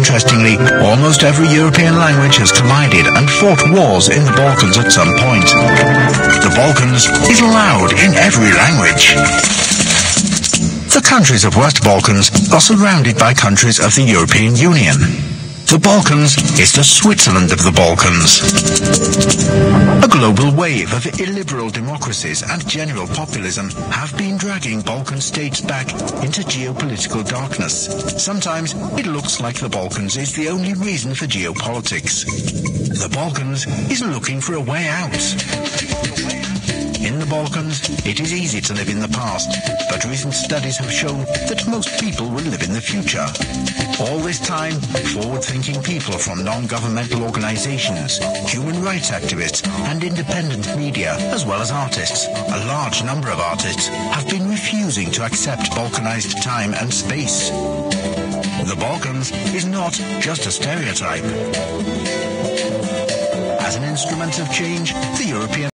Interestingly, almost every European language has collided and fought wars in the Balkans at some point. The Balkans is loud in every language. The countries of West Balkans are surrounded by countries of the European Union. The Balkans is the Switzerland of the Balkans. A global wave of illiberal democracies and general populism have been dragging Balkan states back into geopolitical darkness. Sometimes it looks like the Balkans is the only reason for geopolitics. The Balkans is looking for a way out. In the Balkans, it is easy to live in the past, but recent studies have shown that most people will live in the future. All this time, forward-thinking people from non-governmental organizations, human rights activists, and independent media, as well as artists, a large number of artists, have been refusing to accept Balkanized time and space. The Balkans is not just a stereotype. As an instrument of change, the European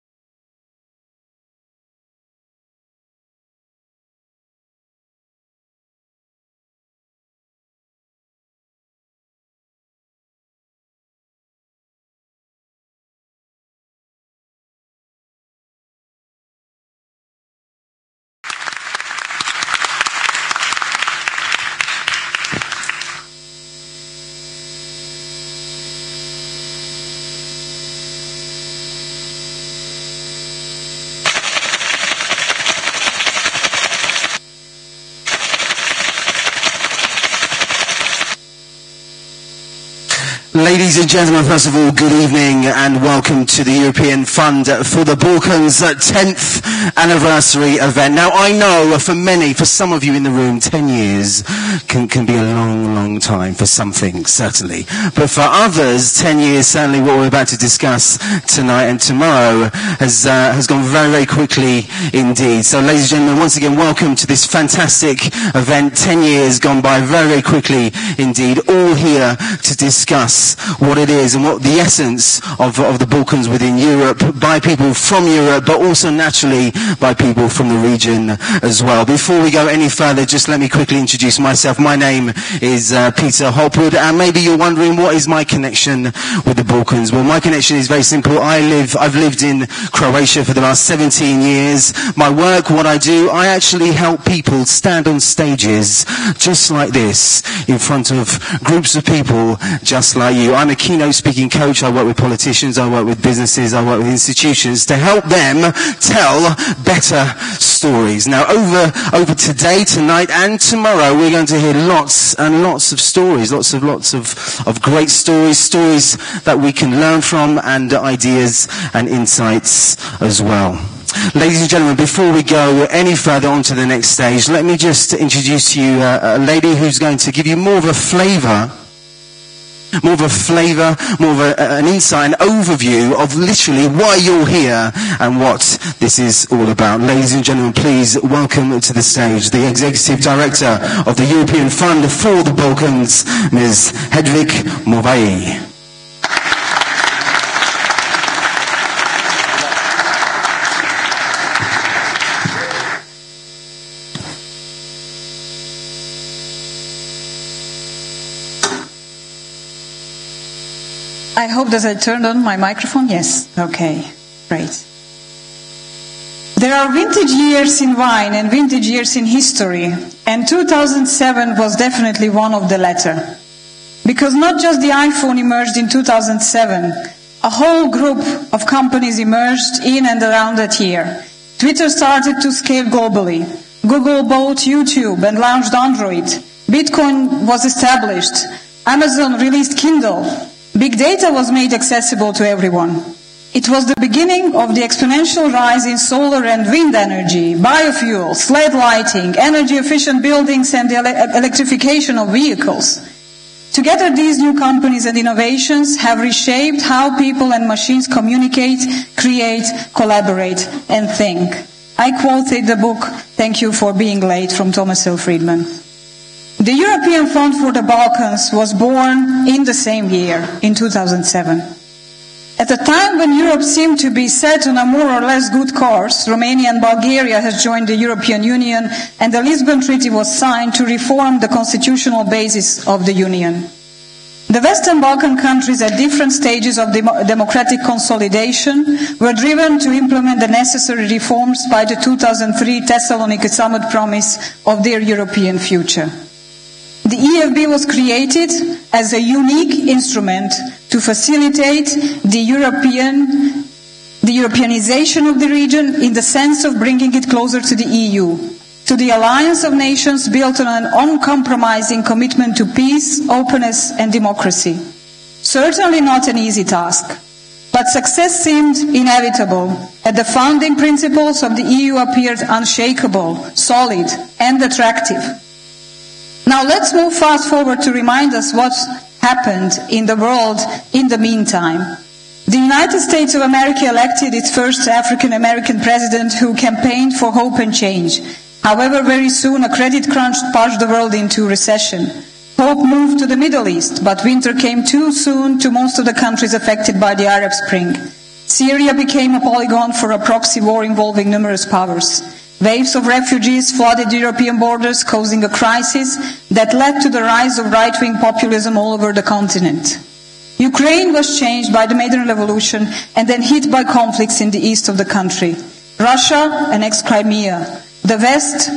Ladies and gentlemen, first of all, good evening and welcome to the European Fund for the Balkans 10th anniversary event. Now, I know for many, for some of you in the room, 10 years can be a long, long time for some things, certainly. But for others, 10 years, certainly what we're about to discuss tonight and tomorrow has gone very, very quickly indeed. So, ladies and gentlemen, once again, welcome to this fantastic event. 10 years gone by very, very quickly indeed, all here to discuss what it is and what the essence of the Balkans within Europe, by people from Europe, but also naturally by people from the region as well. Before we go any further, just let me quickly introduce myself. My name is Peter Hopwood, and maybe you're wondering what is my connection with the Balkans. Well, my connection is very simple. I've lived in Croatia for the last 17 years. My work, what I do, I actually help people stand on stages just like this in front of groups of people just like you. I'm a keynote speaking coach. I work with politicians, I work with businesses, I work with institutions to help them tell better stories. Now, over today, tonight and tomorrow, we're going to hear lots and lots of stories, lots of great stories that we can learn from, and ideas and insights as well. Ladies and gentlemen, before we go any further on to the next stage, let me just introduce to you a lady who's going to give you more of a flavour, more of an insight, an overview of literally why you're here and what this is all about. Ladies and gentlemen, please welcome to the stage the Executive Director of the European Fund for the Balkans, Ms. Hedvig Movai. I hope that I turned on my microphone. Yes. Okay. Great. There are vintage years in wine and vintage years in history, and 2007 was definitely one of the latter. Because not just the iPhone emerged in 2007, a whole group of companies emerged in and around that year. Twitter started to scale globally. Google bought YouTube and launched Android. Bitcoin was established. Amazon released Kindle. Big data was made accessible to everyone. It was the beginning of the exponential rise in solar and wind energy, biofuels, LED lighting, energy-efficient buildings, and the electrification of vehicles. Together, these new companies and innovations have reshaped how people and machines communicate, create, collaborate, and think. I quoted the book, Thank You for Being Late, from Thomas L. Friedman. The European Fund for the Balkans was born in the same year, in 2007. At a time when Europe seemed to be set on a more or less good course, Romania and Bulgaria has joined the European Union, and the Lisbon Treaty was signed to reform the constitutional basis of the Union. The Western Balkan countries at different stages of democratic consolidation were driven to implement the necessary reforms by the 2003 Thessaloniki summit promise of their European future. The EFB was created as a unique instrument to facilitate the Europeanization of the region in the sense of bringing it closer to the EU, to the alliance of nations built on an uncompromising commitment to peace, openness and democracy. Certainly not an easy task, but success seemed inevitable, and the founding principles of the EU appeared unshakable, solid and attractive. Now let's move fast forward to remind us what happened in the world in the meantime. The United States of America elected its first African-American president who campaigned for hope and change. However, very soon a credit crunch pushed the world into recession. Hope moved to the Middle East, but winter came too soon to most of the countries affected by the Arab Spring. Syria became a polygon for a proxy war involving numerous powers. Waves of refugees flooded European borders, causing a crisis that led to the rise of right-wing populism all over the continent. Ukraine was changed by the Maidan Revolution and then hit by conflicts in the east of the country. Russia annexed Crimea. The West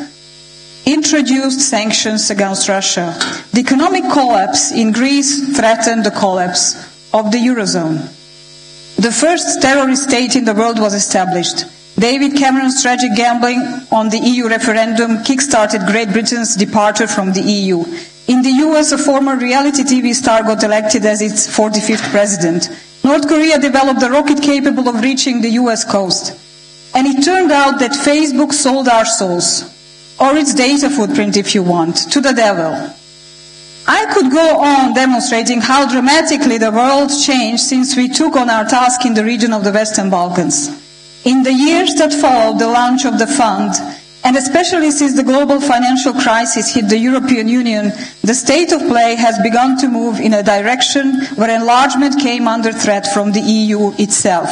introduced sanctions against Russia. The economic collapse in Greece threatened the collapse of the Eurozone. The first terrorist state in the world was established. David Cameron's tragic gambling on the EU referendum kick-started Great Britain's departure from the EU. In the US, a former reality TV star got elected as its 45th president. North Korea developed a rocket capable of reaching the US coast. And it turned out that Facebook sold our souls, or its data footprint if you want, to the devil. I could go on demonstrating how dramatically the world changed since we took on our task in the region of the Western Balkans. In the years that followed the launch of the fund, and especially since the global financial crisis hit the European Union, the state of play has begun to move in a direction where enlargement came under threat from the EU itself.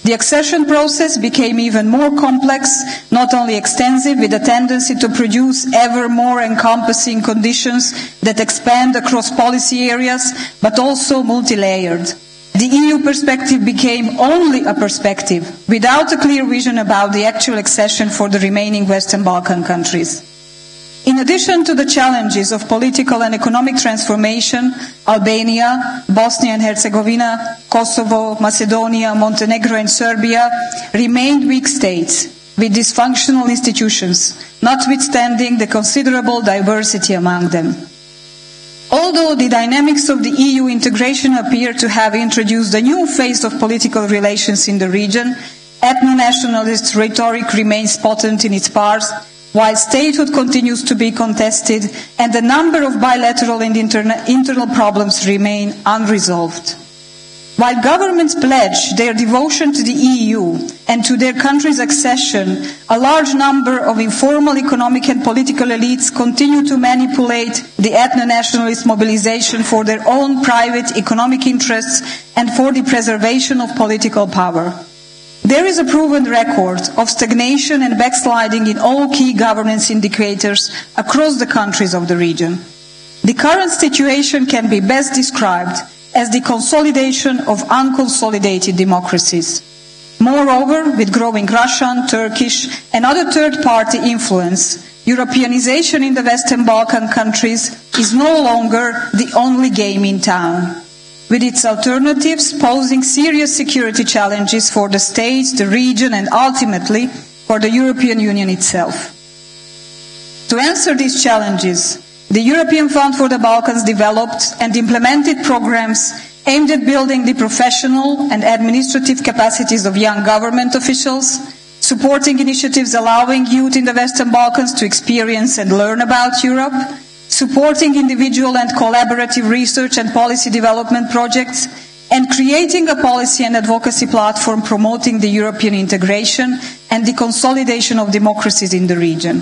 The accession process became even more complex, not only extensive, with a tendency to produce ever more encompassing conditions that expand across policy areas, but also multi-layered. The EU perspective became only a perspective, without a clear vision about the actual accession for the remaining Western Balkan countries. In addition to the challenges of political and economic transformation, Albania, Bosnia and Herzegovina, Kosovo, Macedonia, Montenegro and Serbia remained weak states with dysfunctional institutions, notwithstanding the considerable diversity among them. Although the dynamics of the EU integration appear to have introduced a new phase of political relations in the region, ethno-nationalist rhetoric remains potent in its parts, while statehood continues to be contested and the number of bilateral and internal problems remain unresolved. While governments pledge their devotion to the EU and to their country's accession, a large number of informal economic and political elites continue to manipulate the ethno-nationalist mobilization for their own private economic interests and for the preservation of political power. There is a proven record of stagnation and backsliding in all key governance indicators across the countries of the region. The current situation can be best described as the consolidation of unconsolidated democracies. Moreover, with growing Russian, Turkish and other third-party influence, Europeanization in the Western Balkan countries is no longer the only game in town, with its alternatives posing serious security challenges for the states, the region and ultimately for the European Union itself. To answer these challenges, the European Fund for the Balkans developed and implemented programs aimed at building the professional and administrative capacities of young government officials, supporting initiatives allowing youth in the Western Balkans to experience and learn about Europe, supporting individual and collaborative research and policy development projects, and creating a policy and advocacy platform promoting the European integration and the consolidation of democracies in the region.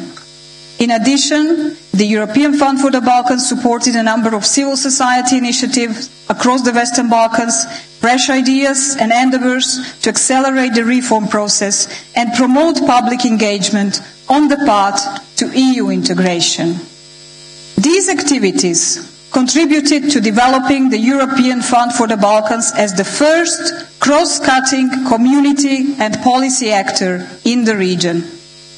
In addition, the European Fund for the Balkans supported a number of civil society initiatives across the Western Balkans, fresh ideas and endeavours to accelerate the reform process and promote public engagement on the path to EU integration. These activities contributed to developing the European Fund for the Balkans as the first cross-cutting community and policy actor in the region.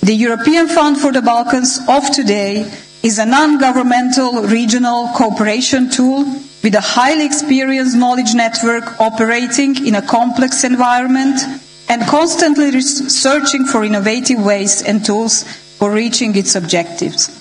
The European Fund for the Balkans of today is a non-governmental regional cooperation tool with a highly experienced knowledge network operating in a complex environment and constantly searching for innovative ways and tools for reaching its objectives.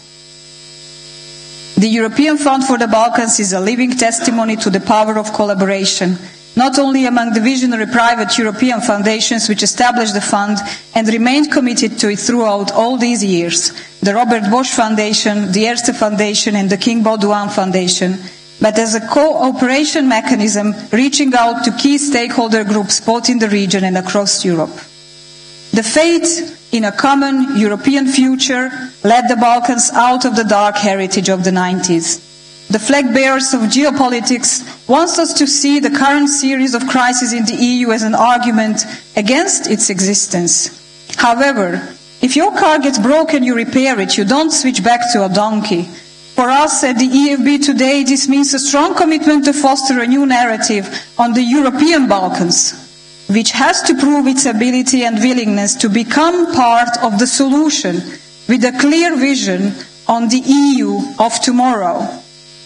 The European Fund for the Balkans is a living testimony to the power of collaboration, not only among the visionary private European foundations which established the fund and remained committed to it throughout all these years, the Robert Bosch Foundation, the Erste Foundation and the King Baudouin Foundation, but as a cooperation mechanism reaching out to key stakeholder groups both in the region and across Europe. The faith in a common European future led the Balkans out of the dark heritage of the 90s. The flag bearers of geopolitics want us to see the current series of crises in the EU as an argument against its existence. However, if your car gets broken, you repair it, you don't switch back to a donkey. For us at the EFB today, this means a strong commitment to foster a new narrative on the European Balkans, which has to prove its ability and willingness to become part of the solution with a clear vision on the EU of tomorrow.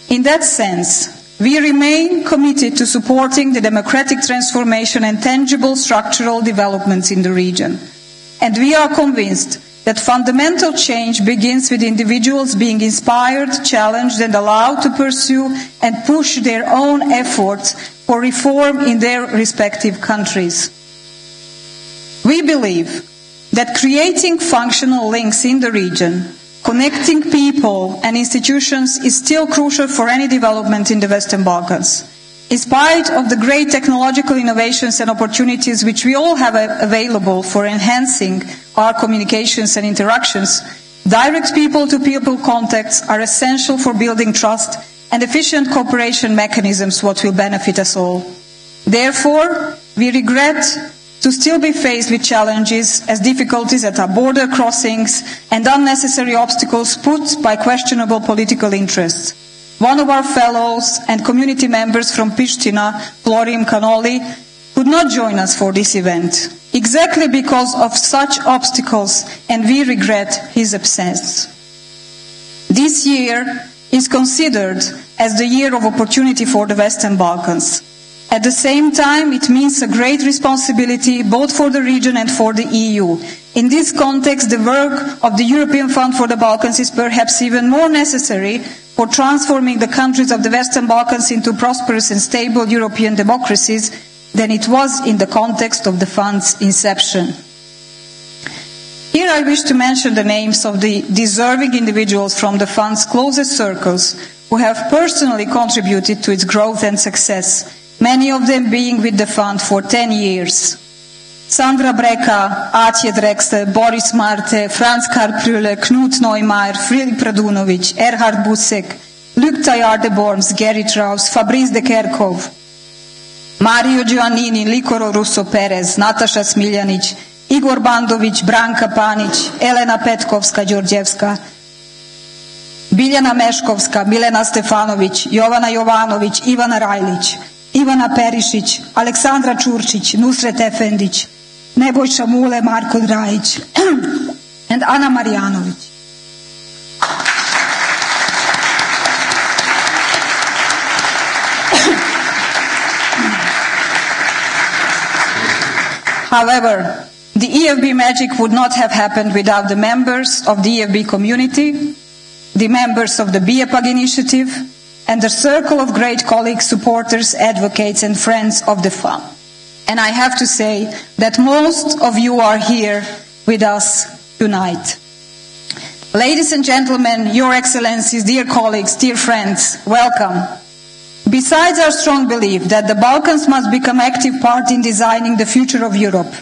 In that sense, we remain committed to supporting the democratic transformation and tangible structural developments in the region. And we are convinced that fundamental change begins with individuals being inspired, challenged and allowed to pursue and push their own efforts for reform in their respective countries. We believe that creating functional links in the region, connecting people and institutions is still crucial for any development in the Western Balkans. In spite of the great technological innovations and opportunities which we all have available for enhancing our communications and interactions, direct people-to-people contacts are essential for building trust and efficient cooperation mechanisms what will benefit us all. Therefore, we regret to still be faced with challenges as difficulties at our border crossings and unnecessary obstacles put by questionable political interests. One of our fellows and community members from Pristina, Florim Kanoli, could not join us for this event, exactly because of such obstacles, and we regret his absence. This year is considered as the year of opportunity for the Western Balkans. At the same time, it means a great responsibility both for the region and for the EU. In this context, the work of the European Fund for the Balkans is perhaps even more necessary for transforming the countries of the Western Balkans into prosperous and stable European democracies than it was in the context of the fund's inception. Here I wish to mention the names of the deserving individuals from the fund's closest circles who have personally contributed to its growth and success, many of them being with the fund for 10 years. Sandra Breka, Atje Drexler, Boris Marte, Franz Karprüle, Knut Neumeier, Filip Radunovic, Erhard Busek, Luc Taillard de Borms, Gary Traus, Fabrice de Kerkhoff, Mario Giovannini, Licoro Russo Perez, Natasha Smiljanic, Igor Bandovic, Branka Panic, Elena Petkovska-Đorđevska, Biljana Meškovska, Milena Stefanović, Jovana Jovanović, Ivana Rajlić, Ivana Perišić, Aleksandra Čurčić, Nusret Efendić, Nebojša Mule, Marko Drajić, and Ana Marjanović. However, the EFB magic would not have happened without the members of the EFB community, the members of the BIEPAG initiative, and the circle of great colleagues, supporters, advocates and friends of the fund. And I have to say that most of you are here with us tonight. Ladies and gentlemen, Your Excellencies, dear colleagues, dear friends, welcome. Besides our strong belief that the Balkans must become an active part in designing the future of Europe,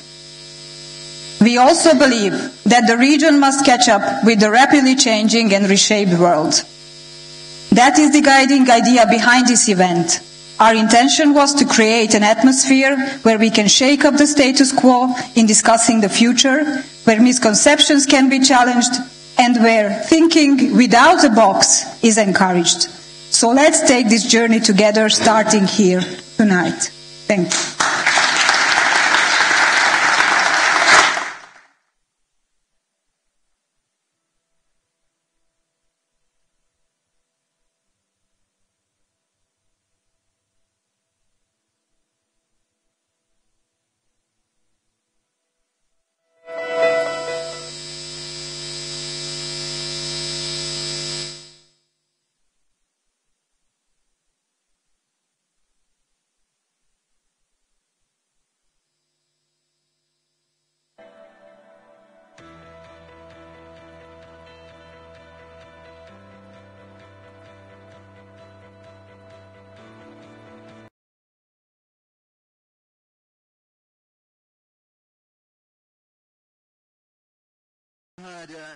we also believe that the region must catch up with the rapidly changing and reshaped world. That is the guiding idea behind this event. Our intention was to create an atmosphere where we can shake up the status quo in discussing the future, where misconceptions can be challenged, and where thinking without a box is encouraged. So let's take this journey together, starting here tonight. Thank you.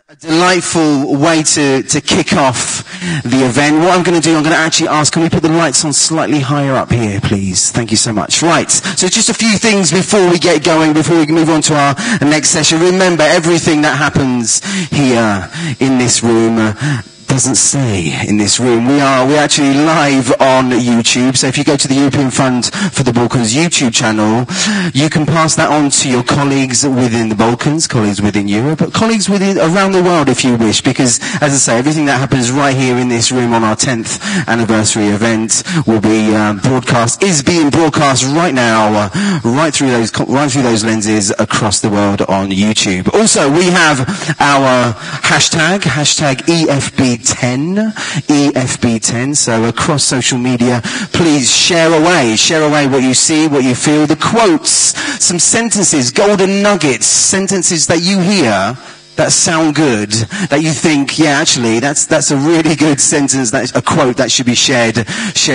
A delightful way to kick off the event. What I'm going to do, I'm going to actually ask, can we put the lights on slightly higher up here, please? Thank you so much. Right, so just a few things before we get going, before we move on to our next session. Remember, everything that happens here in this room doesn't stay in this room. We're actually live on YouTube, so if you go to the European Fund for the Balkans YouTube channel, you can pass that on to your colleagues within the Balkans, colleagues within Europe, but colleagues around the world if you wish, because as I say, everything that happens right here in this room on our 10th anniversary event will be is being broadcast right now, right through those lenses across the world on YouTube. Also, we have our hashtag EFB10, so across social media, please share away what you see, what you feel, the quotes, some sentences, golden nuggets, sentences that you hear that sound good, that you think, yeah, actually, that's a really good sentence, that's a quote that should be shared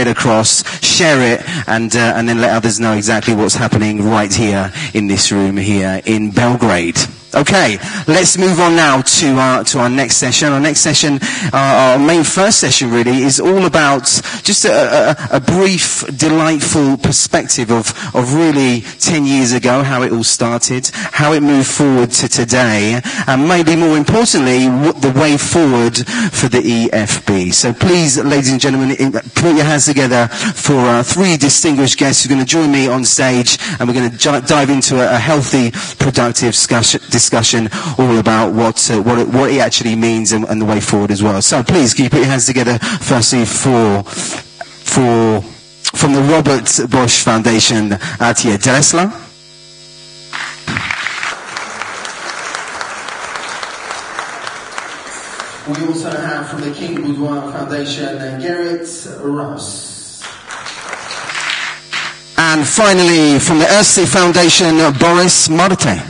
across. Share it, and then let others know exactly what's happening right here in this room here in Belgrade. Okay, let's move on now to our next session. Our next session, our main first session really, is all about just a brief, delightful perspective of really 10 years ago, how it all started, how it moved forward to today, and maybe more importantly, the way forward for the EFB. So please, ladies and gentlemen, put your hands together for three distinguished guests who are going to join me on stage, and we're going to dive into a healthy, productive discussion all about what it actually means and the way forward as well. So please, can you put your hands together firstly from the Robert Bosch Foundation, Atiye Dresler. We also have from the King Boudoir Foundation, Gerrit Ross. And finally, from the Erste Foundation, Boris Marte.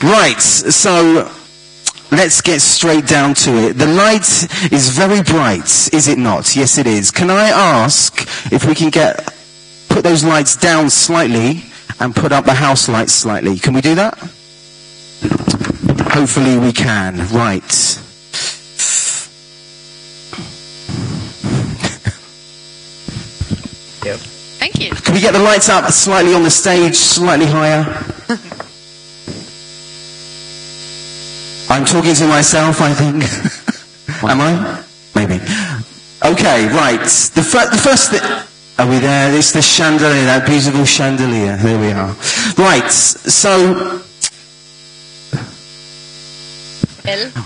Right, so let's get straight down to it. The light is very bright, is it not? Yes, it is. Can I ask if we can put those lights down slightly and put up the house lights slightly? Can we do that? Hopefully we can. Right. Yep. Thank you. Can we get the lights up slightly on the stage, slightly higher? I'm talking to myself, I think. Am I? Maybe. Okay, right. The first thing... Are we there? It's the chandelier, that beautiful chandelier. There we are. Right, so...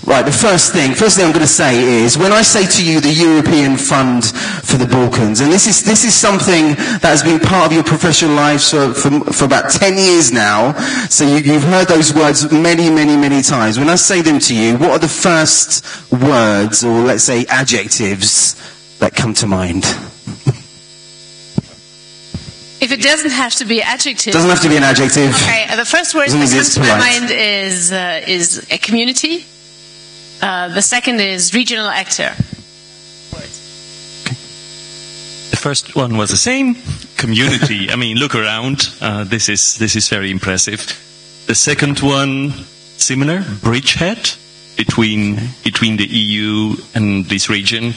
Right, the first thing I'm going to say is, when I say to you the European Fund for the Balkans, and this is something that has been part of your professional lives for about 10 years now, so you've heard those words many, many, many times. When I say them to you, what are the first words, or let's say adjectives, that come to mind? If it doesn't have to be adjective. Doesn't have to be an adjective. Okay, the first word that comes to my mind is a community. The second is regional actor. Okay. The first one was the same, community. I mean, look around. This is very impressive. The second one, similar, bridgehead between the EU and this region.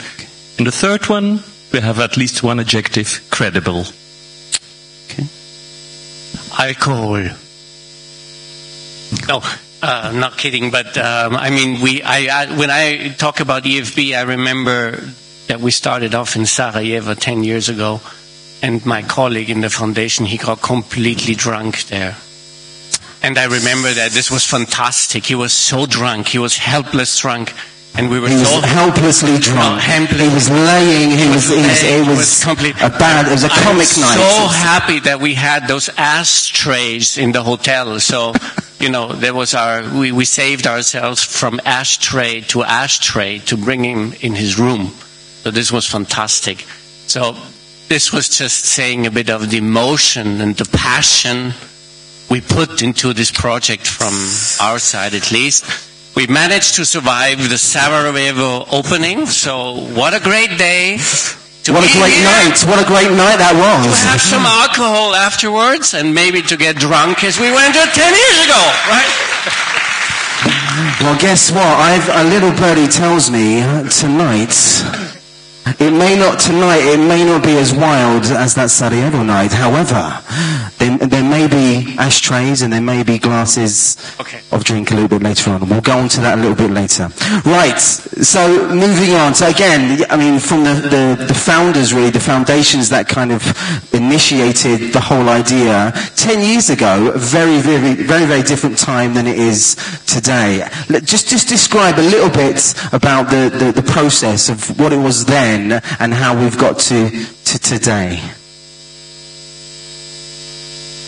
And the third one, we have at least one adjective, credible. Alcohol. No, Not kidding, but I mean, when I talk about EFB, I remember that we started off in Sarajevo 10 years ago, and my colleague in the foundation, he got completely drunk there. And I remember that this was fantastic. He was so drunk, he was helpless drunk, and we were so helplessly drunk. He was laying. It was a comic night. So happy that we had those ashtrays in the hotel. So, you know, there was we saved ourselves from ashtray to bring him in his room. So this was fantastic. So this was just saying a bit of the emotion and the passion we put into this project from our side, at least. We managed to survive the Sarajevo opening, so what a great day. What a great night. What a great night that was. To have some alcohol afterwards and maybe to get drunk as we went 10 years ago, right? Well, guess what? A little birdie tells me tonight, it may not be as wild as that Sarajevo night. However, there may be ashtrays and there may be glasses of drink a little bit later on. We'll go on to that a little bit later. Right, so moving on. So again, I mean, from the founders, really, the foundations that kind of initiated the whole idea 10 years ago, a very, very, very, very different time than it is today. Just describe a little bit about the process of what it was then and how we've got to today.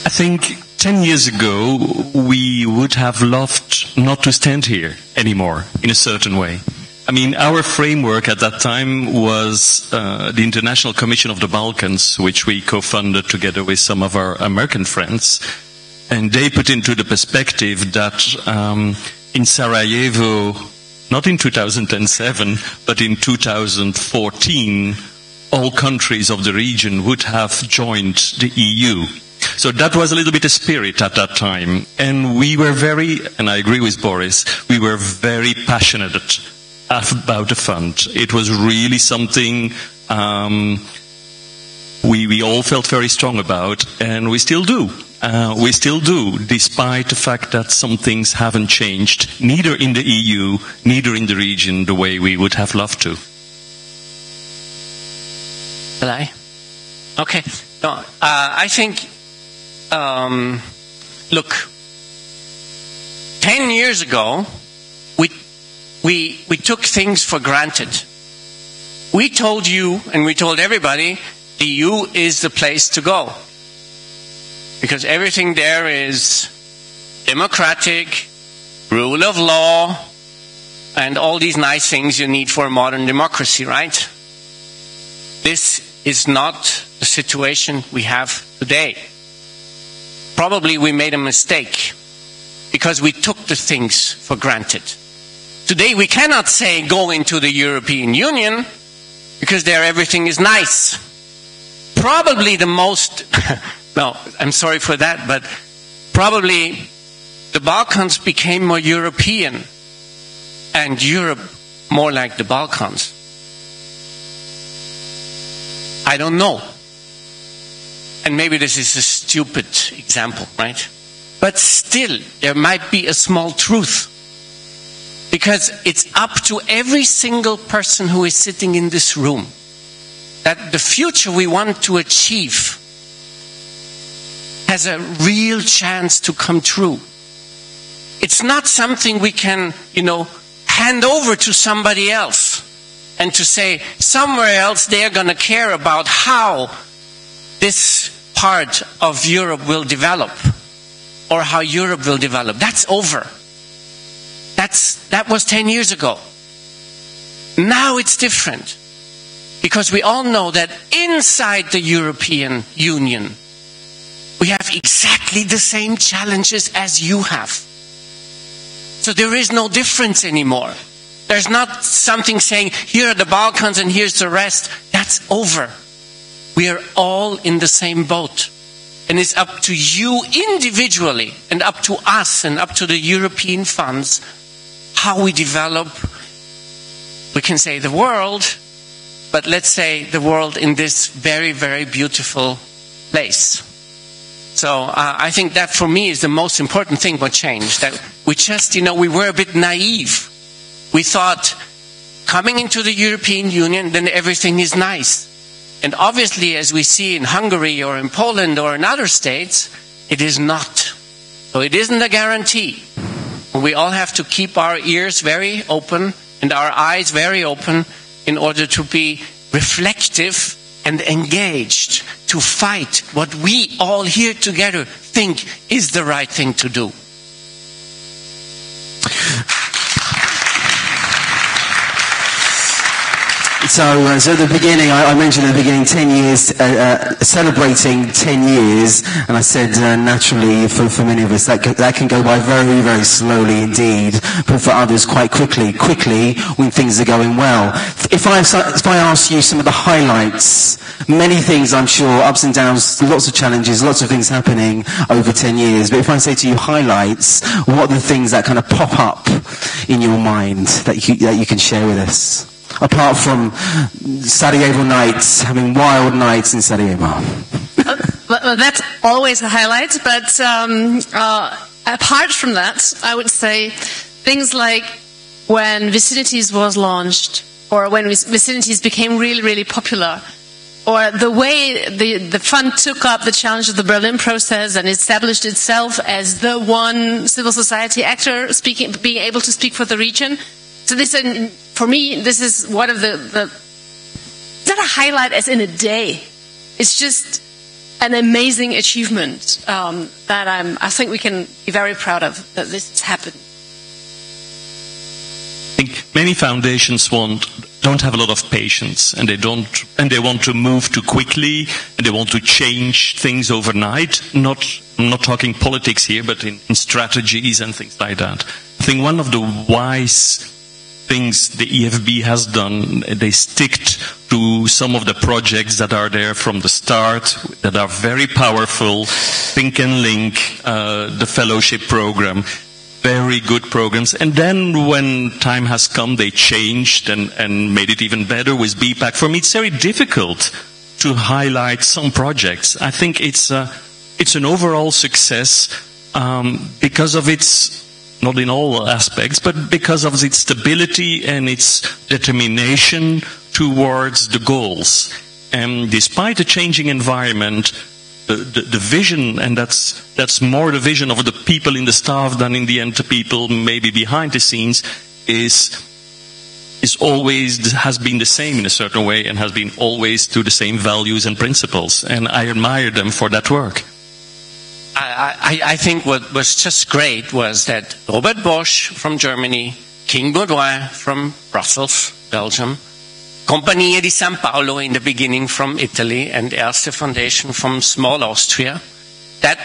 I think 10 years ago we would have loved not to stand here anymore in a certain way. I mean, our framework at that time was the International Commission of the Balkans, which we co-funded together with some of our American friends, and they put into the perspective that in Sarajevo, not in 2007, but in 2014, all countries of the region would have joined the EU. So that was a little bit a spirit at that time. And we were and I agree with Boris, we were very passionate about the fund. It was really something we all felt very strong about, and we still do. We still do, despite the fact that some things haven't changed, neither in the EU, neither in the region, the way we would have loved to. Shall I? Okay. No, I think, look, 10 years ago, we took things for granted. We told you, and we told everybody, the EU is the place to go. Because everything there is democratic, rule of law, and all these nice things you need for a modern democracy, right? This is not the situation we have today. Probably we made a mistake because we took the things for granted. Today we cannot say go into the European Union because there everything is nice. Probably the most... No, I'm sorry for that, but probably the Balkans became more European and Europe more like the Balkans. I don't know. And maybe this is a stupid example, right? But still, there might be a small truth. Because it's up to every single person who is sitting in this room that the future we want to achieve has a real chance to come true. It's not something we can, hand over to somebody else and to say somewhere else they're going to care about how this part of Europe will develop or how Europe will develop. That's over. That was 10 years ago. Now it's different because we all know that inside the European Union we have exactly the same challenges as you have. So there is no difference anymore. There's not something saying, here are the Balkans and here's the rest. That's over. We are all in the same boat. And it's up to you individually and up to us and up to the European funds how we develop, we can say the world, but let's say the world in this very, very beautiful place. So I think that for me is the most important thing what changed, that We just, we were a bit naive. We thought coming into the European Union, then everything is nice. And obviously, as we see in Hungary or in Poland or in other states, it is not. So it isn't a guarantee. We all have to keep our ears very open and our eyes very open in order to be reflective and engaged to fight what we all here together think is the right thing to do. So at the beginning, I mentioned at the beginning 10 years, celebrating 10 years, and I said naturally for many of us that can go by very, very slowly indeed, but for others quite quickly when things are going well. If I ask you some of the highlights, many things I'm sure, ups and downs, lots of challenges, lots of things happening over 10 years, but if I say to you highlights, what are the things that kind of pop up in your mind that you can share with us? Apart from Sarajevo nights, having wild nights in Sarajevo. Well, that's always a highlight, but apart from that, I would say things like when Vicinities was launched, or when Vicinities became really, really popular, or the way the fund took up the challenge of the Berlin process and established itself as the one civil society actor being able to speak for the region. So this, for me, this is one of it's not a highlight as in a day. It's just an amazing achievement that I think we can be very proud of, that this has happened. I think many foundations don't have a lot of patience, and they want to move too quickly, and they want to change things overnight. I'm not talking politics here, but in strategies and things like that. I think one of the wise things the EFB has done, they stick to some of the projects that are there from the start, that are very powerful. Think and Link, the fellowship program, very good programs. And then when time has come, they changed and made it even better with BPAC. For me, it's very difficult to highlight some projects. I think it's an overall success because of its, not in all aspects, but because of its stability and its determination towards the goals. And despite a changing environment, the vision, and that's more the vision of the people in the staff than in the end the people maybe behind the scenes, has been the same in a certain way, and has been always to the same values and principles. And I admire them for that work. I think what was just great was that Robert Bosch from Germany, King Baudouin from Brussels, Belgium, Compagnia di San Paolo in the beginning from Italy, and Erste Foundation from small Austria, that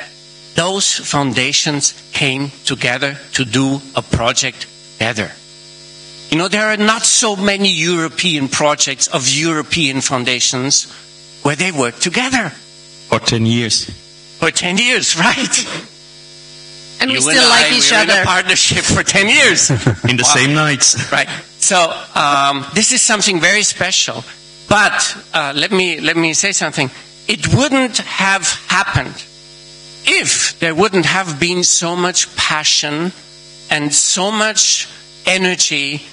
those foundations came together to do a project together. There are not so many European projects of European foundations where they work together. For 10 years. For 10 years, right. And we still like each other. We're in a partnership for 10 years. In the same nights. Right. So this is something very special. But let me say something. It wouldn't have happened if there wouldn't have been so much passion and so much energy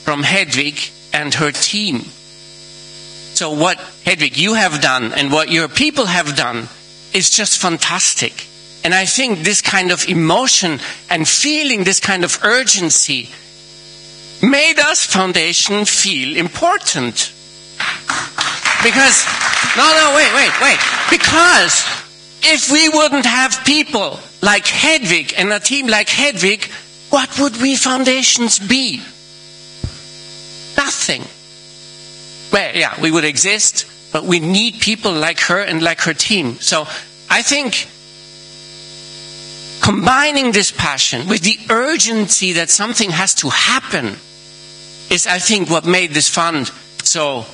from Hedwig and her team. So what, Hedwig, you have done and what your people have done is just fantastic. And I think this kind of emotion and feeling this kind of urgency made us foundation feel important. Because, wait. Because if we wouldn't have people like Hedwig and a team like Hedwig, what would we foundations be? Nothing. Well, yeah, we would exist, but we need people like her and like her team. So I think combining this passion with the urgency that something has to happen is, I think, what made this fund so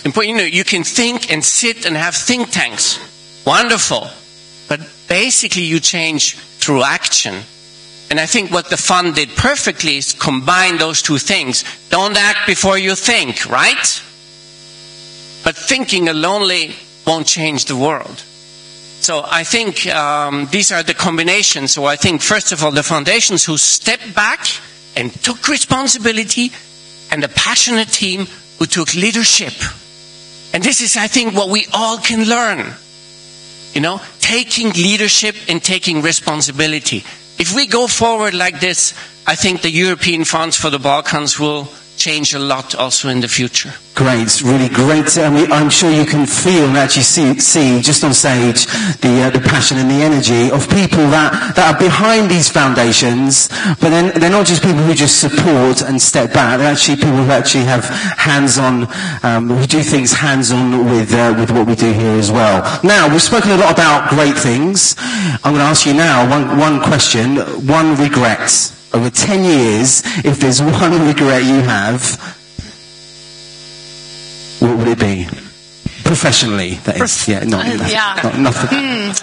important. You can think and sit and have think tanks. Wonderful. But basically you change through action. And I think what the fund did perfectly is combine those two things. Don't act before you think, right? But thinking alone won't change the world. So I think these are the combinations. So I think, first of all, the foundations who stepped back and took responsibility, and a passionate team who took leadership. And this is, I think, what we all can learn. You know, taking leadership and taking responsibility. If we go forward like this, I think the European funds for the Balkans will change a lot also in the future. Great, really great. I'm sure you can feel and actually see just on stage the passion and the energy of people that are behind these foundations, but then they're not just people who just support and step back. They're actually people who actually have hands-on, who do things hands-on with what we do here as well. Now, we've spoken a lot about great things. I'm going to ask you now one question, one regret. Over 10 years, if there's one regret you have, what would it be? Professionally, that is. Not nothing.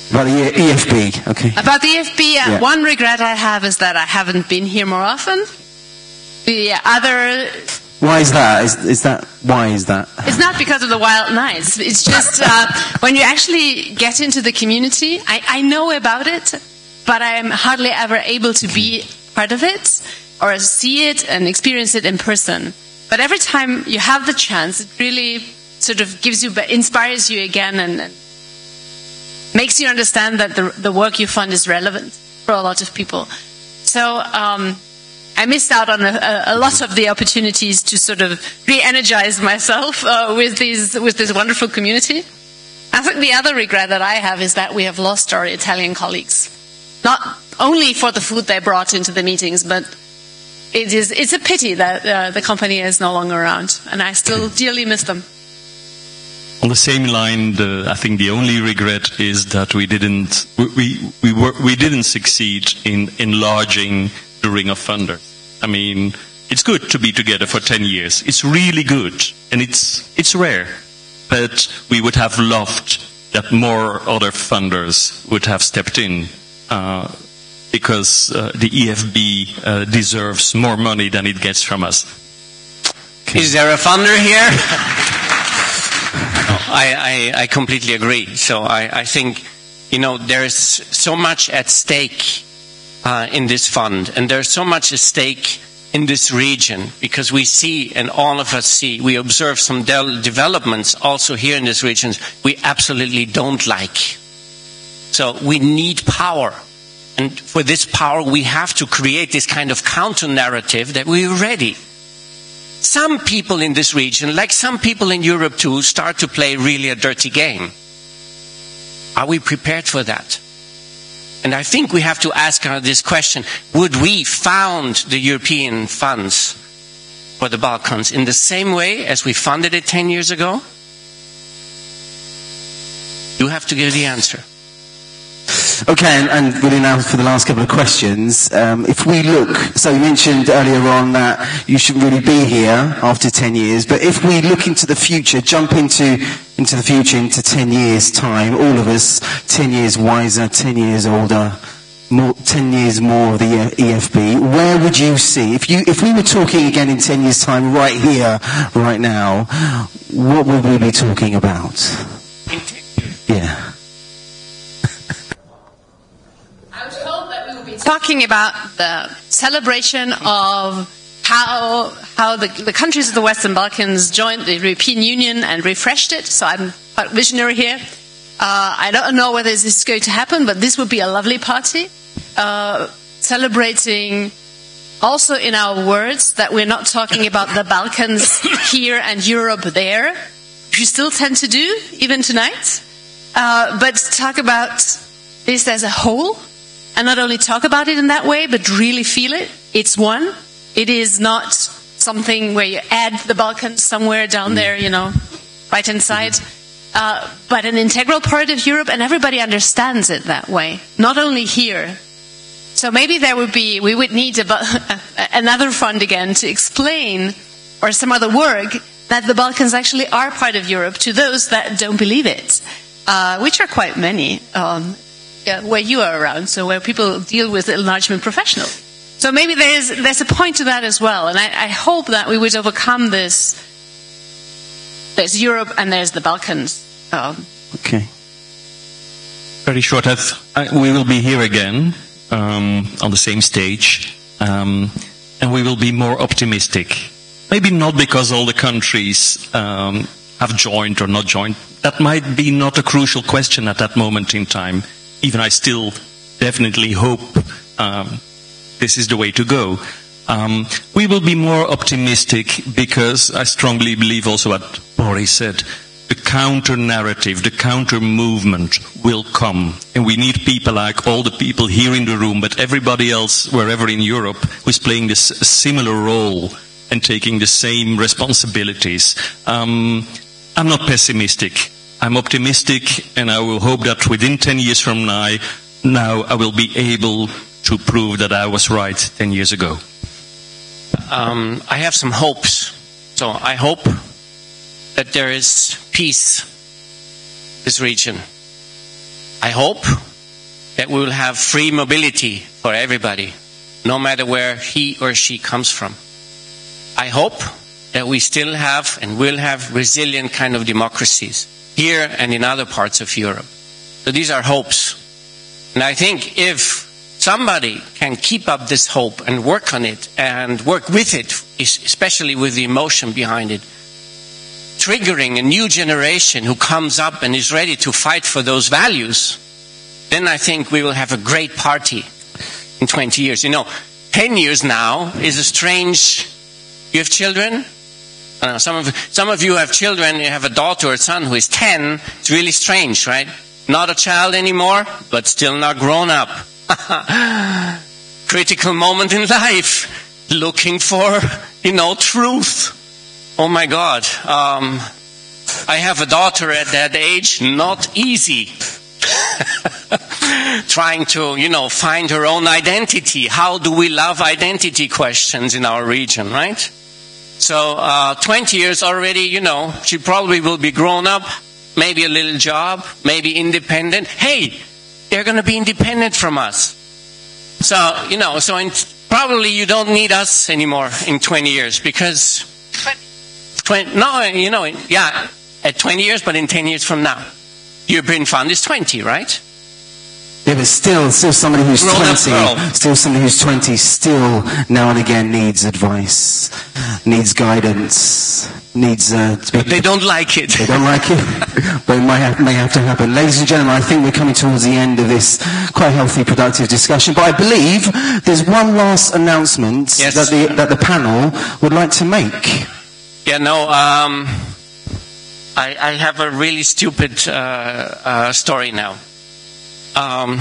About the EFB, okay. About the EFB, one regret I have is that I haven't been here more often. The other... Why is that? Why is that? It's not because of the wild nights. It's just when you actually get into the community, I know about it, but I am hardly ever able to be part of it or see it and experience it in person. But every time you have the chance, it really sort of inspires you again and makes you understand that the work you fund is relevant for a lot of people. So I missed out on a lot of the opportunities to sort of re-energize myself with this wonderful community. I think the other regret that I have is that we have lost our Italian colleagues. Not only for the food they brought into the meetings, but it's a pity that the company is no longer around, and I still dearly miss them. On the same line, I think the only regret is that we didn't succeed in enlarging the ring of funders. I mean, it's good to be together for 10 years. It's really good, and it's rare. But we would have loved that more other funders would have stepped in. Because the EFB deserves more money than it gets from us. Okay. Is there a funder here? No, I completely agree. So I think, you know, there's so much at stake in this fund, and there's so much at stake in this region, because we see, and all of us see, we observe some developments also here in this region we absolutely don't like. So we need power. And for this power, we have to create this kind of counter-narrative that we're ready. Some people in this region, like some people in Europe too, start to play really a dirty game. Are we prepared for that? And I think we have to ask this question. Would we found the European funds for the Balkans in the same way as we funded it 10 years ago? You have to give the answer. Okay, and really now for the last couple of questions. If we look, so you mentioned earlier on that you shouldn't really be here after 10 years, but if we look into the future, jump into the future, into 10 years' time, all of us, 10 years wiser, 10 years older, 10 years more of the EFB, where would you see, if we were talking again in 10 years' time right here, right now, what would we be talking about? Yeah. Talking about the celebration of how the countries of the Western Balkans joined the European Union and refreshed it. So I'm quite visionary here. I don't know whether this is going to happen, but this would be a lovely party. Celebrating also in our words that we're not talking about the Balkans here and Europe there, which we still tend to do, even tonight. But talk about this as a whole. And not only talk about it in that way, but really feel it. It's one. It is not something where you add the Balkans somewhere down there, you know, right inside. But an integral part of Europe, and everybody understands it that way. Not only here. So maybe we would need another fund again to explain, or some other work, that the Balkans actually are part of Europe to those that don't believe it, which are quite many. Where you are around, so where people deal with enlargement professionals. So maybe there's a point to that as well, and I hope that we would overcome this. There's Europe and there's the Balkans Okay. Very short. We will be here again on the same stage, and we will be more optimistic. Maybe not because all the countries have joined or not joined. That might be not a crucial question at that moment in time. Even I still definitely hope this is the way to go. We will be more optimistic because I strongly believe also what Boris said. The counter-narrative, the counter-movement will come. And we need people like all the people here in the room, but everybody else, wherever in Europe, who is playing this similar role and taking the same responsibilities. I'm not pessimistic. I'm optimistic, and I will hope that within 10 years from now I will be able to prove that I was right 10 years ago. I have some hopes. So I hope that there is peace in this region. I hope that we will have free mobility for everybody, no matter where he or she comes from. I hope that we still have and will have resilient kind of democracies here and in other parts of Europe. So these are hopes. And I think if somebody can keep up this hope and work on it and work with it, especially with the emotion behind it, triggering a new generation who comes up and is ready to fight for those values, then I think we will have a great party in 20 years. You know, 10 years now is a strange... You have children? Some of you have children, you have a daughter or a son who is 10. It's really strange, right? Not a child anymore, but still not grown up. Critical moment in life. Looking for, truth. Oh my God. I have a daughter at that age, not easy. Trying to, find her own identity. How do we love identity questions in our region, right? So 20 years already, she probably will be grown up, maybe a little job, maybe independent. Hey, they're going to be independent from us. So, probably you don't need us anymore in 20 years because... at 20 years, but in 10 years from now. European Fund is 20, right? Yeah, but still somebody who's 20, still now and again needs advice, needs guidance, needs... they don't like it. They don't like it, but it may have to happen. Ladies and gentlemen, I think we're coming towards the end of this quite healthy, productive discussion, but I believe there's one last announcement that the panel would like to make. Yeah, no, I have a really stupid story now.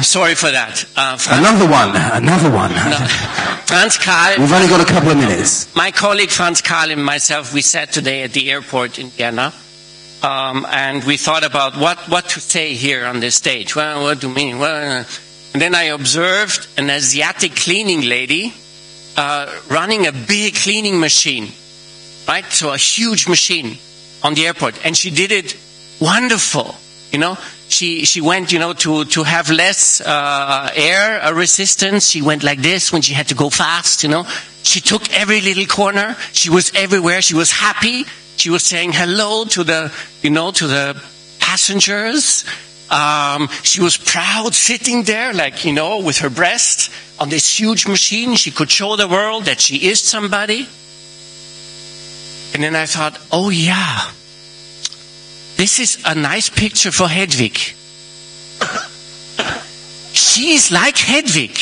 Sorry for that. Another one. No. Franz Karl. We've only got a couple of minutes. My colleague Franz Karl and myself, we sat today at the airport in Vienna, and we thought about what to say here on this stage. Well, what do you mean? Well, and then I observed an Asiatic cleaning lady running a big cleaning machine, right? So a huge machine on the airport, and she did it wonderful. She went, to have less air resistance. She went like this when she had to go fast, She took every little corner. She was everywhere. She was happy. She was saying hello to the, to the passengers. She was proud sitting there, with her breast on this huge machine. She could show the world that she is somebody. And then I thought, oh yeah. This is a nice picture for Hedwig. She's like Hedwig.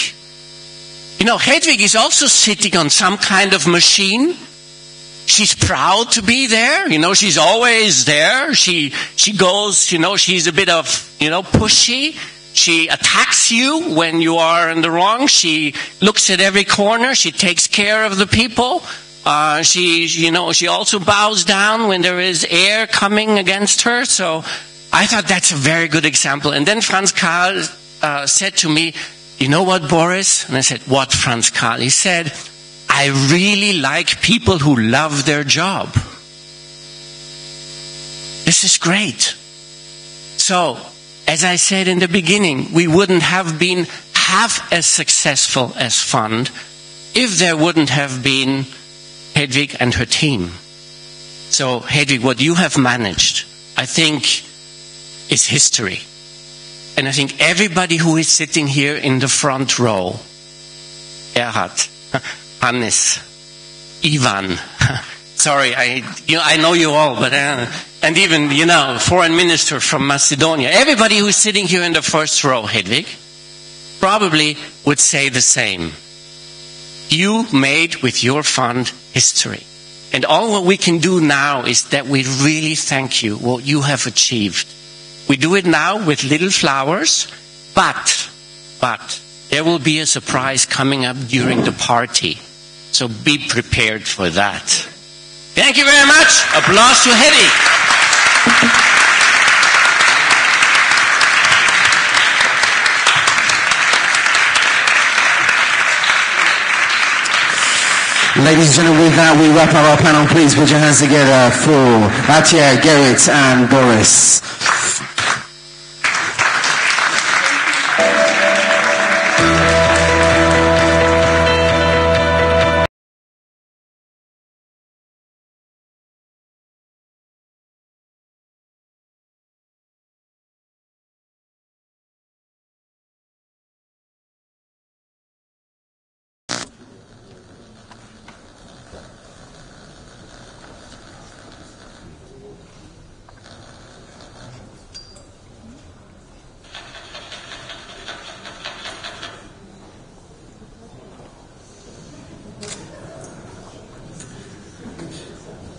Hedwig is also sitting on some kind of machine. She's proud to be there. She's always there. She goes, she's a bit of, pushy. She attacks you when you are in the wrong. She looks at every corner. She takes care of the people. She also bows down when there is air coming against her. So I thought that's a very good example. And then Franz Karl said to me, you know what, Boris? And I said, what, Franz Karl? He said, I really like people who love their job. This is great. So, as I said in the beginning, we wouldn't have been half as successful as Fund if there wouldn't have been Hedwig and her team. So, Hedwig, what you have managed, I think is history. And I think everybody who is sitting here in the front row, Erhard, Hannes, Ivan, sorry, I know you all, but and even, foreign minister from Macedonia, everybody who is sitting here in the first row, Hedvig, probably would say the same. You made with your fund history. And all what we can do now is that we really thank you what you have achieved. We do it now with little flowers, but there will be a surprise coming up during the party. So be prepared for that. Thank you very much. Applause to Hedvig. Ladies and gentlemen, with that we wrap up our panel. Please put your hands together for Atia, Gerrit and Boris.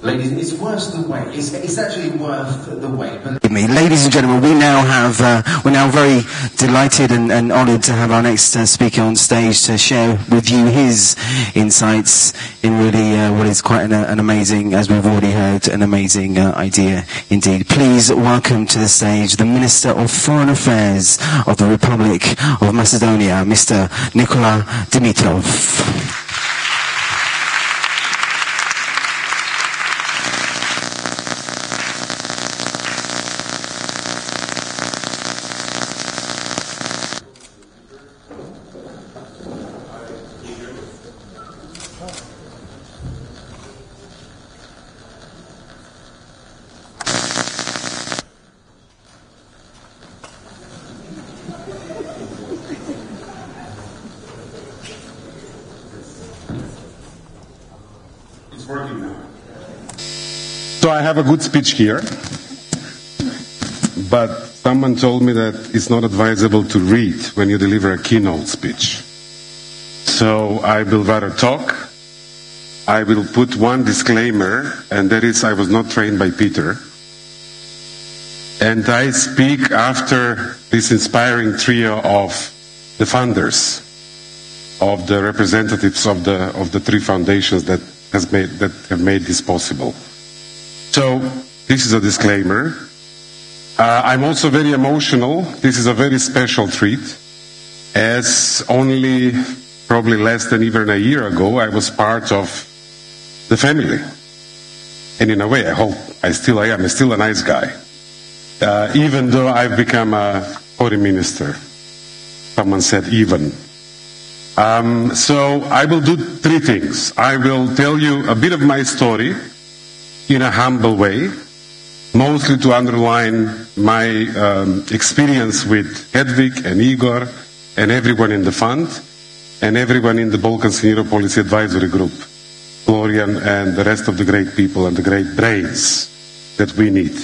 Ladies, it's worth the wait. It's actually worth the wait. But Ladies and gentlemen, we're now very delighted and honoured to have our next speaker on stage to share with you his insights in really what is quite an amazing, as we've already heard, an amazing idea indeed. Please welcome to the stage the Minister of Foreign Affairs of the Republic of Macedonia, Mr. Nikola Dimitrov. So I have a good speech here, but someone told me that it's not advisable to read when you deliver a keynote speech. So I will rather talk. I will put one disclaimer, and that is I was not trained by Peter. And I speak after this inspiring trio of the funders, of the representatives of the three foundations that have made this possible. So, this is a disclaimer. I'm also very emotional. This is a very special treat, as only probably less than even a year ago I was part of the family. And in a way, I hope I am. I'm still a nice guy. Even though I've become a foreign minister. Someone said even. So I will do three things. I will tell you a bit of my story in a humble way, mostly to underline my experience with Hedvig and Igor and everyone in the fund and everyone in the Balkans and Euro Policy Advisory Group, Florian and the rest of the great people and the great brains that we need.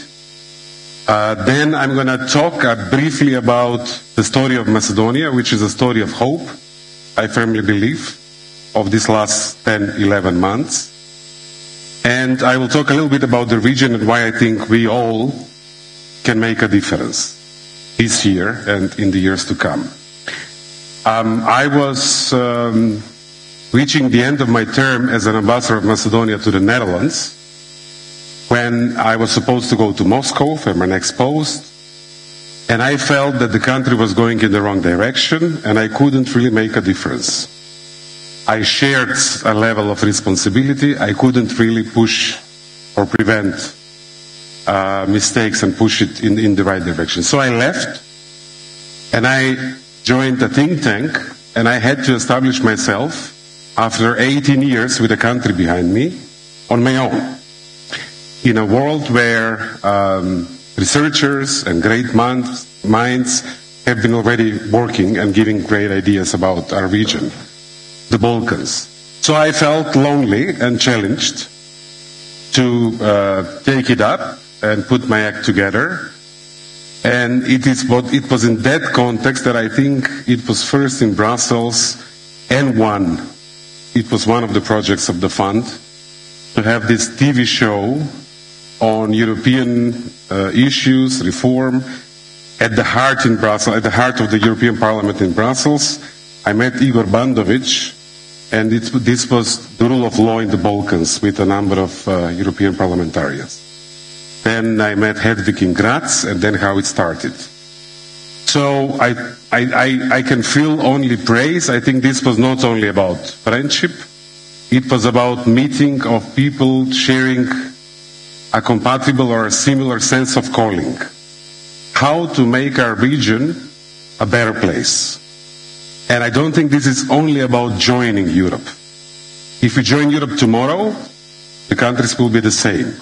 Then I'm going to talk briefly about the story of Macedonia, which is a story of hope, I firmly believe, of these last 10, 11 months. And I will talk a little bit about the region and why I think we all can make a difference this year and in the years to come. I was reaching the end of my term as an ambassador of Macedonia to the Netherlands when I was supposed to go to Moscow for my next post. And I felt that the country was going in the wrong direction and I couldn't really make a difference. I shared a level of responsibility. I couldn't really push or prevent mistakes and push it in the right direction. So I left and I joined a think tank and I had to establish myself after 18 years with a country behind me on my own. In a world where researchers and great minds have been already working and giving great ideas about our region, the Balkans. So I felt lonely and challenged to take it up and put my act together. And it was in that context that I think it was first in Brussels and it was one of the projects of the fund to have this TV show on European issues, reform, at the heart in Brussels, at the heart of the European Parliament in Brussels. I met Igor Bandovic, and this was the rule of law in the Balkans with a number of European parliamentarians. Then I met Hedvig in Graz, and then how it started. So I can feel only praise. I think this was not only about friendship, it was about meeting of people sharing a compatible or a similar sense of calling. How to make our region a better place. And I don't think this is only about joining Europe. If we join Europe tomorrow, the countries will be the same.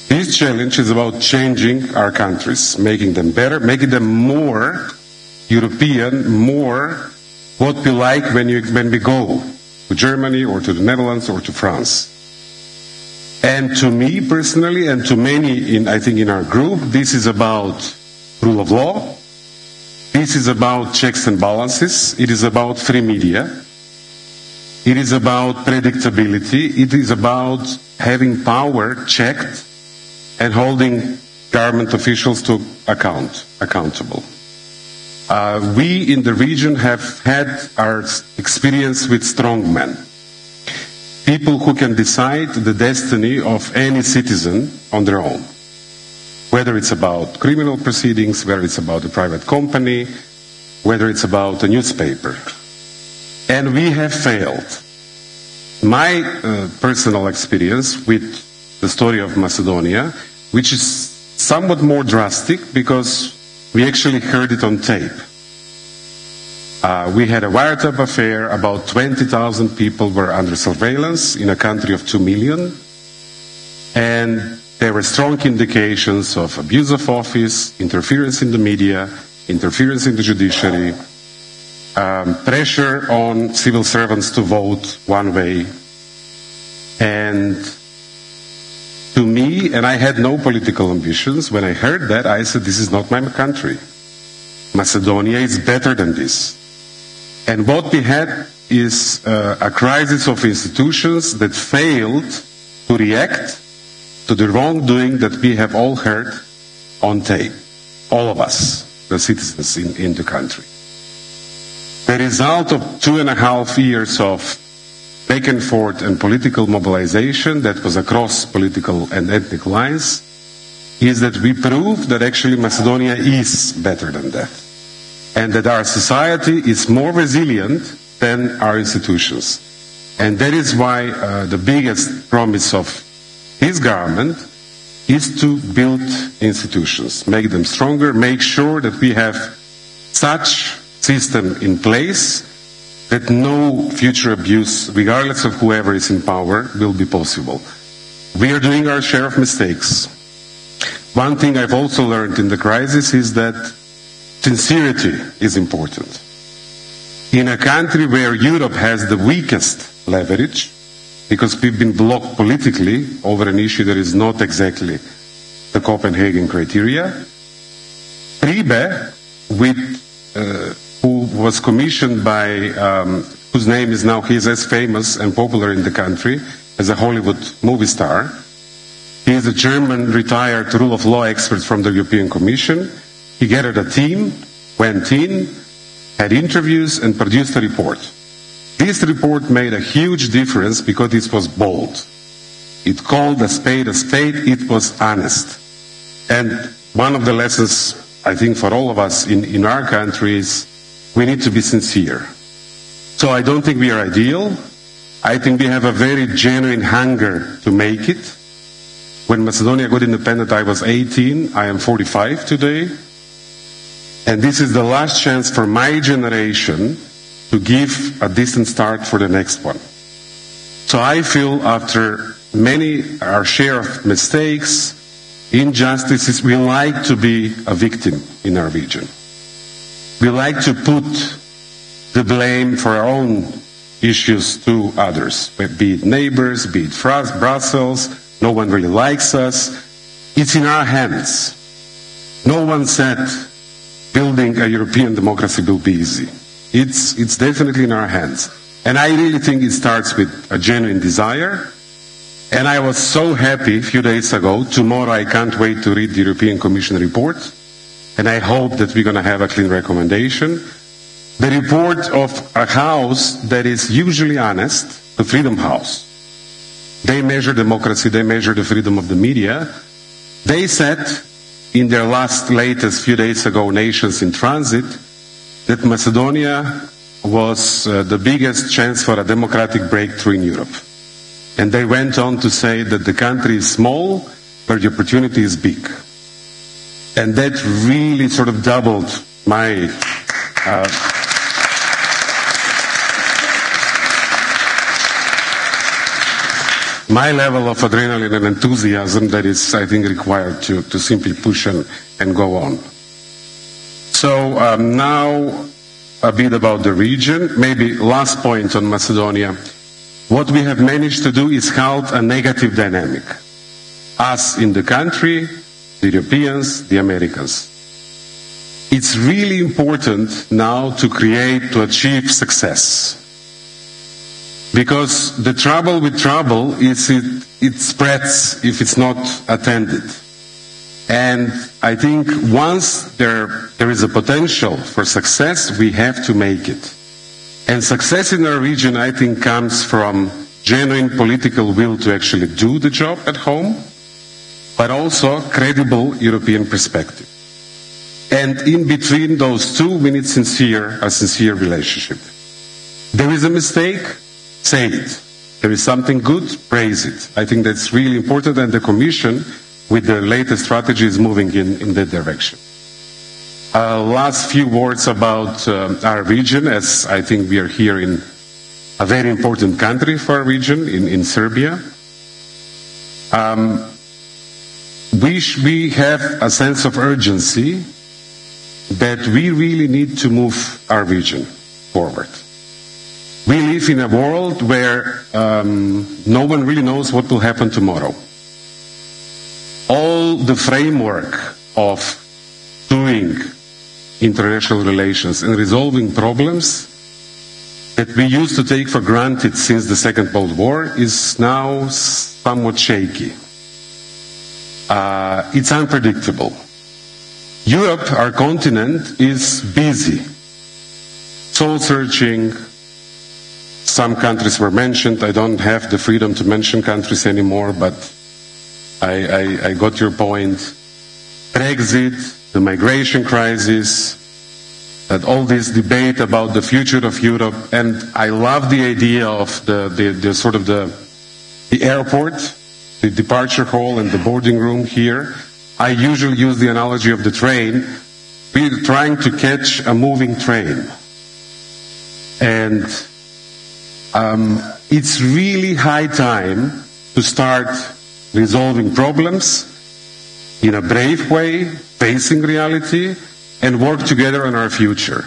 This challenge is about changing our countries, making them better, making them more European, more what we like when we go to Germany or to the Netherlands or to France. And to me personally, and to many I think in our group, this is about rule of law. This is about checks and balances. It is about free media. It is about predictability. It is about having power checked and holding government officials to accountable. We in the region have had our experience with strongmen. People who can decide the destiny of any citizen on their own. Whether it's about criminal proceedings, whether it's about a private company, whether it's about a newspaper. And we have failed. My personal experience with the story of Macedonia, which is somewhat more drastic because we actually heard it on tape. We had a wiretap affair, about 20,000 people were under surveillance in a country of 2 million, and there were strong indications of abuse of office, interference in the media, interference in the judiciary, pressure on civil servants to vote one way. And to me, and I had no political ambitions, when I heard that, I said, this is not my country. Macedonia is better than this. And what we had is a crisis of institutions that failed to react to the wrongdoing that we have all heard on tape. All of us, the citizens in the country. The result of 2.5 years of back and forth and political mobilization that was across political and ethnic lines is that we proved that actually Macedonia is better than that. And that our society is more resilient than our institutions. And that is why the biggest promise of his government is to build institutions, make them stronger, make sure that we have such system in place that no future abuse, regardless of whoever is in power, will be possible. We are doing our share of mistakes. One thing I've also learned in the crisis is that sincerity is important. In a country where Europe has the weakest leverage, because we've been blocked politically over an issue that is not exactly the Copenhagen criteria, Pribe, who was commissioned by, whose name is now, he is as famous and popular in the country as a Hollywood movie star. He is a German retired rule of law expert from the European Commission. He gathered a team, went in, had interviews, and produced a report. This report made a huge difference because it was bold. It called a spade, it was honest. And one of the lessons, I think, for all of us in our country is we need to be sincere. So I don't think we are ideal. I think we have a very genuine hunger to make it. When Macedonia got independent, I was 18. I am 45 today. And this is the last chance for my generation to give a decent start for the next one. So I feel after our share of mistakes, injustices, we like to be a victim in our region. We like to put the blame for our own issues to others, be it neighbors, be it Brussels, no one really likes us. It's in our hands. No one said building a European democracy will be easy. It's definitely in our hands. And I really think it starts with a genuine desire. And I was so happy a few days ago. Tomorrow I can't wait to read the European Commission report. And I hope that we're going to have a clean recommendation. The report of a house that is usually honest, the Freedom House. They measure democracy, they measure the freedom of the media. They said in their latest few days ago, Nations in Transit, that Macedonia was the biggest chance for a democratic breakthrough in Europe. And they went on to say that the country is small, but the opportunity is big. And that really sort of doubled my my level of adrenaline and enthusiasm that is, I think, required to simply push and go on. So now a bit about the region. Maybe last point on Macedonia. What we have managed to do is halt a negative dynamic. Us in the country, the Europeans, the Americans. It's really important now to achieve success. Because the trouble with trouble is it spreads if it's not attended. And I think once there is a potential for success, we have to make it. And success in our region, I think, comes from genuine political will to actually do the job at home, but also credible European perspective. And in between those two, we need a sincere relationship. There is a mistake, say it. There is something good, praise it. I think that's really important, and the Commission, with the latest strategy, is moving in that direction. Last few words about our region, as I think we are here in a very important country for our region, in Serbia. We have a sense of urgency that we really need to move our region forward. We live in a world where no one really knows what will happen tomorrow. All the framework of doing international relations and resolving problems that we used to take for granted since the Second World War is now somewhat shaky. It's unpredictable. Europe, our continent, is busy. Soul-searching. Some countries were mentioned. I don't have the freedom to mention countries anymore, but I got your point. Brexit, the migration crisis, and all this debate about the future of Europe. And I love the idea of the airport, the departure hall and the boarding room here. I usually use the analogy of the train. We're trying to catch a moving train. And it's really high time to start resolving problems in a brave way, facing reality, and work together on our future.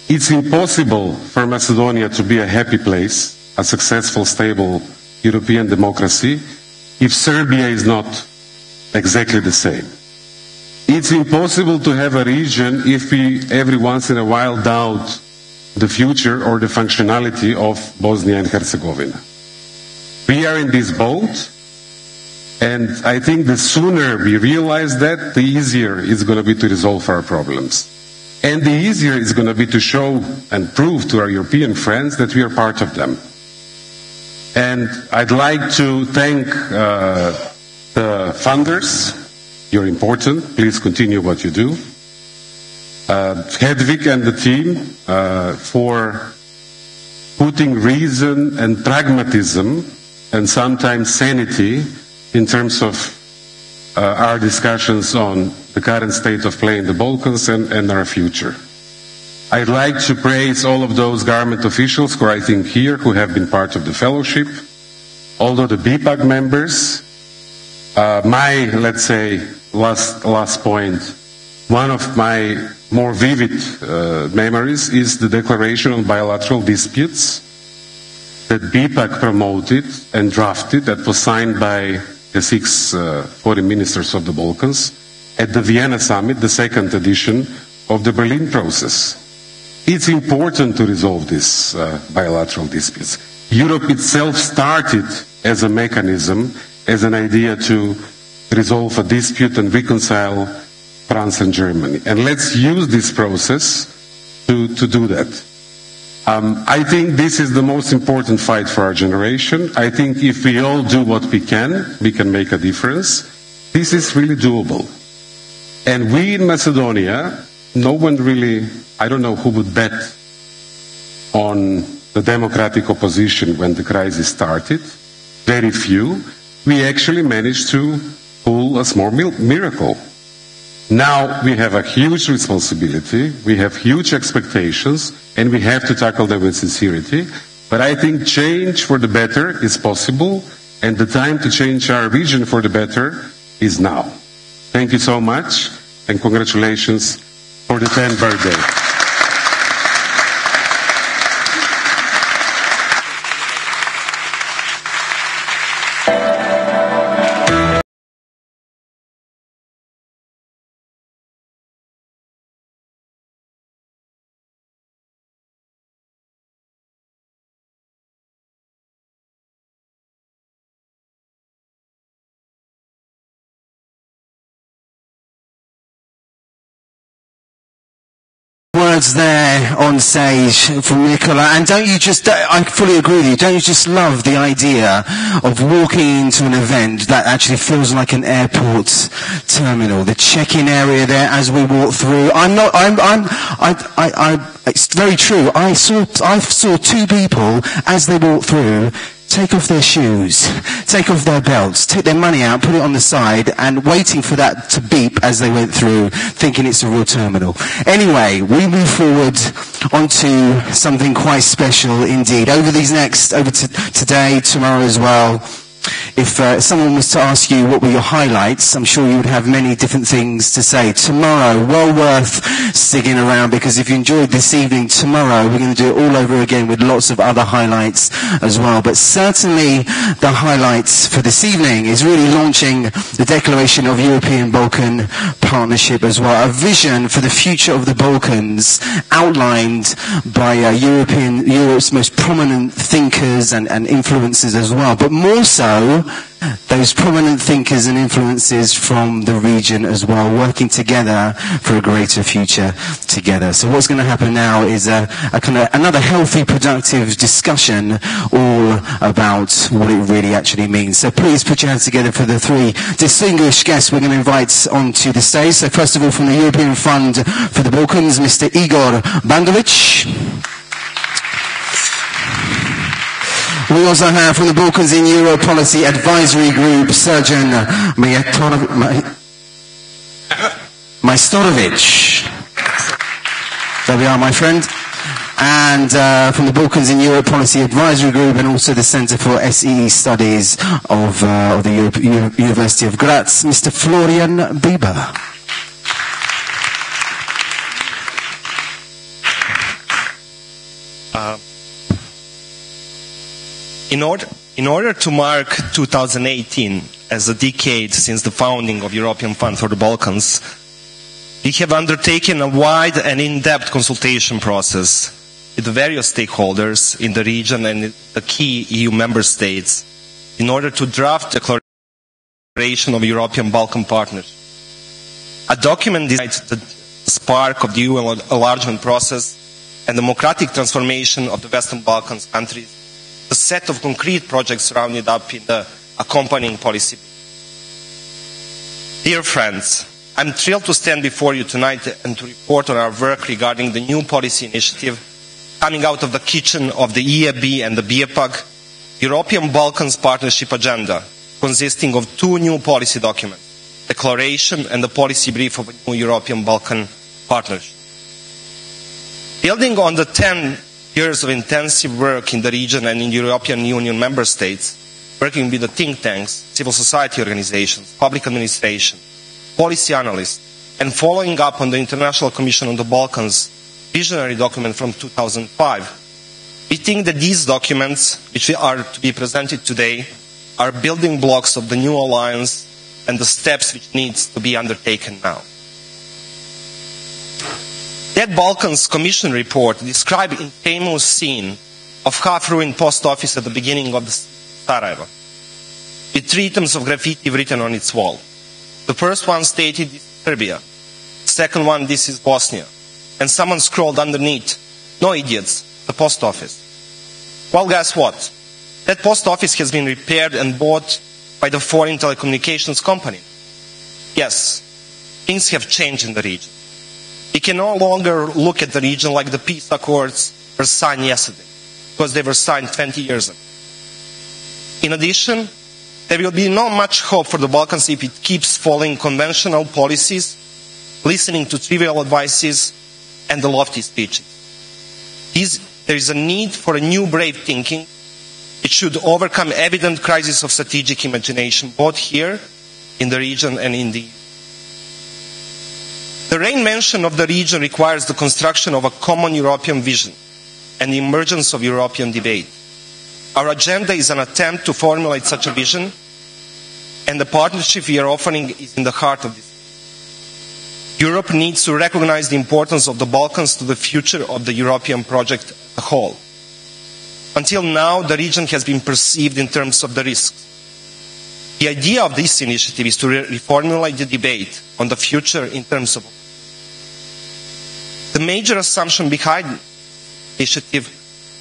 It's impossible for Macedonia to be a happy place, a successful, stable European democracy, if Serbia is not exactly the same. It's impossible to have a region if we every once in a while doubt the future or the functionality of Bosnia and Herzegovina. We are in this boat, and I think the sooner we realize that, the easier it's going to be to resolve our problems. And the easier it's going to be to show and prove to our European friends that we are part of them. And I'd like to thank the funders. You're important. Please continue what you do. Hedvig and the team for putting reason and pragmatism and sometimes sanity in terms of our discussions on the current state of play in the Balkans and our future. I'd like to praise all of those government officials who are, I think, here, who have been part of the fellowship, although the BPAC members, let's say, last point, one of my more vivid memories is the Declaration on Bilateral Disputes that BPAC promoted and drafted, that was signed by the 6 foreign ministers of the Balkans at the Vienna summit, the second edition of the Berlin process. It's important to resolve these bilateral disputes. Europe itself started as a mechanism, as an idea to resolve a dispute and reconcile France and Germany. And let's use this process to do that. I think this is the most important fight for our generation. I think if we all do what we can make a difference. This is really doable. And we in Macedonia, no one really, I don't know who would bet on the democratic opposition when the crisis started. Very few. We actually managed to pull a small miracle. Now we have a huge responsibility, we have huge expectations, and we have to tackle them with sincerity. But I think change for the better is possible, and the time to change our region for the better is now. Thank you so much, and congratulations for the 10th birthday. Words there on stage from Nicola, and don't you just, I fully agree with you, don't you just love the idea of walking into an event that actually feels like an airport terminal, the check-in area there as we walk through. It's very true. I saw 2 people as they walked through take off their shoes, take off their belts, take their money out, put it on the side, and waiting for that to beep as they went through, thinking it's a real terminal. Anyway, we move forward onto something quite special indeed. Over today, tomorrow as well. If someone was to ask you what were your highlights, I'm sure you would have many different things to say. Tomorrow, well worth sticking around, because if you enjoyed this evening, tomorrow we're going to do it all over again with lots of other highlights as well. But certainly the highlights for this evening is really launching the Declaration of European Balkan Partnership as well, a vision for the future of the Balkans outlined by Europe's most prominent thinkers and influencers as well, but more so those prominent thinkers and influences from the region as well, working together for a greater future together. So what's going to happen now is a kind of another healthy, productive discussion all about what it really actually means. So please put your hands together for the 3 distinguished guests we're going to invite onto the stage. So first of all, from the European Fund for the Balkans, Mr. Igor Bandovic. We also have from the Balkans in Euro Policy Advisory Group, Surgeon Majstorovic. There we are, my friend. And from the Balkans in Euro Policy Advisory Group, and also the Centre for SEE Studies of the University of Graz, Mr. Florian Bieber. In order to mark 2018 as a decade since the founding of European Fund for the Balkans, we have undertaken a wide and in-depth consultation process with the various stakeholders in the region and the key EU member states in order to draft the Declaration of European Balkan Partnership. A document designed the spark of the EU enlargement process and democratic transformation of the Western Balkans countries, a set of concrete projects rounded up in the accompanying policy. Dear friends, I'm thrilled to stand before you tonight and to report on our work regarding the new policy initiative coming out of the kitchen of the EAB and the BIEPAG, European Balkans Partnership Agenda, consisting of 2 new policy documents, Declaration and the Policy Brief of a new European Balkan Partnership. Building on the 10 years of intensive work in the region and in European Union member states, working with the think tanks, civil society organizations, public administration, policy analysts, and following up on the International Commission on the Balkans visionary document from 2005, we think that these documents, which are to be presented today, are building blocks of the new alliance and the steps which needs to be undertaken now. That Balkans Commission report described a famous scene of half-ruined post office at the beginning of Sarajevo, with 3 items of graffiti written on its wall. The first one stated, "This is Serbia." The second one, "This is Bosnia." And someone scrolled underneath, "No idiots, the post office." Well, guess what? That post office has been repaired and bought by the foreign telecommunications company. Yes, things have changed in the region. We can no longer look at the region like the peace accords were signed yesterday, because they were signed 20 years ago. In addition, there will be not much hope for the Balkans if it keeps following conventional policies, listening to trivial advices, and the lofty speeches. There is a need for a new brave thinking. It should overcome evident crisis of strategic imagination, both here, in the region, and in the EU. The main mention of the region requires the construction of a common European vision and the emergence of European debate. Our agenda is an attempt to formulate such a vision, and the partnership we are offering is in the heart of this. Europe needs to recognize the importance of the Balkans to the future of the European project as a whole. Until now, the region has been perceived in terms of the risks. The idea of this initiative is to reformulate the debate on the future in terms of. The major assumption behind the initiative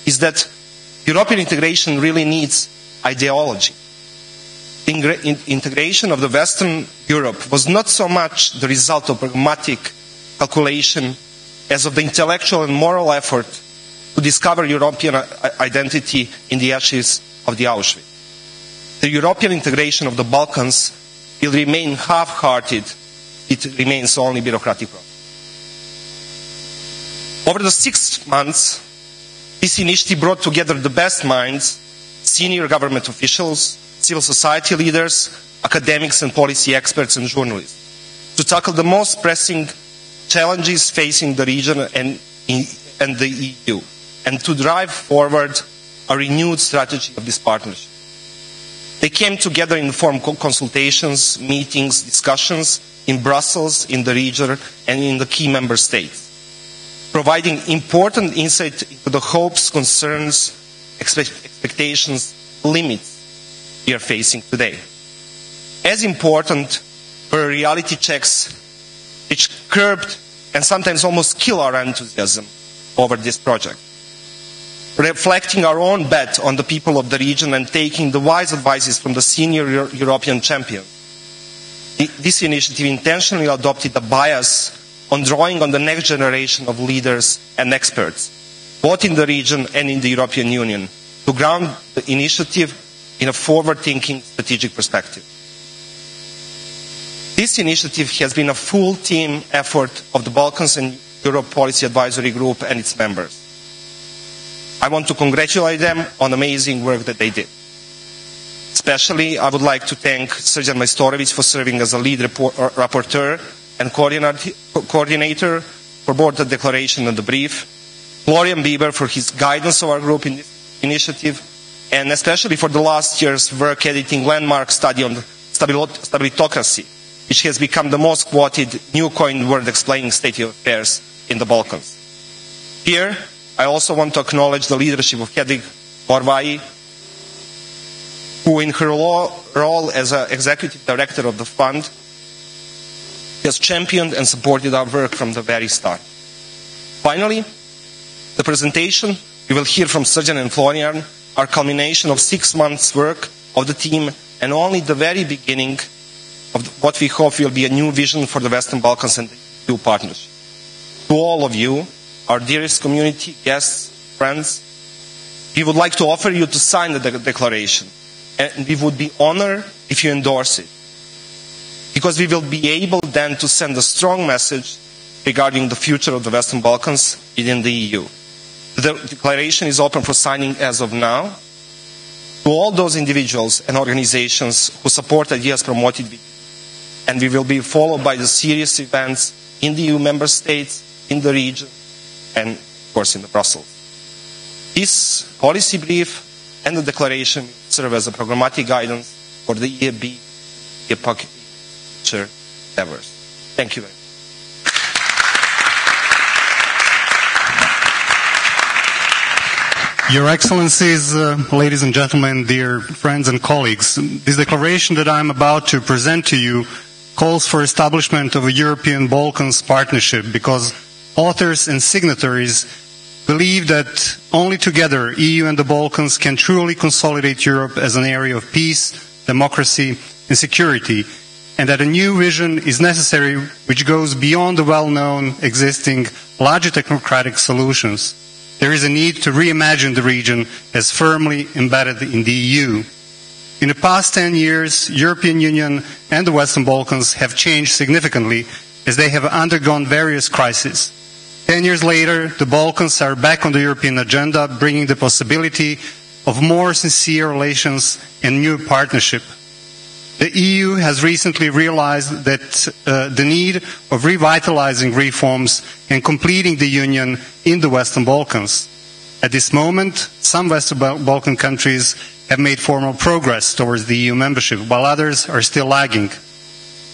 is that European integration really needs ideology. The integration of the Western Europe was not so much the result of pragmatic calculation as of the intellectual and moral effort to discover European identity in the ashes of the Auschwitz. The European integration of the Balkans will remain half-hearted. It remains only bureaucratic process. Over the 6 months, this initiative brought together the best minds, senior government officials, civil society leaders, academics and policy experts and journalists, to tackle the most pressing challenges facing the region and the EU, and to drive forward a renewed strategy of this partnership. They came together in informal consultations, meetings, discussions in Brussels, in the region, and in the key member states, providing important insight into the hopes, concerns, expectations, limits we are facing today. As important were reality checks which curbed and sometimes almost kill our enthusiasm over this project. Reflecting our own bet on the people of the region and taking the wise advices from the senior European champions, this initiative intentionally adopted a bias on drawing on the next generation of leaders and experts, both in the region and in the European Union, to ground the initiative in a forward-thinking strategic perspective. This initiative has been a full team effort of the Balkans and Europe Policy Advisory Group and its members. I want to congratulate them on the amazing work that they did. Especially, I would like to thank Srđan Majstorović for serving as a lead rapporteur and coordinator for both the declaration and the brief, Florian Bieber for his guidance of our group in this initiative, and especially for the last year's work editing landmark study on stabilitocracy, which has become the most quoted new coined word explaining state of affairs in the Balkans. Here, I also want to acknowledge the leadership of Hedvig Orvai, who in her role as an executive director of the fund has championed and supported our work from the very start. Finally, the presentation we will hear from Srđan and Florian are culmination of 6 months' work of the team and only the very beginning of what we hope will be a new vision for the Western Balkans and the EU partnership. To all of you, our dearest community, guests, friends, we would like to offer you to sign the declaration, and we would be honored if you endorse it, because we will be able then to send a strong message regarding the future of the Western Balkans within the EU. The declaration is open for signing as of now. to all those individuals and organizations who support ideas promoted, and we will be followed by the serious events in the EU member states, in the region, and of course in Brussels. This policy brief and the declaration serve as a programmatic guidance for the EIB future endeavors. Thank you very much. Your Excellencies, ladies and gentlemen, dear friends and colleagues, this declaration that I am about to present to you calls for establishment of a European Balkans partnership because authors and signatories believe that only together EU and the Balkans can truly consolidate Europe as an area of peace, democracy and security, and that a new vision is necessary which goes beyond the well-known existing larger technocratic solutions. There is a need to reimagine the region as firmly embedded in the EU. In the past 10 years, European Union and the Western Balkans have changed significantly as they have undergone various crises. 10 years later, the Balkans are back on the European agenda, bringing the possibility of more sincere relations and new partnership. The EU has recently realized that the need of revitalizing reforms and completing the Union in the Western Balkans. At this moment, some Western Balkan countries have made formal progress towards the EU membership, while others are still lagging.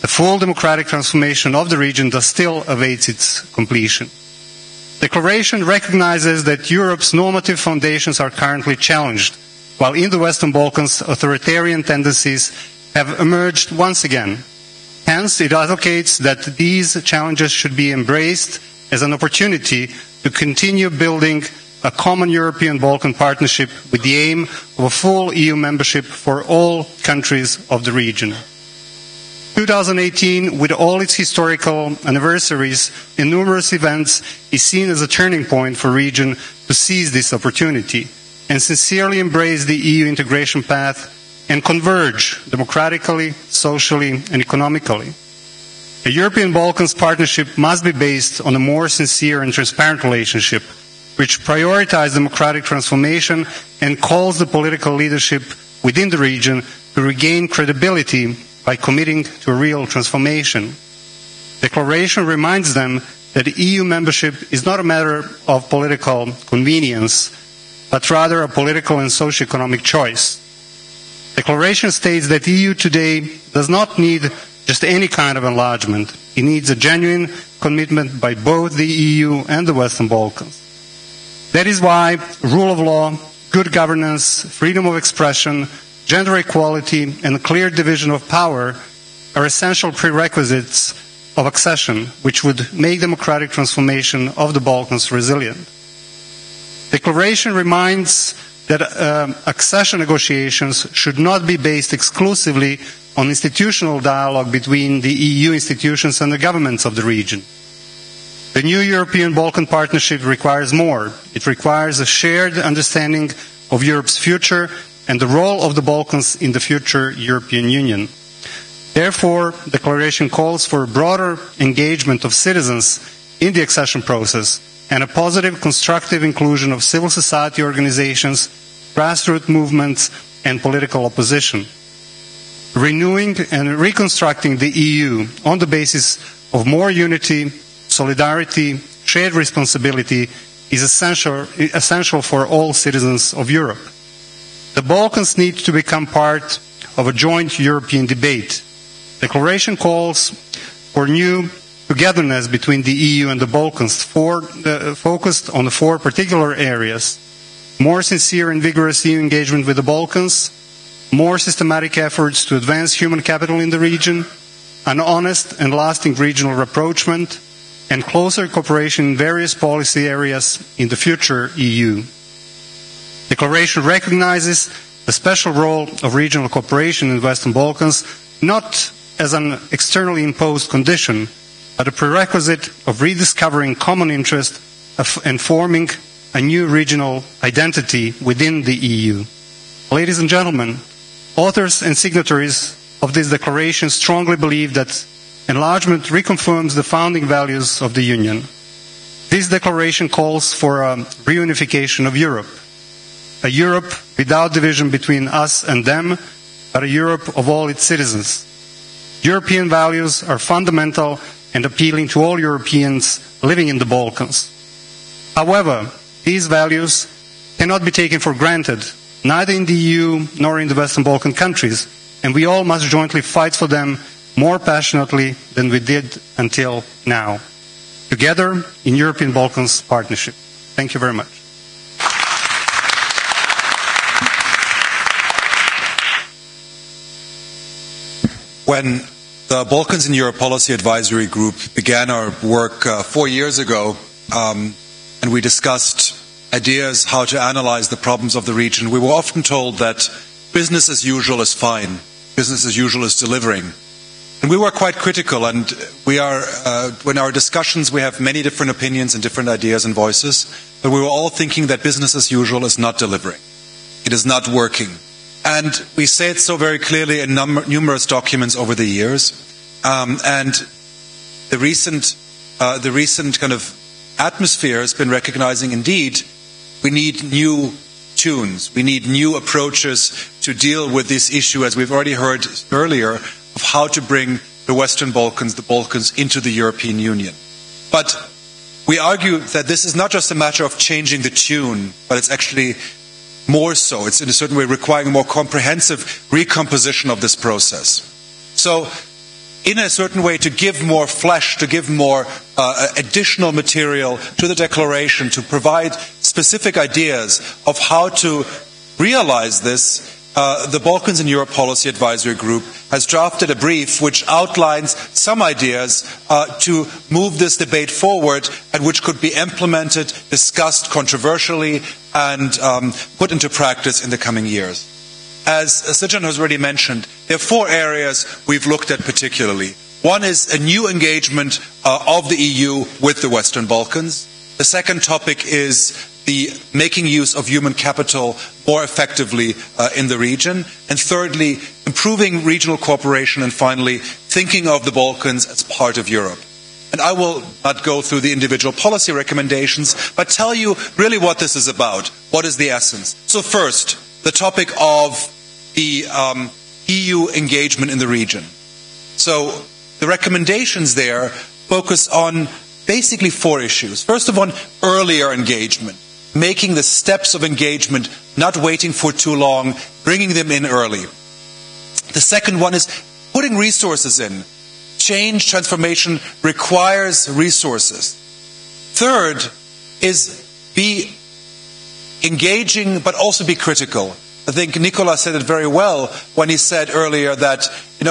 The full democratic transformation of the region does still await its completion. The declaration recognizes that Europe's normative foundations are currently challenged, while in the Western Balkans, authoritarian tendencies have emerged once again. Hence, it advocates that these challenges should be embraced as an opportunity to continue building a common European Balkan partnership with the aim of a full EU membership for all countries of the region. 2018, with all its historical anniversaries and numerous events, is seen as a turning point for the region to seize this opportunity and sincerely embrace the EU integration path and converge democratically, socially and economically. A European Balkans partnership must be based on a more sincere and transparent relationship, which prioritizes democratic transformation and calls the political leadership within the region to regain credibility by committing to a real transformation. The declaration reminds them that EU membership is not a matter of political convenience, but rather a political and socio-economic choice. The declaration states that the EU today does not need just any kind of enlargement. It needs a genuine commitment by both the EU and the Western Balkans. That is why rule of law, good governance, freedom of expression, gender equality and a clear division of power are essential prerequisites of accession, which would make democratic transformation of the Balkans resilient. The declaration reminds that accession negotiations should not be based exclusively on institutional dialogue between the EU institutions and the governments of the region. The new European Balkan partnership requires more. It requires a shared understanding of Europe's future and the role of the Balkans in the future European Union. Therefore, the declaration calls for a broader engagement of citizens in the accession process and a positive, constructive inclusion of civil society organizations, grassroots movements, and political opposition. Renewing and reconstructing the EU on the basis of more unity, solidarity, shared responsibility is essential for all citizens of Europe. The Balkans need to become part of a joint European debate. The declaration calls for new togetherness between the EU and the Balkans, focused on the four particular areas: more sincere and vigorous EU engagement with the Balkans, more systematic efforts to advance human capital in the region, an honest and lasting regional rapprochement, and closer cooperation in various policy areas in the future EU. The declaration recognizes the special role of regional cooperation in the Western Balkans not as an externally imposed condition, but a prerequisite of rediscovering common interest and forming a new regional identity within the EU. Ladies and gentlemen, authors and signatories of this declaration strongly believe that enlargement reconfirms the founding values of the Union. This declaration calls for a reunification of Europe. a Europe without division between us and them, but a Europe of all its citizens. European values are fundamental and appealing to all Europeans living in the Balkans. However, these values cannot be taken for granted, neither in the EU nor in the Western Balkan countries, and we all must jointly fight for them more passionately than we did until now. Together in European Balkans partnership. Thank you very much. When the Balkans in Europe Policy Advisory Group began our work 4 years ago, and we discussed ideas how to analyze the problems of the region, we were often told that business as usual is fine, business as usual is delivering. And we were quite critical, and we are, in our discussions, we have many different opinions and different ideas and voices, but we were all thinking that business as usual is not delivering. It is not working. And we say it so very clearly in numerous documents over the years. And the recent kind of atmosphere has been recognizing, indeed, we need new tunes. We need new approaches to deal with this issue, as we've already heard earlier, of how to bring the Western Balkans, the Balkans, into the European Union. But we argue that this is not just a matter of changing the tune, but it's actually more so. It's in a certain way requiring a more comprehensive recomposition of this process. So, in a certain way, to give more flesh, to give more additional material to the declaration, to provide specific ideas of how to realize this, the Balkans in Europe Policy Advisory Group has drafted a brief which outlines some ideas to move this debate forward and which could be implemented, discussed controversially, and put into practice in the coming years. As Srdjan has already mentioned, there are 4 areas we've looked at particularly. One is a new engagement of the EU with the Western Balkans. The second topic is the making use of human capital more effectively in the region. And thirdly, improving regional cooperation. And finally, thinking of the Balkans as part of Europe. And I will not go through the individual policy recommendations, but tell you really what this is about. What is the essence? So first, the topic of the EU engagement in the region. So the recommendations there focus on basically 4 issues. First of all, earlier engagement. Making the steps of engagement, not waiting for too long, bringing them in early. The second one is putting resources in. Change, transformation requires resources. Third is be engaging, but also be critical. I think Nicola said it very well when he said earlier that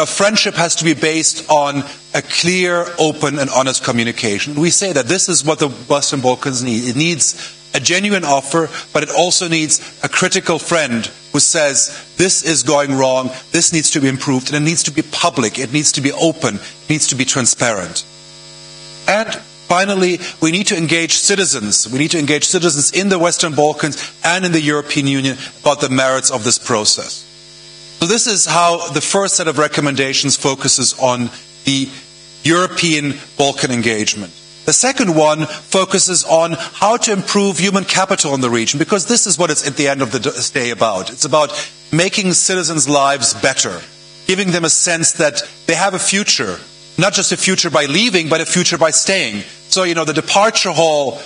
friendship has to be based on a clear, open, and honest communication. We say that this is what the Western Balkans need. It needs a genuine offer, but it also needs a critical friend who says, this is going wrong, this needs to be improved, and it needs to be public, it needs to be open, it needs to be transparent. And finally, we need to engage citizens. We need to engage citizens in the Western Balkans and in the European Union about the merits of this process. So this is how the first set of recommendations focuses on the European Balkan engagement. The second one focuses on how to improve human capital in the region, because this is what it's at the end of the day about. It's about making citizens' lives better, giving them a sense that they have a future, not just a future by leaving, but a future by staying. So, the departure hall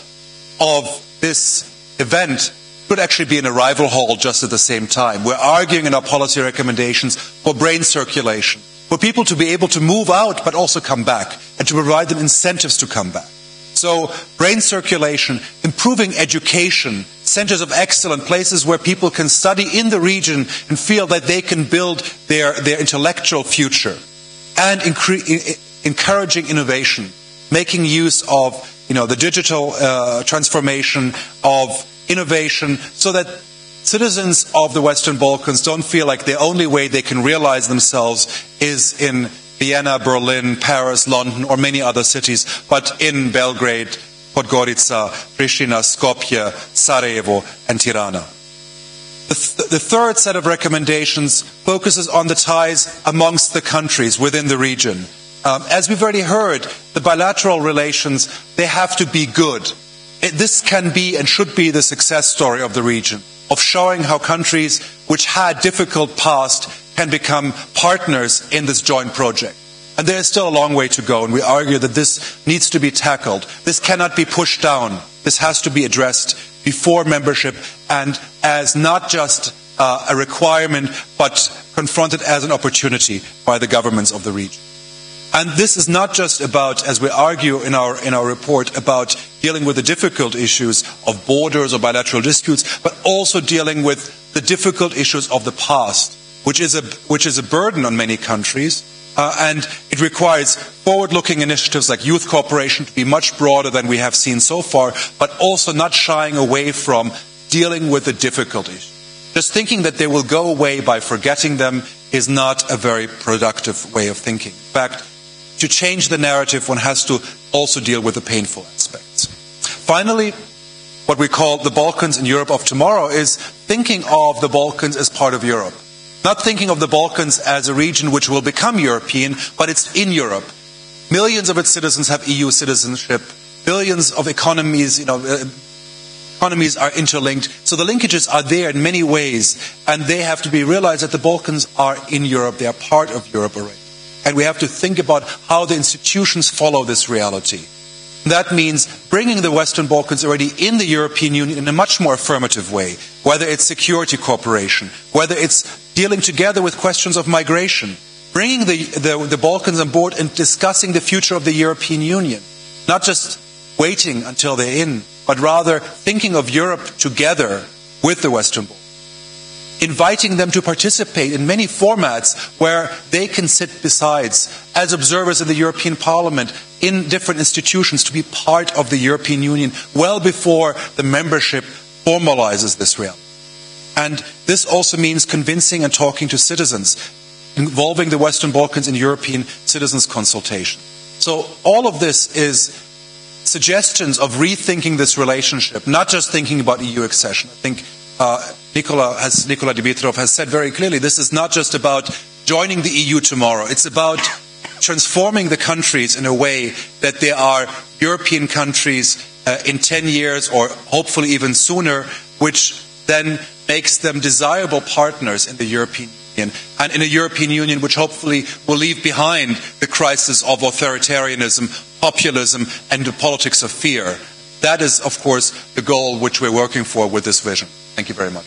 of this event could actually be an arrival hall just at the same time. We're arguing in our policy recommendations for brain circulation, for people to be able to move out but also come back, and to provide them incentives to come back. So brain circulation, improving education, centers of excellence, places where people can study in the region and feel that they can build their intellectual future, and encouraging innovation, making use of the digital transformation of innovation, so that citizens of the Western Balkans don't feel like the only way they can realize themselves is in Vienna, Berlin, Paris, London, or many other cities, but in Belgrade, Podgorica, Pristina, Skopje, Sarajevo, and Tirana. The third set of recommendations focuses on the ties amongst the countries within the region. As we've already heard, the bilateral relations, they have to be good. This can be and should be the success story of the region. of showing how countries which had difficult past can become partners in this joint project. And there is still a long way to go, and we argue that this needs to be tackled. This cannot be pushed down. This has to be addressed before membership, and as not just a requirement, but confronted as an opportunity by the governments of the region. And this is not just about, as we argue in our report, about dealing with the difficult issues of borders or bilateral disputes, but also dealing with the difficult issues of the past, which is a burden on many countries. And it requires forward-looking initiatives like youth cooperation to be much broader than we have seen so far, but also not shying away from dealing with the difficult issues. Just thinking that they will go away by forgetting them is not a very productive way of thinking. In fact, to change the narrative, one has to also deal with the painful aspects. Finally, what we call the Balkans in Europe of tomorrow is thinking of the Balkans as part of Europe. Not thinking of the Balkans as a region which will become European, but it's in Europe. Millions of its citizens have EU citizenship. Billions of economies, economies are interlinked. So the linkages are there in many ways, and they have to be realized that the Balkans are in Europe. They are part of Europe already. And we have to think about how the institutions follow this reality. That means bringing the Western Balkans already in the European Union in a much more affirmative way, whether it's security cooperation, whether it's dealing together with questions of migration, bringing the Balkans on board and discussing the future of the European Union, not just waiting until they're in, but rather thinking of Europe together with the Western Balkans. Inviting them to participate in many formats where they can sit besides, as observers in the European Parliament, in different institutions, to be part of the European Union well before the membership formalizes this reality. And this also means convincing and talking to citizens, involving the Western Balkans in European citizens' consultation. So all of this is suggestions of rethinking this relationship, not just thinking about EU accession. I think Nikola Dimitrov has said very clearly, this is not just about joining the EU tomorrow. It's about transforming the countries in a way that they are European countries in 10 years or hopefully even sooner, which then makes them desirable partners in the European Union, and in a European Union which hopefully will leave behind the crisis of authoritarianism, populism, and the politics of fear. That is, of course, the goal which we're working for with this vision. Thank you very much.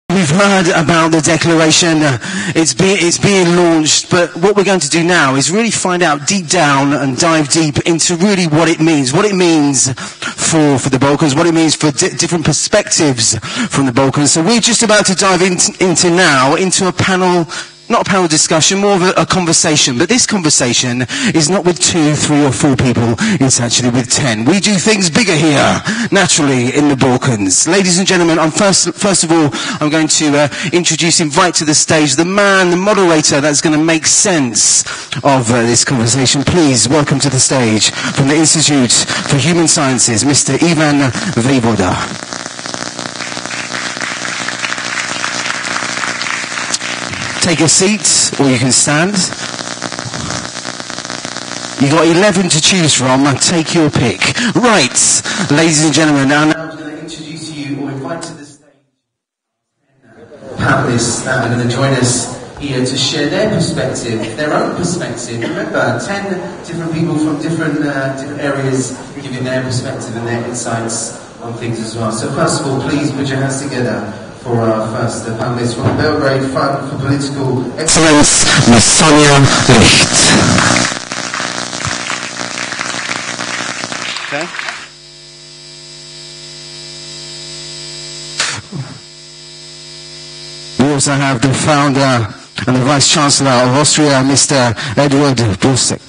We've heard about the declaration, it's being launched, but what we're going to do now is really find out deep down and dive deep into really what it means for the Balkans, what it means for different perspectives from the Balkans. So we're just about to dive into a panel not a panel discussion, more of a conversation. But this conversation is not with 2, 3 or 4 people, it's actually with 10. We do things bigger here, naturally, in the Balkans. Ladies and gentlemen, first of all, I'm going to invite to the stage the man, the moderator that's going to make sense of this conversation. Please welcome to the stage from the Institute for Human Sciences, Mr. Ivan Vejvoda. Take a seat, or you can stand. You've got 11 to choose from. Take your pick. Right, ladies and gentlemen, now I'm going to introduce you, or invite to the stage, panelists that are going to join us here to share their perspective, their own perspective. Remember, 10 different people from different areas giving their perspective and their insights on things as well. So first of all, please put your hands together for our first panelist from Beograd Fund for Political Excellence, Ms. Sonia Licht. Okay. We also have the founder and the Vice Chancellor of Austria, Mr. Edward Busek.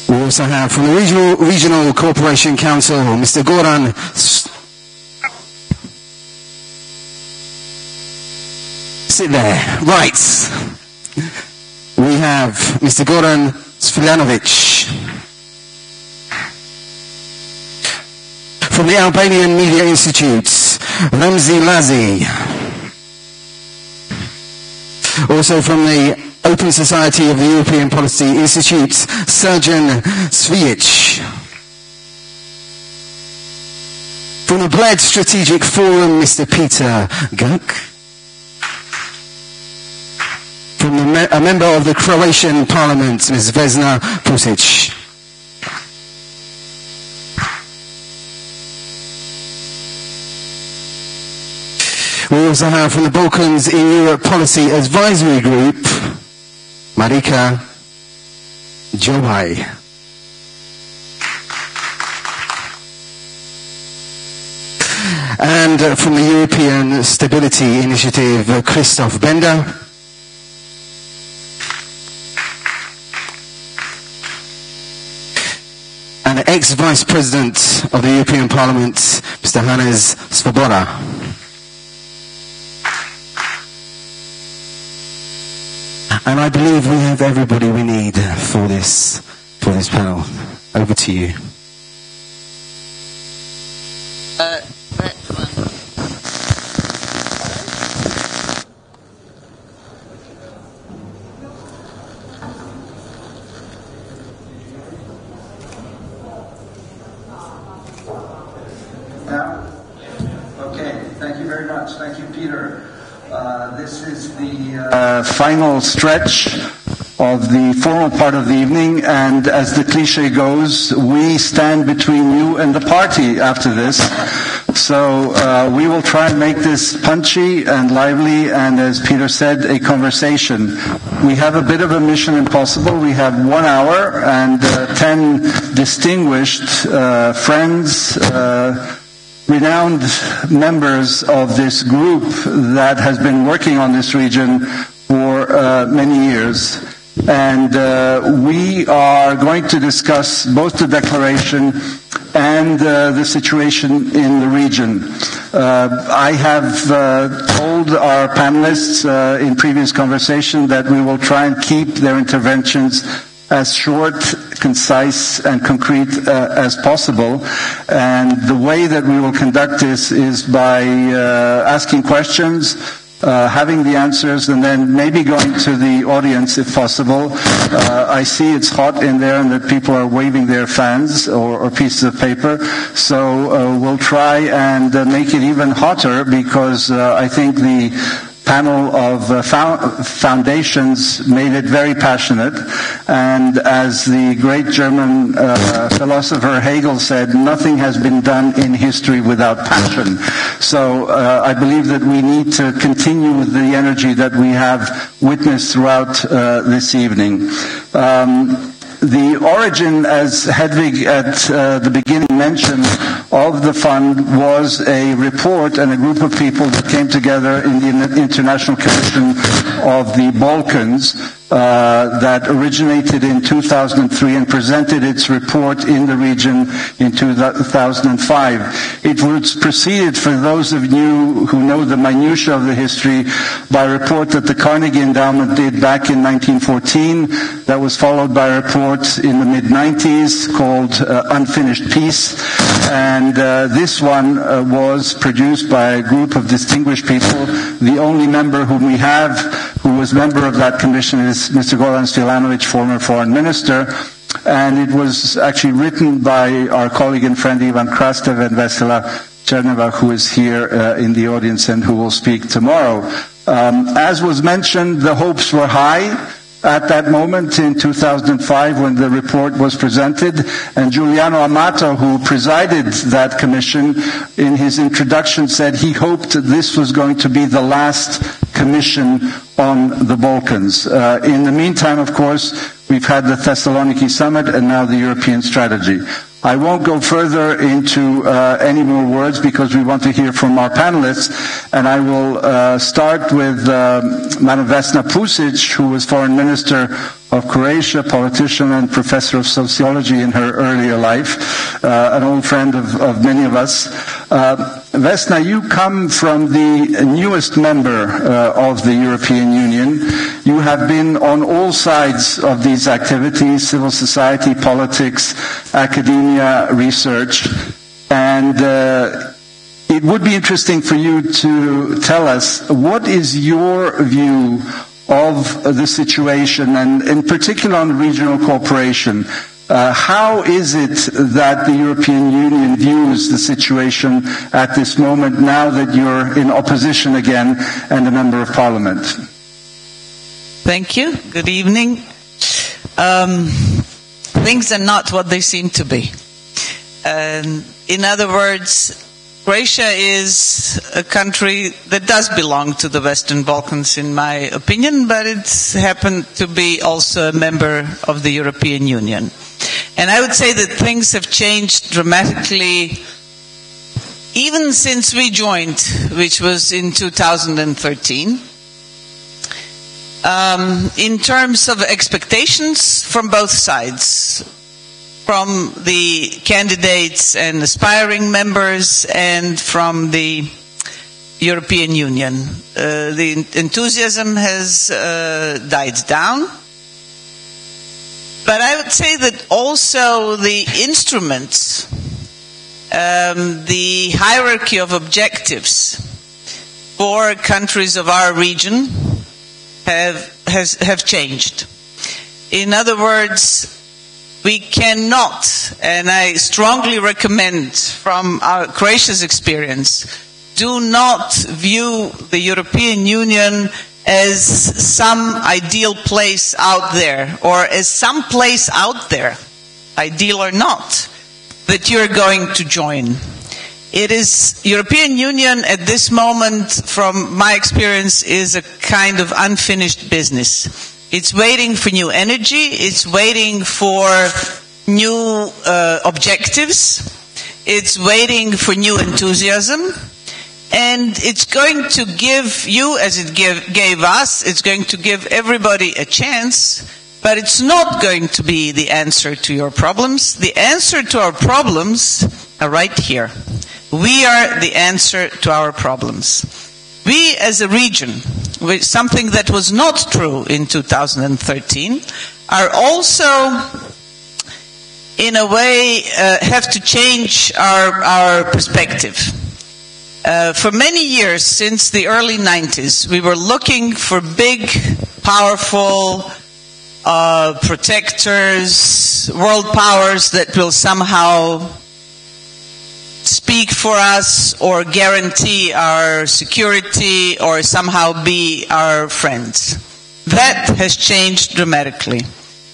We also have from the Regional Cooperation Council, Mr. Goran. Sit there. Right. We have Mr. Goran Sviljanovic. From the Albanian Media Institute, Remzi Lazi. Also from the Open Society of the European Policy Institute, Sergeant Svijic. From the Bled Strategic Forum, Mr. Peter Guk. From a member of the Croatian Parliament, Ms. Vesna Pusic. We also have from the Balkans in Europe Policy Advisory Group, Marika Jobai. And from the European Stability Initiative, Christoph Bender. And the ex-Vice President of the European Parliament, Mr. Hannes Svoboda. And I believe we have everybody we need for this panel. Over to you. Okay, thank you very much. Thank you, Peter. This is the final stretch of the formal part of the evening, and as the cliche goes, we stand between you and the party after this. So we will try and make this punchy and lively, and as Peter said, a conversation. We have a bit of a mission impossible. We have 1 hour and 10 distinguished friends, renowned members of this group that has been working on this region for many years. And we are going to discuss both the declaration and the situation in the region. I have told our panelists in previous conversation that we will try and keep their interventions as short, concise, and concrete as possible. And the way that we will conduct this is by asking questions, having the answers, and then maybe going to the audience if possible. I see it's hot in there and that people are waving their fans or pieces of paper. So we'll try and make it even hotter, because I think the panel of foundations made it very passionate. And as the great German philosopher Hegel said, nothing has been done in history without passion. So I believe that we need to continue with the energy that we have witnessed throughout this evening. The origin, as Hedvig at the beginning mentioned, of the fund was a report and a group of people that came together in the International Commission of the Balkans that originated in 2003 and presented its report in the region in 2005. It was preceded, for those of you who know the minutiae of the history, by a report that the Carnegie Endowment did back in 1914. That was followed by a report in the mid-90s called Unfinished Peace. And this one was produced by a group of distinguished people. The only member whom we have who was member of that commission is Mr. Goran Svilanovic, former foreign minister. And it was actually written by our colleague and friend Ivan Krastev and Vesela Cherneva, who is here in the audience and who will speak tomorrow. As was mentioned, the hopes were high at that moment in 2005 when the report was presented, and Giuliano Amato, who presided that commission, in his introduction said he hoped this was going to be the last commission on the Balkans. In the meantime, of course, we've had the Thessaloniki summit and now the European strategy. I won't go further into any more words because we want to hear from our panelists, and I will start with Madam Vesna Pusic, who was Foreign Minister of Croatia, politician and professor of sociology in her earlier life, an old friend of many of us. Vesna, you come from the newest member of the European Union. You have been on all sides of these activities, civil society, politics, academia, research, and it would be interesting for you to tell us what is your view of the situation, and in particular on regional cooperation. How is it that the European Union views the situation at this moment, now that you're in opposition again and a member of parliament? Thank you. Good evening. Things are not what they seem to be. In other words, Croatia is a country that does belong to the Western Balkans, in my opinion, but it's happened to be also a member of the European Union. And I would say that things have changed dramatically even since we joined, which was in 2013. In terms of expectations from both sides, from the candidates and aspiring members and from the European Union. The enthusiasm has died down. But I would say that also the instruments, the hierarchy of objectives for countries of our region have changed. In other words, we cannot, and I strongly recommend from our Croatia's experience, do not view the European Union as some ideal place out there, or as some place out there, ideal or not, that you're going to join. It is, European Union at this moment, from my experience, is a kind of unfinished business. It's waiting for new energy, it's waiting for new objectives, it's waiting for new enthusiasm, and it's going to give you, as it gave us, it's going to give everybody a chance, but it's not going to be the answer to your problems. The answer to our problems are right here. We are the answer to our problems. We as a region, something that was not true in 2013, are also in a way have to change our perspective. For many years, since the early 90s, we were looking for big, powerful protectors, world powers that will somehow speak for us or guarantee our security or somehow be our friends. That has changed dramatically.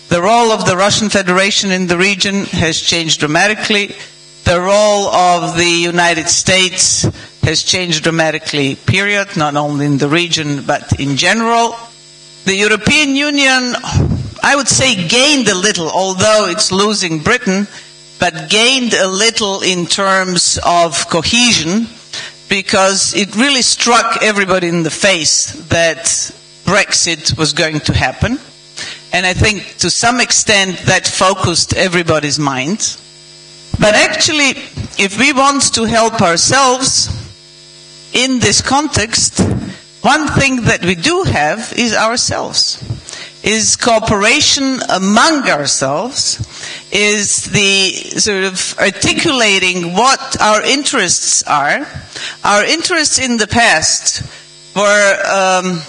The role of the Russian Federation in the region has changed dramatically. The role of the United States has changed dramatically, period, not only in the region but in general. The European Union, I would say, gained a little, although it's losing Britain, but gained a little in terms of cohesion, because it really struck everybody in the face that Brexit was going to happen. And I think to some extent that focused everybody's mind. But actually, if we want to help ourselves in this context, one thing that we do have is ourselves, is cooperation among ourselves, is the sort of articulating what our interests are. Our interests in the past were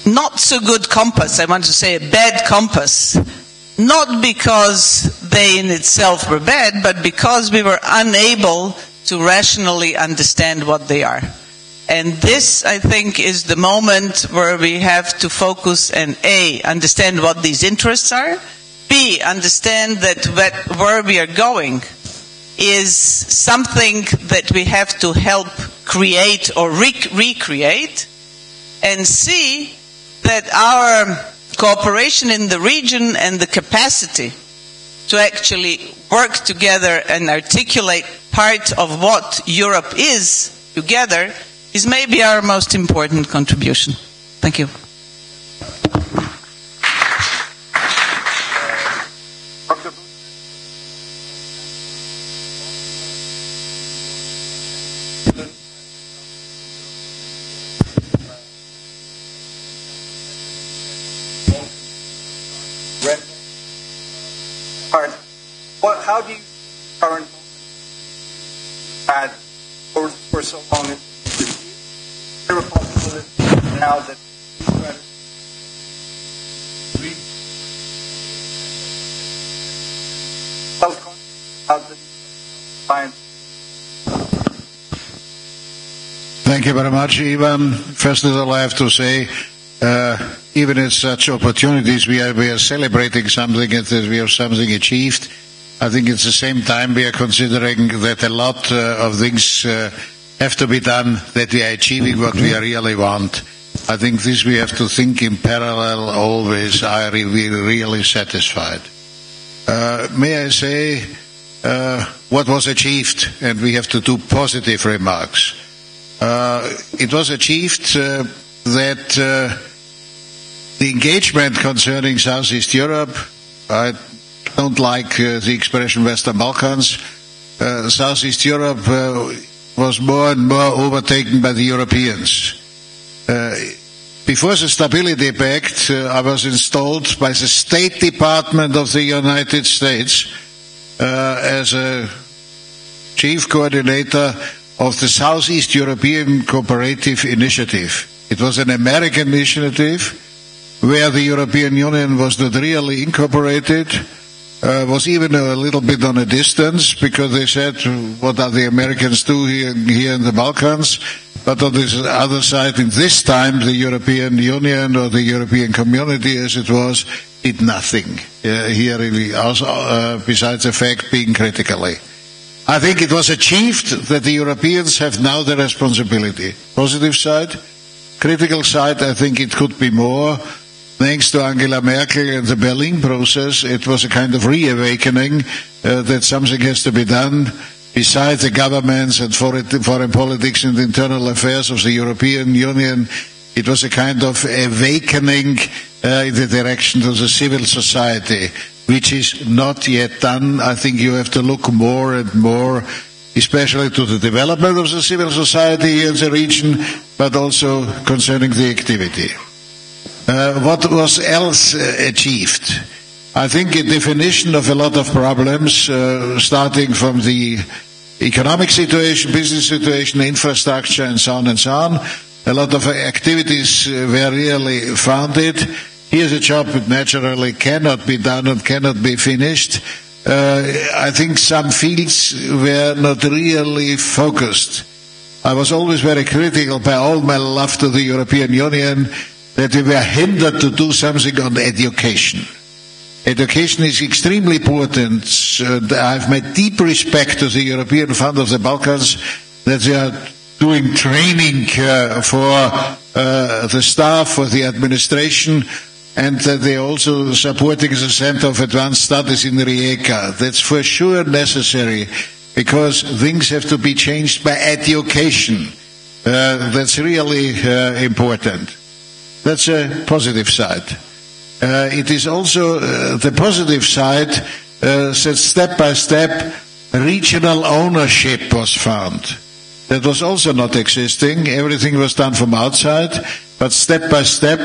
not so good compass, I want to say a bad compass, not because they in itself were bad, but because we were unable to rationally understand what they are. And this, I think, is the moment where we have to focus and A, understand what these interests are, B, understand that where we are going is something that we have to help create or recreate, and C, that our cooperation in the region and the capacity to actually work together and articulate part of what Europe is together is maybe our most important contribution. Thank you. How do you current had for so long? Is there a possibility now that Thank you very much, Ivan. First of all, I have to say, even in such opportunities, we are celebrating something, that we have something achieved. I think at the same time we are considering that a lot of things have to be done, that we are achieving what we really want. I think this we have to think in parallel always. Are we really satisfied? May I say what was achieved, and we have to do positive remarks. It was achieved that the engagement concerning Southeast Europe, I don't like the expression Western Balkans. Southeast Europe was more and more overtaken by the Europeans. Before the Stability Pact, I was installed by the State Department of the United States as a chief coordinator of the Southeast European Cooperative Initiative. It was an American initiative where the European Union was not really incorporated. Was even a little bit on a distance, because they said, what are the Americans do here in the Balkans? But on the other side, in this time, the European Union or the European Community, as it was, did nothing here really, besides the fact being critically. I think it was achieved that the Europeans have now the responsibility. Positive side, critical side, I think it could be more. Thanks to Angela Merkel and the Berlin process, it was a kind of reawakening that something has to be done. Besides the governments and foreign politics and internal affairs of the European Union, it was a kind of awakening in the direction of the civil society, which is not yet done. I think you have to look more and more, especially to the development of the civil society in the region, but also concerning the activity. What was else achieved? I think a definition of a lot of problems, starting from the economic situation, business situation, infrastructure, and so on and so on. A lot of activities were really founded. Here's a job that naturally cannot be done and cannot be finished. I think some fields were not really focused. I was always very critical, by all my love to the European Union, that we were hindered to do something on education. Education is extremely important. I have my deep respect to the European Fund of the Balkans, that they are doing training for the staff, for the administration, and they're also supporting the Center of Advanced Studies in Rijeka. That's for sure necessary, because things have to be changed by education. That's really important. That's a positive side. It is also the positive side that step by step regional ownership was found. That was also not existing. Everything was done from outside, but step by step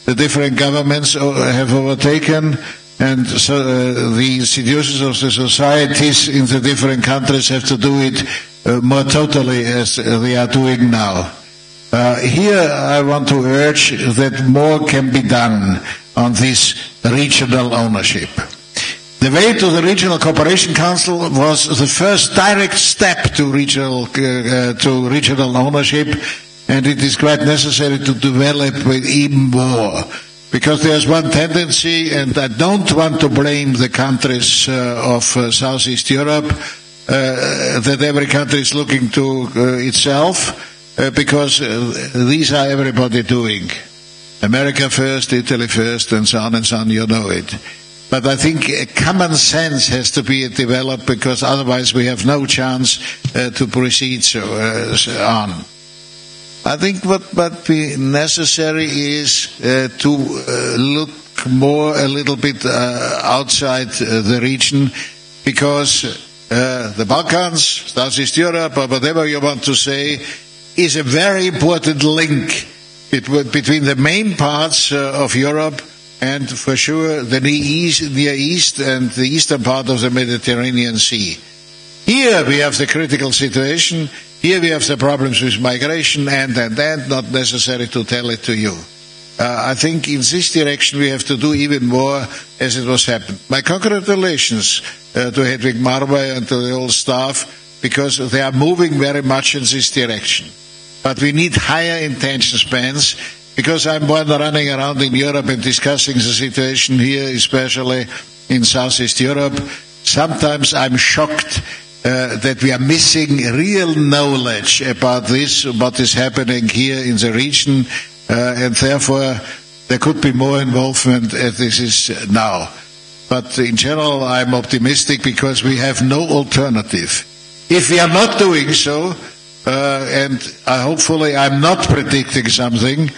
the different governments have overtaken, and so the institutions of the societies in the different countries have to do it more totally as they are doing now. Here I want to urge that more can be done on this regional ownership. The way to the Regional Cooperation Council was the first direct step to regional ownership, and it is quite necessary to develop it even more. Because there's one tendency, and I don't want to blame the countries of Southeast Europe, that every country is looking to itself, because these are everybody doing. America first, Italy first, and so on, you know it. But I think common sense has to be developed, because otherwise we have no chance to proceed so on. I think what might be necessary is to look more a little bit outside the region, because the Balkans, Southeast Europe, or whatever you want to say, is a very important link between the main parts of Europe and for sure the Near East and the eastern part of the Mediterranean Sea. Here we have the critical situation, here we have the problems with migration, and not necessary to tell it to you. I think in this direction we have to do even more as it was happened. My congratulations to Hedwig Marwey and to the whole staff, because they are moving very much in this direction. But we need higher intention spans, because I'm running around in Europe and discussing the situation here, especially in Southeast Europe. Sometimes I'm shocked that we are missing real knowledge about this, what is happening here in the region, and therefore there could be more involvement as this is now. But in general I'm optimistic, because we have no alternative. If we are not doing so, and hopefully I'm not predicting something,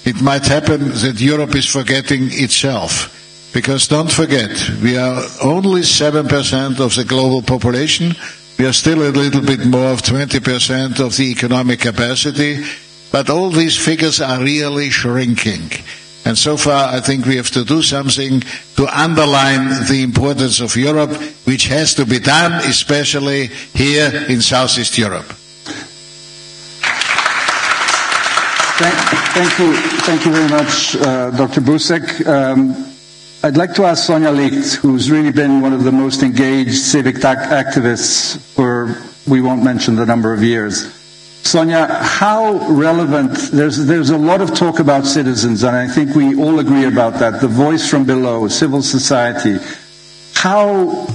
it might happen that Europe is forgetting itself. Because don't forget, we are only 7% of the global population. We are still a little bit more of 20% of the economic capacity. But all these figures are really shrinking. And so far I think we have to do something to underline the importance of Europe, which has to be done, especially here in Southeast Europe. Thank you very much, Dr. Busek. I'd like to ask Sonja Licht, who's really been one of the most engaged civic activists for, we won't mention the number of years. Sonja, how relevant, there's a lot of talk about citizens, and I think we all agree about that, the voice from below, civil society. How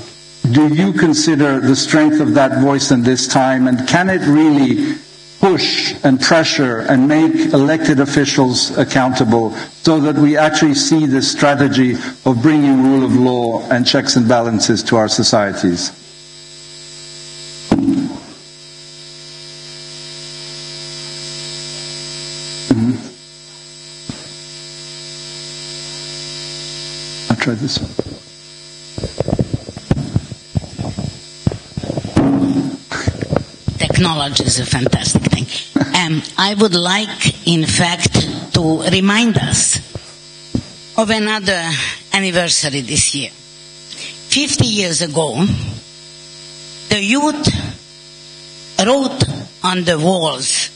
do you consider the strength of that voice in this time, and can it really push and pressure and make elected officials accountable, so that we actually see this strategy of bringing rule of law and checks and balances to our societies? I'll try this one. Technology is a fantastic thing. I would like, in fact, to remind us of another anniversary this year. 50 years ago, the youth wrote on the walls,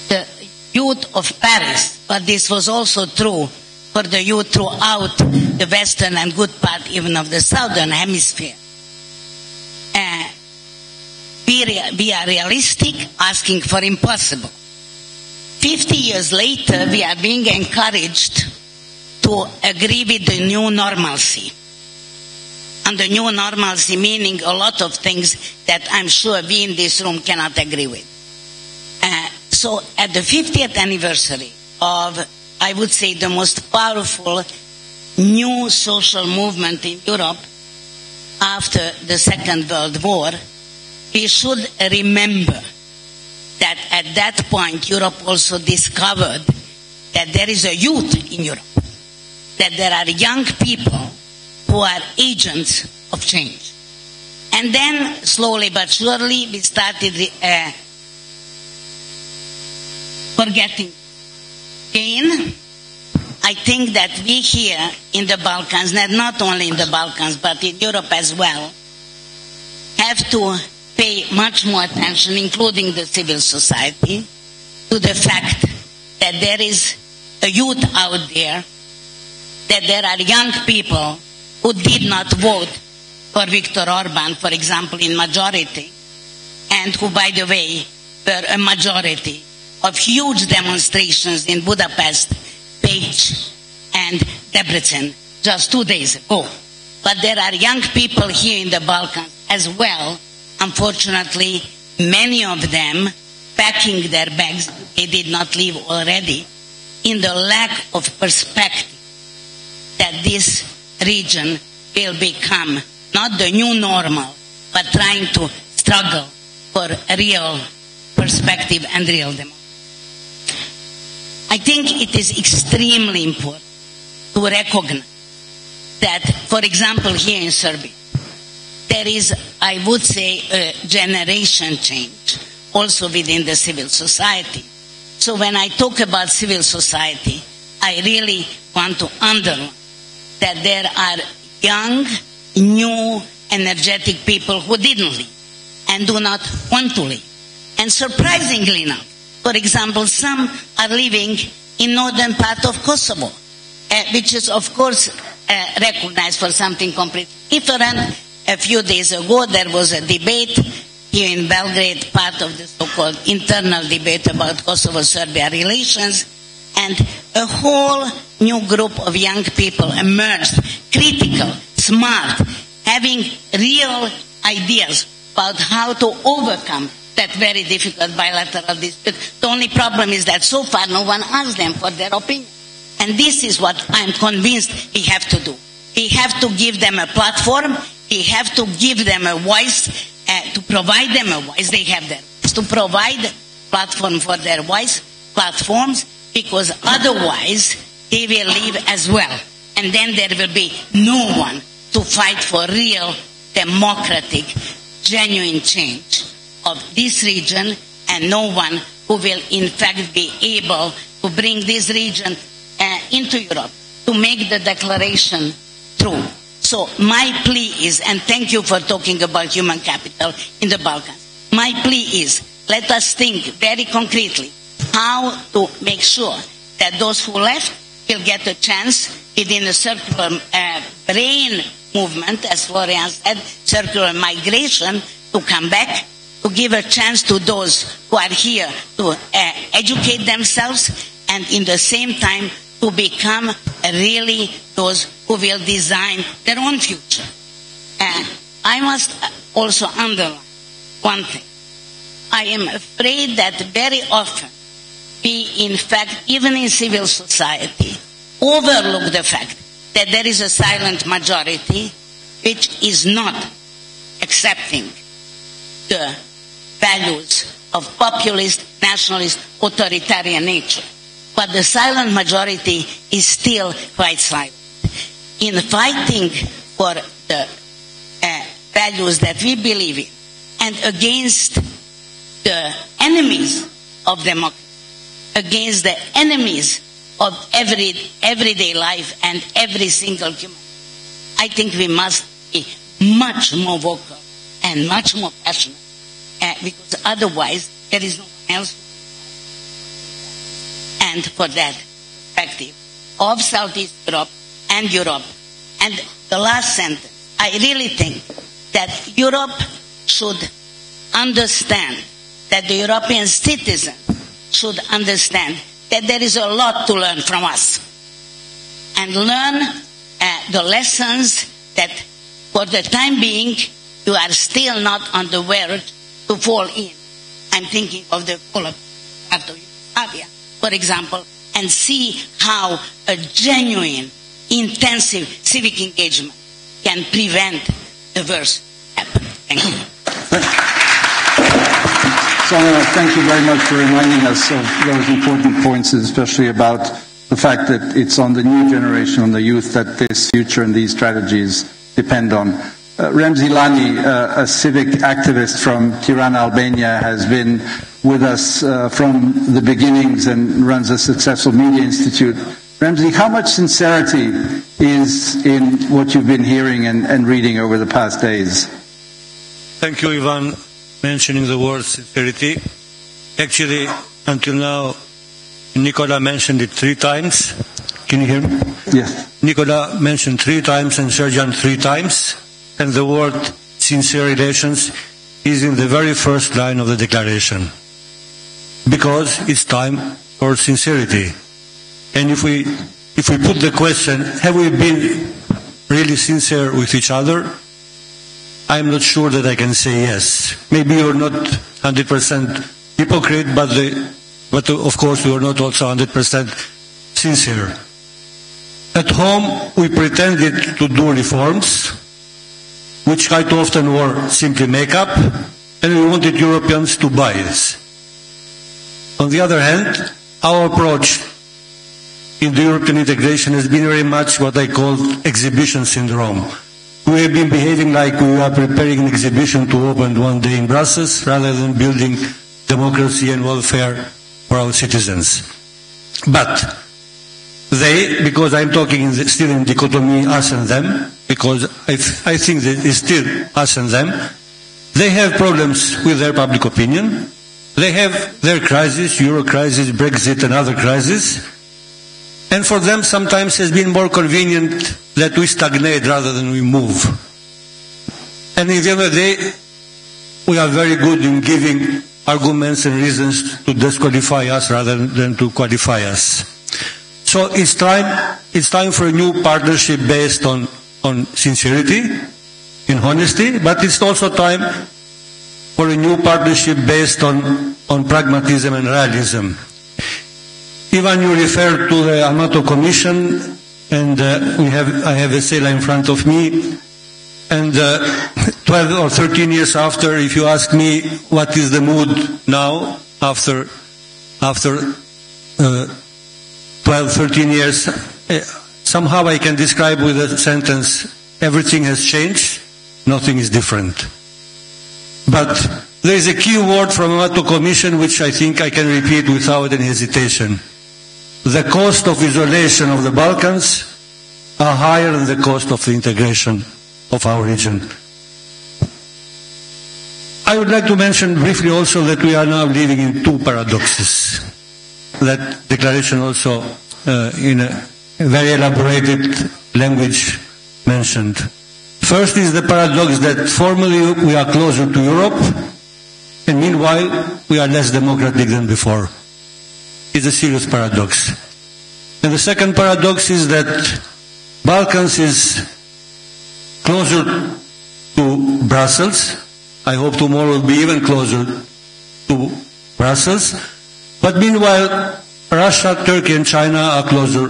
the youth of Paris, but this was also true for the youth throughout the western and good part even of the southern hemisphere. We are realistic, asking for impossible. 50 years later, we are being encouraged to agree with the new normalcy. And the new normalcy meaning a lot of things that I'm sure we in this room cannot agree with. So at the 50th anniversary of, I would say, the most powerful new social movement in Europe after the Second World War, we should remember that at that point Europe also discovered that there is a youth in Europe, that there are young people who are agents of change. And then slowly but surely we started forgetting again. I think that we here in the Balkans, not only in the Balkans but in Europe as well, have to pay much more attention, including the civil society, to the fact that there is a youth out there, that there are young people who did not vote for Viktor Orban, for example, in majority, and who, by the way, were a majority of huge demonstrations in Budapest, Pécs, and Debrecen just 2 days ago. But there are young people here in the Balkans as well. Unfortunately, many of them packing their bags, they did not leave already, in the lack of perspective that this region will become not the new normal, but trying to struggle for a real perspective and real democracy. I think it is extremely important to recognize that, for example, here in Serbia, there is, I would say, a generation change also within the civil society. So when I talk about civil society, I really want to underline that there are young, new, energetic people who didn't leave and do not want to leave. And surprisingly enough, for example, some are living in northern part of Kosovo, which is of course recognized for something completely different. A few days ago there was a debate here in Belgrade, part of the so-called internal debate about Kosovo-Serbia relations, and a whole new group of young people emerged, critical, smart, having real ideas about how to overcome that very difficult bilateral dispute. The only problem is that so far no one asked them for their opinion. And this is what I'm convinced we have to do. We have to give them a platform, we have to give them a voice, to provide them a voice. They have their voice, to provide a platform for their voice, platforms, because otherwise they will leave as well. And then there will be no one to fight for real, democratic, genuine change of this region, and no one who will in fact be able to bring this region into Europe, to make the declaration true. So my plea is, and thank you for talking about human capital in the Balkans, my plea is, let us think very concretely how to make sure that those who left will get a chance within a circular brain movement, as Florian said, circular migration, to come back, to give a chance to those who are here to educate themselves, and in the same time to become really those who will design their own future. I must also underline one thing. I am afraid that very often we, in fact, even in civil society, overlook the fact that there is a silent majority which is not accepting the values of populist, nationalist, authoritarian nature. But the silent majority is still quite silent. In fighting for the values that we believe in, and against the enemies of democracy, against the enemies of everyday life and every single human, I think we must be much more vocal and much more passionate, because otherwise there is no one else. And for that perspective of Southeast Europe and Europe. And the last sentence, I really think that Europe should understand, that the European citizen should understand that there is a lot to learn from us. And learn the lessons that for the time being you are still not on the verge to fall in. I'm thinking of the fall of Yugoslavia, for example, and see how a genuine, intensive civic engagement can prevent the worst happening. Thank you. So, thank you very much for reminding us of those important points, especially about the fact that it's on the new generation, on the youth, that this future and these strategies depend on. Remzi Lani, a civic activist from Tirana, Albania, has been with us from the beginnings and runs a successful media institute. Remzi, how much sincerity is in what you've been hearing and reading over the past days? Thank you, Ivan, mentioning the word sincerity. Actually, until now, Nicola mentioned it 3 times. Can you hear me? Yes. Nicola mentioned 3 times and Serjan 3 times. And the word sincere relations is in the very first line of the declaration. Because it's time for sincerity. And if we put the question, have we been really sincere with each other? I'm not sure that I can say yes. Maybe you're not 100% hypocrite, but of course you are not also 100% sincere. At home, we pretended to do reforms, which quite often were simply makeup, and we wanted Europeans to buy this. On the other hand, our approach in the European integration has been very much what I call exhibition syndrome. We have been behaving like we are preparing an exhibition to open one day in Brussels, rather than building democracy and welfare for our citizens. But they, because I'm talking still in dichotomy us and them, because I think that it's still us and them, they have problems with their public opinion. They have their crisis, Euro crisis, Brexit and other crises. And for them sometimes has been more convenient that we stagnate rather than we move. And at the end of the day, we are very good in giving arguments and reasons to disqualify us rather than to qualify us. So it's time for a new partnership based on sincerity, in honesty, but it's also time for a new partnership based on pragmatism and realism. Ivan, you referred to the Amato Commission, and I have a cell in front of me, and 12 or 13 years after, if you ask me what is the mood now, after 12, 13 years, somehow I can describe with a sentence, everything has changed, nothing is different. But there is a key word from Amato Commission which I think I can repeat without any hesitation. The cost of isolation of the Balkans are higher than the cost of the integration of our region. I would like to mention briefly also that we are now living in 2 paradoxes. That declaration also in a very elaborated language mentioned. First is the paradox that formally we are closer to Europe, and meanwhile we are less democratic than before. It's a serious paradox. And the second paradox is that Balkans is closer to Brussels. I hope tomorrow will be even closer to Brussels. But meanwhile, Russia, Turkey and China are closer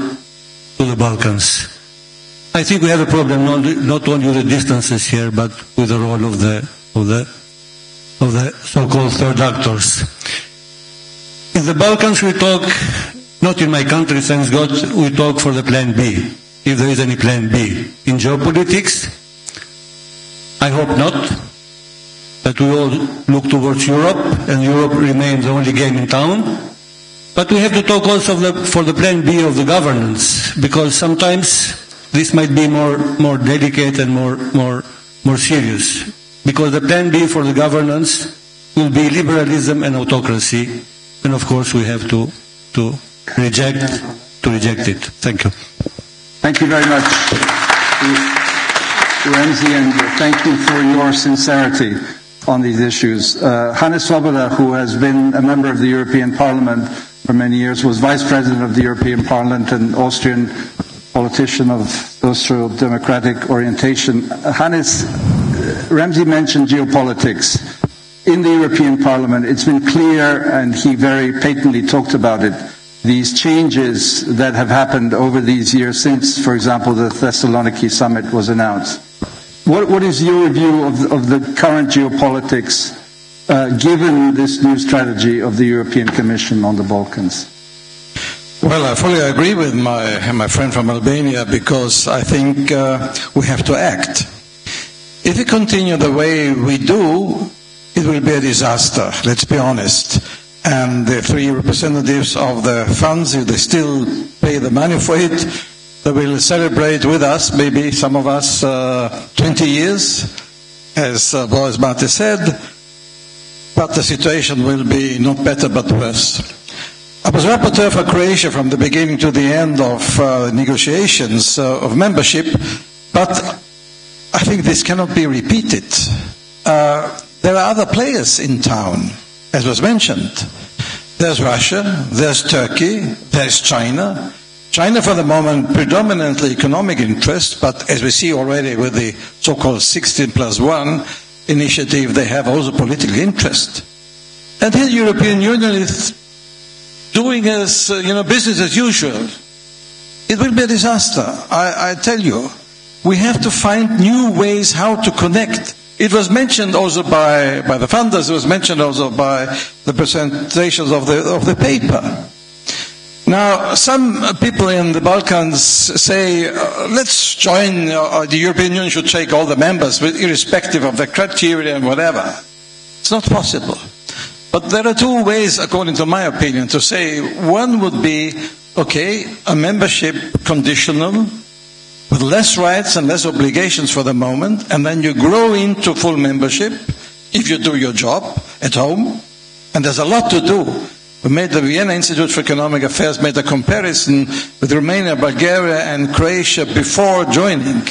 to the Balkans. I think we have a problem not only with the distances here, but with the role of the so-called third actors. In the Balkans we talk, not in my country, thanks God, we talk for the plan B, if there is any plan B. In geopolitics, I hope not, that we all look towards Europe, and Europe remains the only game in town. But we have to talk also for the plan B of the governance, because sometimes this might be more delicate and more serious. Because the plan B for the governance will be liberalism and autocracy, and of course we have to reject to reject it. Thank you. Thank you very much, Remzi, and thank you for your sincerity on these issues. Hannes Swoboda, who has been a member of the European Parliament for many years, was Vice President of the European Parliament and Austrian politician of social democratic orientation. Hannes, Remzi mentioned geopolitics. In the European Parliament, it's been clear, and he very patently talked about it, these changes that have happened over these years since, for example, the Thessaloniki summit was announced. What is your view of the current geopolitics, given this new strategy of the European Commission on the Balkans? Well, I fully agree with my friend from Albania, because I think we have to act. If we continue the way we do, it will be a disaster, let's be honest. And the three representatives of the funds, if they still pay the money for it, they will celebrate with us, maybe some of us, 20 years, as Boris Mate said, but the situation will be not better but worse. I was rapporteur for Croatia from the beginning to the end of negotiations of membership, but I think this cannot be repeated. There are other players in town, as was mentioned. There's Russia, there's Turkey, there's China. China for the moment predominantly economic interest, but as we see already with the so-called 16+1 initiative, they have also political interest. And here the European Union is doing as, business as usual. It will be a disaster, I tell you. We have to find new ways how to connect. It was mentioned also by the funders, it was mentioned also by the presentations of the paper. Now, some people in the Balkans say, let's join, the European Union should take all the members, irrespective of the criteria and whatever. It's not possible. But there are two ways, according to my opinion, to say. One would be, okay, a membership conditional, with less rights and less obligations for the moment, and then you grow into full membership if you do your job at home. And there's a lot to do. We made the Vienna Institute for Economic Affairs made a comparison with Romania, Bulgaria, and Croatia before joining.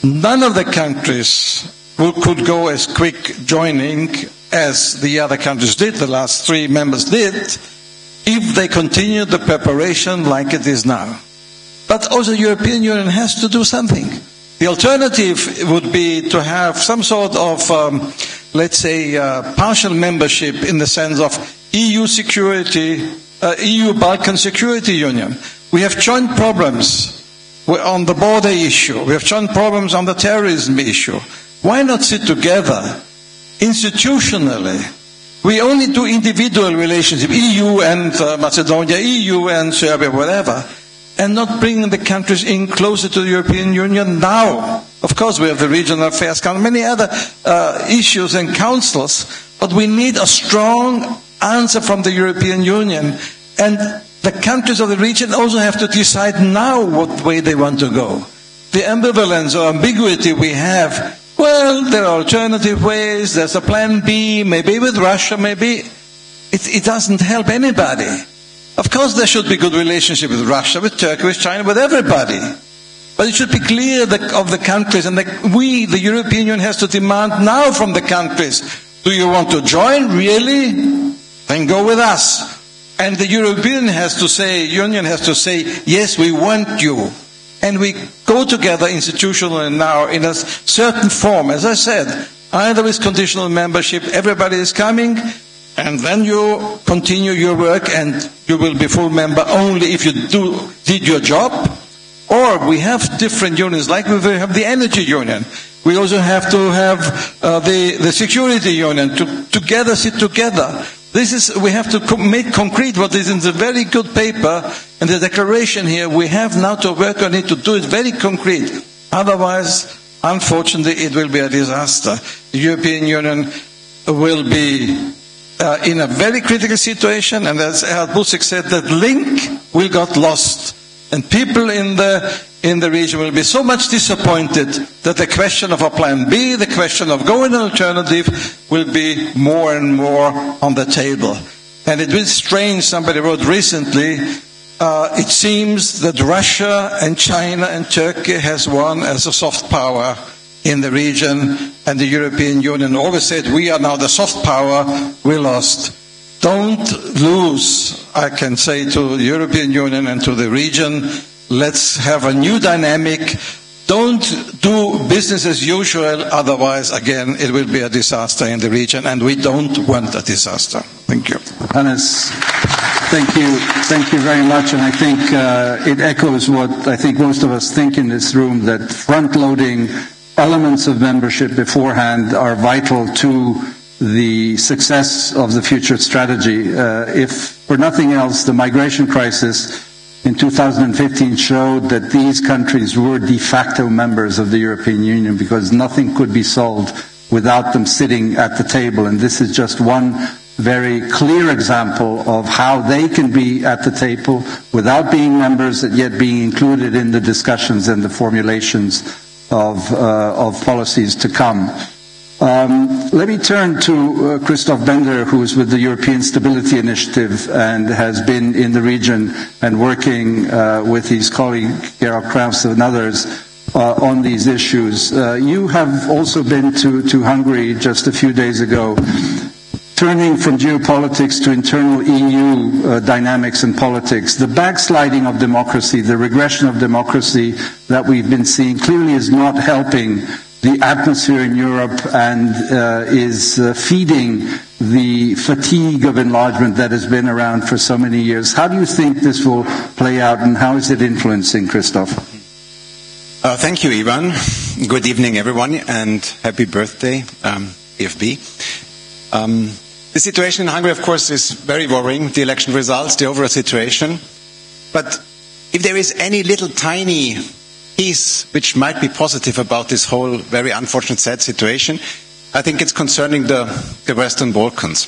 None of the countries could go as quick joining as the other countries did, the last three members did, if they continued the preparation like it is now. But also the European Union has to do something. The alternative would be to have some sort of, let's say, partial membership in the sense of EU security, EU Balkan Security Union. We have joint problems on the border issue. We have joint problems on the terrorism issue. Why not sit together institutionally? We only do individual relationship, EU and Macedonia, EU and Serbia, whatever, and not bringing the countries in closer to the European Union now. Of course, we have the Regional Affairs Council, many other issues and councils, but we need a strong answer from the European Union. And the countries of the region also have to decide now what way they want to go. The ambivalence or ambiguity we have, well, there are alternative ways, there's a plan B, maybe with Russia, maybe. It doesn't help anybody. Of course there should be good relationship with Russia, with Turkey, with China, with everybody. But it should be clear of the countries, and we, the European Union, has to demand now from the countries, do you want to join, really? Then go with us. And the European Union has to say, yes, we want you. And we go together institutionally now in a certain form. As I said, either with conditional membership, everybody is coming, and then you continue your work and you will be full member only if you did your job. Or we have different unions, like we have the energy union. We also have to have the security union to sit together. We have to make concrete what is in the very good paper and the declaration here. We have now to work on it, to do it very concrete. Otherwise, unfortunately, it will be a disaster. The European Union will be in a very critical situation, and as Herr Busek said, that link will get lost. And people in the region will be so much disappointed that the question of a plan B, the question of going an alternative, will be more and more on the table. And it was strange, somebody wrote recently, it seems that Russia and China and Turkey has won as a soft power in the region, and the European Union always said, we are now the soft power, we lost. Don't lose, I can say to the European Union and to the region, let's have a new dynamic. Don't do business as usual, otherwise, again, it will be a disaster in the region, and we don't want a disaster. Thank you. Hannes, thank you very much, and I think it echoes what I think most of us think in this room, that front-loading elements of membership beforehand are vital to the success of the future strategy. If for nothing else, the migration crisis in 2015 showed that these countries were de facto members of the European Union, because nothing could be solved without them sitting at the table. And this is just one very clear example of how they can be at the table without being members, and yet being included in the discussions and the formulations of policies to come. Let me turn to Christoph Bender, who is with the European Stability Initiative and has been in the region and working with his colleague Gerald Kraus and others on these issues. You have also been to Hungary just a few days ago, turning from geopolitics to internal EU dynamics and politics. The backsliding of democracy, the regression of democracy that we've been seeing clearly is not helping the atmosphere in Europe, and is feeding the fatigue of enlargement that has been around for so many years. How do you think this will play out, and how is it influencing, Christoph? Thank you, Ivan. Good evening, everyone, and happy birthday, EFB. The situation in Hungary, of course, is very worrying, the election results, the overall situation. But if there is any little tiny piece which might be positive about this whole very unfortunate, sad situation, I think it's concerning the Western Balkans.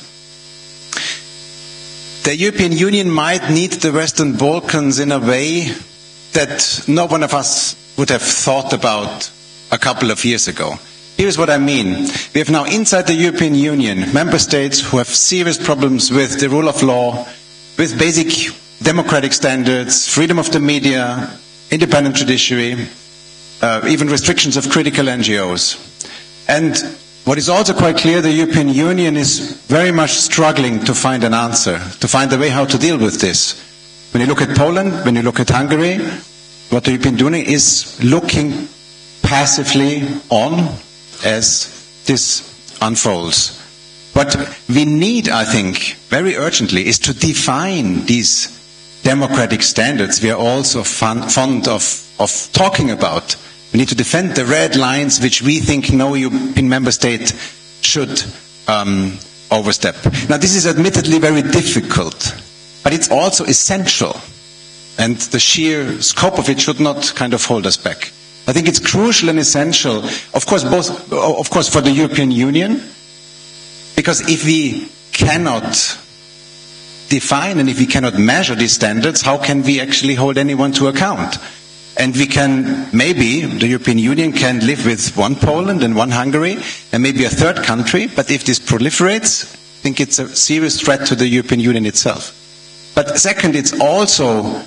The European Union might need the Western Balkans in a way that no one of us would have thought about a couple of years ago. Here's what I mean. We have now inside the European Union member states who have serious problems with the rule of law, with basic democratic standards, freedom of the media, independent judiciary, even restrictions of critical NGOs. And what is also quite clear, the European Union is very much struggling to find an answer, to find a way how to deal with this. When you look at Poland, when you look at Hungary, what the European Union is looking passively on as this unfolds. What we need, I think, very urgently is to define these democratic standards we are also fond of talking about. We need to defend the red lines which we think no European member state should overstep. Now this is admittedly very difficult, but it's also essential, and the sheer scope of it should not kind of hold us back. I think it's crucial and essential, of course for the European Union, because if we cannot define and if we cannot measure these standards, how can we actually hold anyone to account? And we can, maybe the European Union can live with one Poland and one Hungary and maybe a third country, but if this proliferates, I think it's a serious threat to the European Union itself. But second, it's also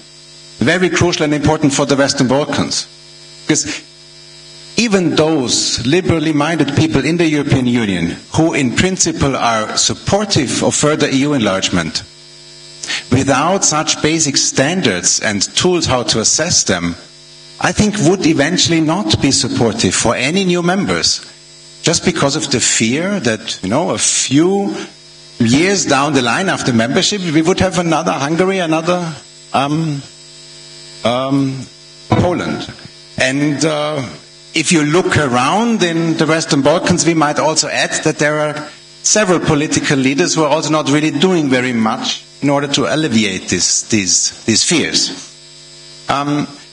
very crucial and important for the Western Balkans, because even those liberally minded people in the European Union who in principle are supportive of further EU enlargement, without such basic standards and tools how to assess them, I think would eventually not be supportive for any new members, just because of the fear that, a few years down the line after membership, we would have another Hungary, another Poland. And if you look around in the Western Balkans, we might also add that there are several political leaders who are also not really doing very much in order to alleviate these fears.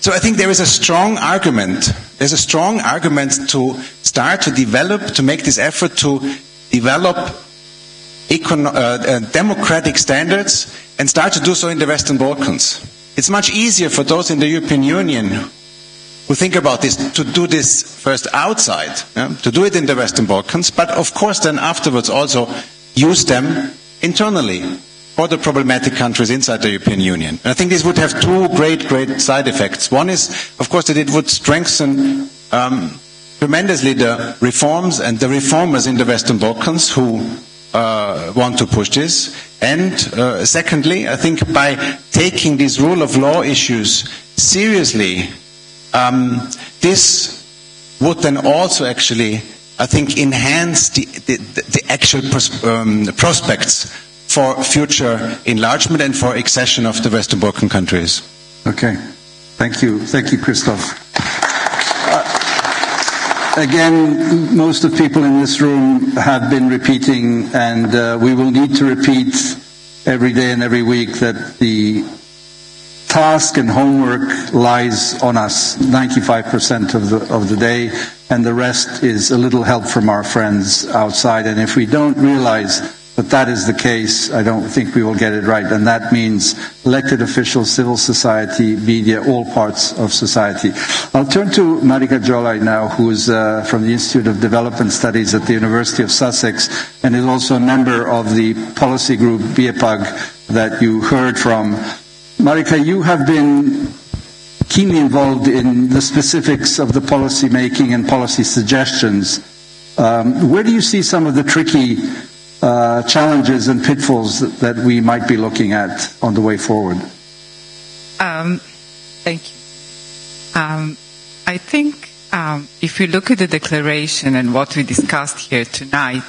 So I think there is a strong argument. There's a strong argument to start to develop, to make this effort to develop democratic standards and start to do so in the Western Balkans. It's much easier for those in the European Union who think about this to do this first outside, to do it in the Western Balkans, but of course then afterwards also use them internally. or the problematic countries inside the European Union. And I think this would have two great side effects. One is, of course, that it would strengthen tremendously the reforms and the reformers in the Western Balkans who want to push this. And secondly, I think by taking these rule of law issues seriously, this would then also actually, I think, enhance the actual prospects for future enlargement and for accession of the Western Balkan countries. Okay. Thank you. Thank you, Christoph. Again, most of the people in this room have been repeating, and we will need to repeat every day and every week that the task and homework lies on us 95% of the day, and the rest is a little help from our friends outside. And if we don't realize that that is the case, I don't think we will get it right. And that means elected officials, civil society, media, all parts of society. I'll turn to Marika Jolai now, who is from the Institute of Development Studies at the University of Sussex, and is also a member of the policy group BIEPAG that you heard from. Marika, you have been keenly involved in the specifics of the policy making and policy suggestions. Where do you see some of the tricky challenges and pitfalls that we might be looking at on the way forward? Thank you. I think if we look at the declaration and what we discussed here tonight,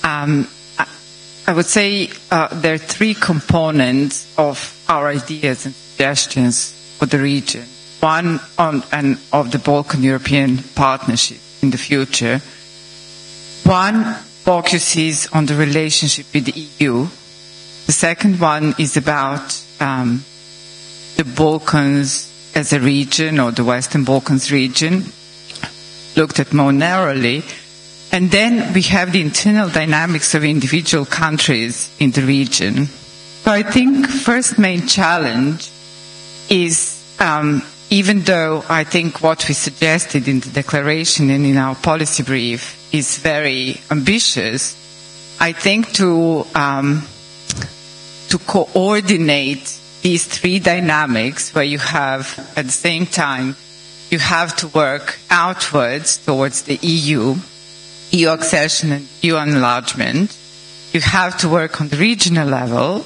I would say there are three components of our ideas and suggestions for the region. One of the Balkan-European partnership in the future. One focuses on the relationship with the EU. The second one is about the Balkans as a region, or the Western Balkans region, looked at more narrowly. And then we have the internal dynamics of individual countries in the region. So I think first main challenge is, even though I think what we suggested in the declaration and in our policy brief is very ambitious, I think to coordinate these three dynamics, where you have, at the same time, you have to work outwards towards the EU accession and EU enlargement. You have to work on the regional level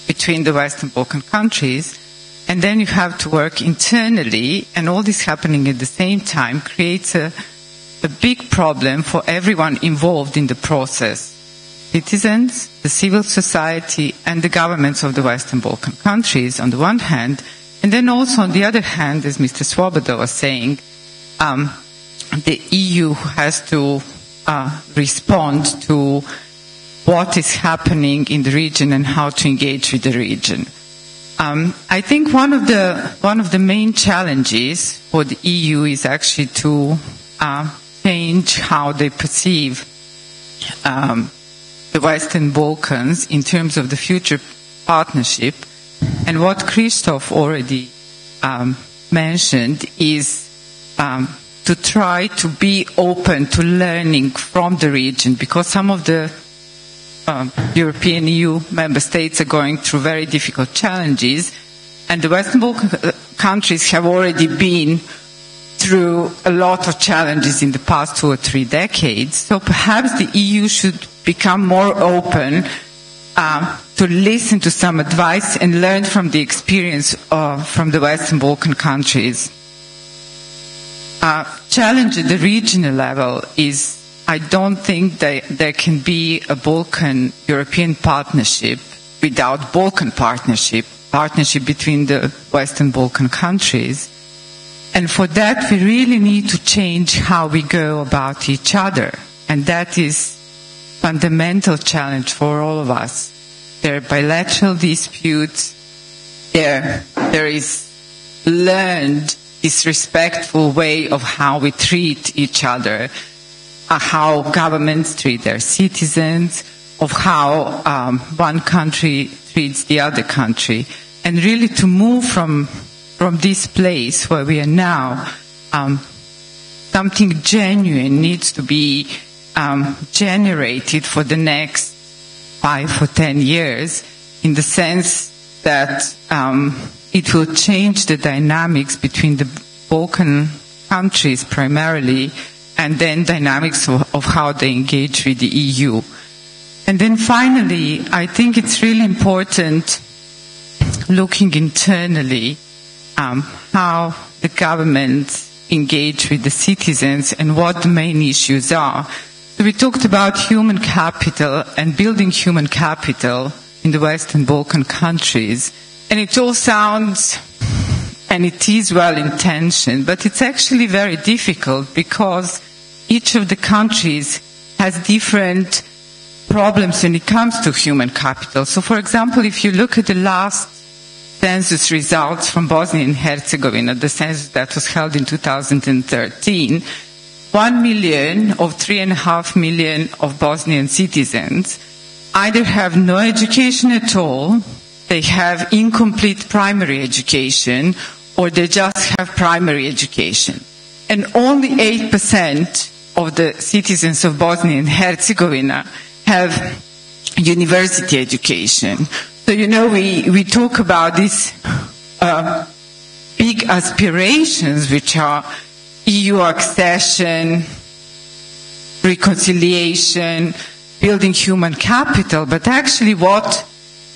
between the Western Balkan countries, and then you have to work internally, and all this happening at the same time creates a big problem for everyone involved in the process. Citizens, the civil society, and the governments of the Western Balkan countries on the one hand, and then also on the other hand, as Mr. Swoboda was saying, the EU has to respond to what is happening in the region and how to engage with the region. I think one of the main challenges for the EU is actually to change how they perceive the Western Balkans in terms of the future partnership. And what Christoph already mentioned is to try to be open to learning from the region, because some of the European EU member states are going through very difficult challenges, and the Western Balkan countries have already been through a lot of challenges in the past 2 or 3 decades. So perhaps the EU should become more open to listen to some advice and learn from the experience from the Western Balkan countries. Challenge at the regional level is, I don't think that there can be a Balkan-European partnership without Balkan partnership between the Western Balkan countries. And for that, we really need to change how we go about each other. And that is a fundamental challenge for all of us. There are bilateral disputes. There is learned disrespectful way of how we treat each other, how governments treat their citizens, of how one country treats the other country. And really to move from this place where we are now, something genuine needs to be generated for the next 5 or 10 years. in the sense that it will change the dynamics between the Balkan countries primarily, and then dynamics of how they engage with the EU. And then finally, I think it's really important looking internally how the governments engage with the citizens and what the main issues are. So we talked about human capital and building human capital in the Western Balkan countries. And it all sounds, and it is well-intentioned, but it's actually very difficult because each of the countries has different problems when it comes to human capital. So, for example, if you look at the last census results from Bosnia and Herzegovina, the census that was held in 2013, 1 million of 3.5 million of Bosnian citizens either have no education at all, they have incomplete primary education, or they just have primary education. And only 8% of the citizens of Bosnia and Herzegovina have university education. So, you know, we talk about these big aspirations, which are EU accession, reconciliation, building human capital, but actually what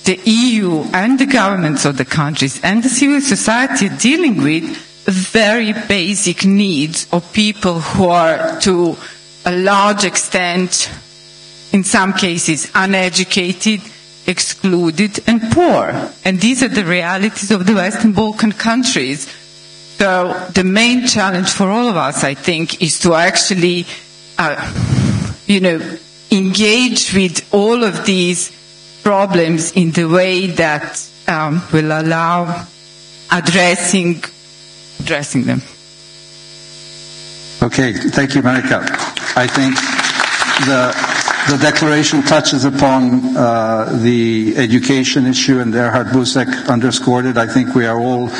the EU and the governments of the countries and the civil society are dealing with very basic needs of people who are, to a large extent, in some cases, uneducated, excluded, and poor. And these are the realities of the Western Balkan countries. So the main challenge for all of us, I think, is to actually, engage with all of these problems in the way that will allow addressing them. Okay, thank you, Marika. I think the declaration touches upon the education issue, and Erhard Busek underscored it. I think we are all,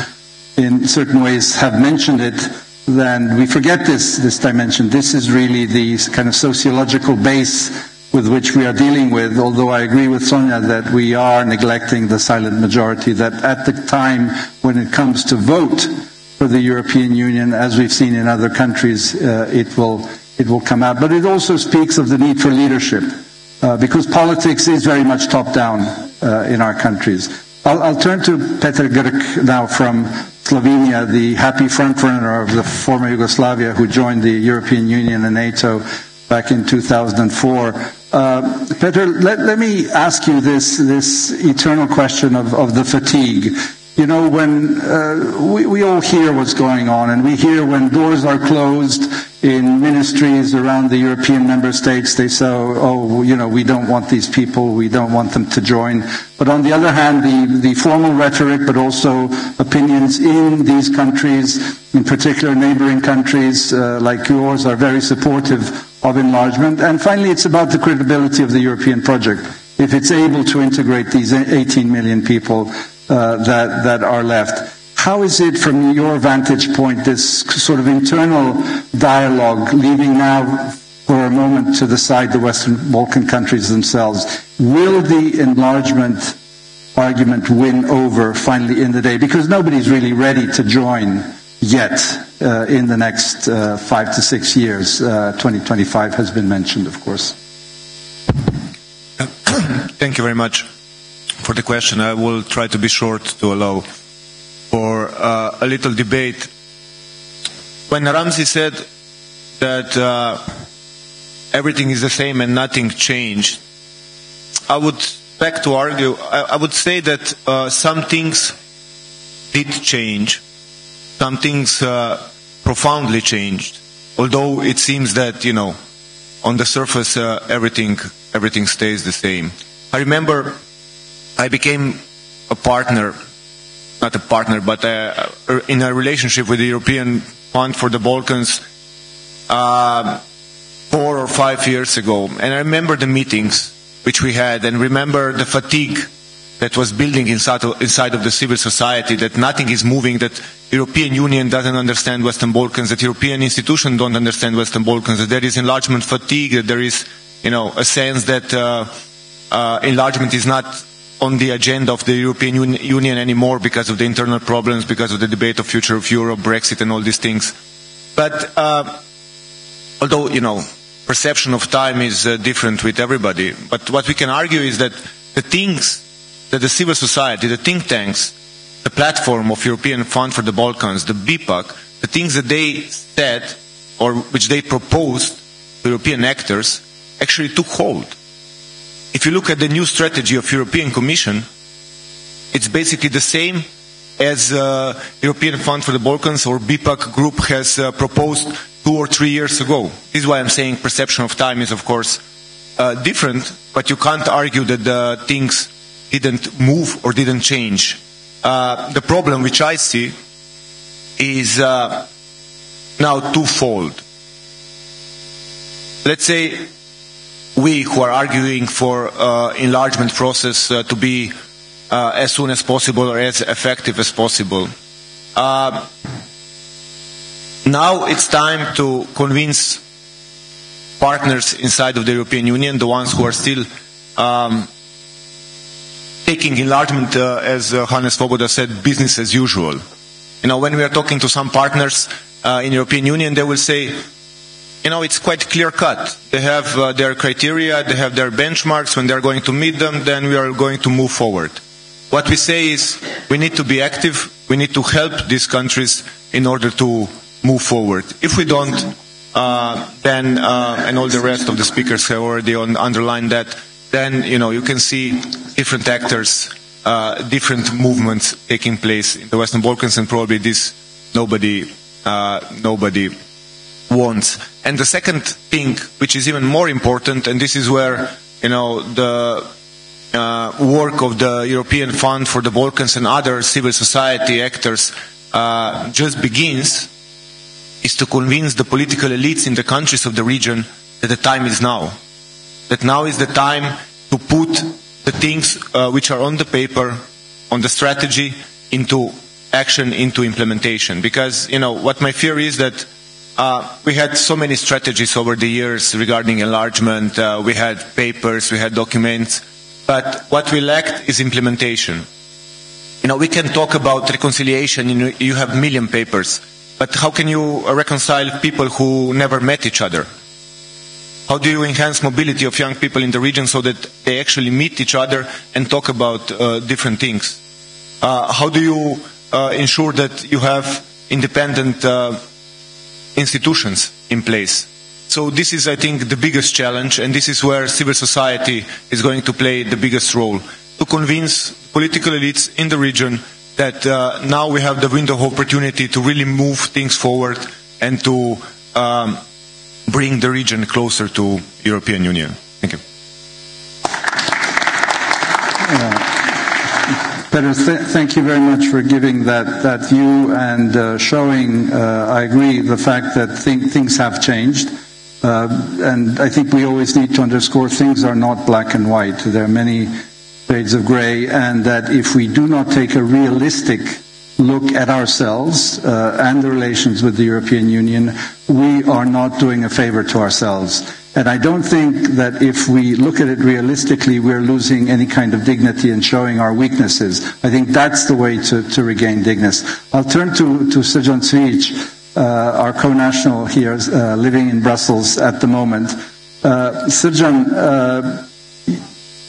in certain ways, have mentioned it. Then we forget this dimension. This is really the kind of sociological base with which we are dealing with, although I agree with Sonia that we are neglecting the silent majority, that at the time when it comes to vote for the European Union, as we've seen in other countries, it will come out. But it also speaks of the need for leadership, because politics is very much top-down in our countries. I'll turn to Petar Grk now from Slovenia, the happy frontrunner of the former Yugoslavia who joined the European Union and NATO back in 2004. Petar, let me ask you this eternal question of the fatigue. You know, when we all hear what's going on, and we hear when doors are closed in ministries around the European member states, they say, we don't want these people, we don't want them to join. But on the other hand, the formal rhetoric, but also opinions in these countries, in particular neighboring countries like yours, are very supportive of enlargement. And finally, it's about the credibility of the European project. If it's able to integrate these 18 million people that are left. How is it, from your vantage point, this sort of internal dialogue, leaving now for a moment to the side the Western Balkan countries themselves? Will the enlargement argument win over finally in the day? Because nobody's really ready to join yet in the next 5 to 6 years. 2025 has been mentioned, of course. Thank you very much for the question. I will try to be short to allow for a little debate. When Ramzi said that everything is the same and nothing changed, I would beg to argue. I would say that some things did change, some things profoundly changed. Although it seems that, on the surface everything stays the same. I remember I became a partner, not a partner, but in a relationship with the European Fund for the Balkans 4 or 5 years ago. And I remember the meetings which we had, and remember the fatigue that was building inside of the civil society, that nothing is moving, that European Union doesn't understand Western Balkans, that European institutions don't understand Western Balkans, that there is enlargement fatigue, that there is, a sense that enlargement is not on the agenda of the European Union anymore because of the internal problems, because of the debate of future of Europe, Brexit and all these things. But although, perception of time is different with everybody, but what we can argue is that the things that the civil society, the think tanks, the platform of European Fund for the Balkans, the BIPAC, the things that they said or which they proposed to European actors actually took hold. If you look at the new strategy of European Commission, it's basically the same as European Fund for the Balkans or BIPAC group has proposed 2 or 3 years ago. This is why I'm saying perception of time is of course different, but you can't argue that the things didn't move or didn't change. The problem which I see is now twofold. Let's say we who are arguing for enlargement process to be as soon as possible or as effective as possible. Now it's time to convince partners inside of the European Union, the ones who are still taking enlargement, as Hannes Svoboda said, business as usual. When we are talking to some partners in the European Union, they will say, it's quite clear-cut. They have their criteria, they have their benchmarks. When they're going to meet them, then we are going to move forward. What we say is we need to be active, we need to help these countries in order to move forward. If we don't, then, and all the rest of the speakers have already underlined that, then, you can see different actors, different movements taking place in the Western Balkans, and probably this nobody wants. And the second thing, which is even more important, and this is where, the work of the European Fund for the Balkans and other civil society actors just begins, is to convince the political elites in the countries of the region that the time is now. That now is the time to put the things which are on the paper, on the strategy, into action, into implementation. Because, what my fear is that we had so many strategies over the years regarding enlargement, we had papers, we had documents, but what we lacked is implementation. We can talk about reconciliation, you have 1 million papers, but how can you reconcile people who never met each other? How do you enhance mobility of young people in the region so that they actually meet each other and talk about different things? How do you ensure that you have independent institutions in place? So this is, I think, the biggest challenge, and this is where civil society is going to play the biggest role, to convince political elites in the region that now we have the window of opportunity to really move things forward and to bring the region closer to European Union. Thank you. Peter, thank you very much for giving that view and showing, I agree, the fact that things have changed. And I think we always need to underscore things are not black and white. There are many shades of gray, and that if we do not take a realistic look at ourselves and the relations with the European Union, we are not doing a favor to ourselves. And I don't think that if we look at it realistically, we're losing any kind of dignity and showing our weaknesses. I think that's the way to regain dignity. I'll turn to Srđan Cvijić, our co-national here, living in Brussels at the moment. Srđan,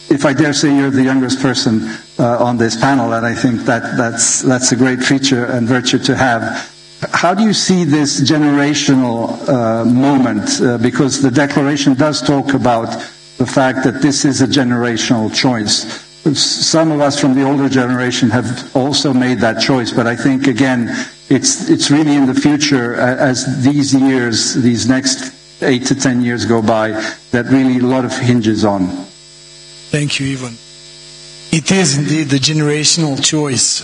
if I dare say, you're the youngest person on this panel, and I think that's a great feature and virtue to have. How do you see this generational moment? Because the declaration does talk about the fact that this is a generational choice. Some of us from the older generation have also made that choice, but I think, again, it's really in the future, as these years, these next 8 to 10 years go by, that really a lot of hinges on. Thank you, Ivan. It is indeed a generational choice.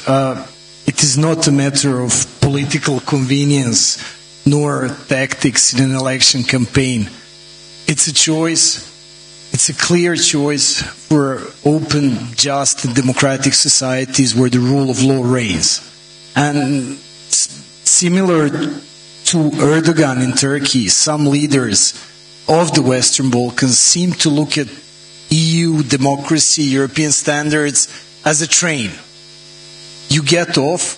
It is not a matter of political convenience nor tactics in an election campaign. It's a choice. It's a clear choice for open, just, and democratic societies where the rule of law reigns. And similar to Erdogan in Turkey, some leaders of the Western Balkans seem to look at EU democracy, European standards as a train. You get off,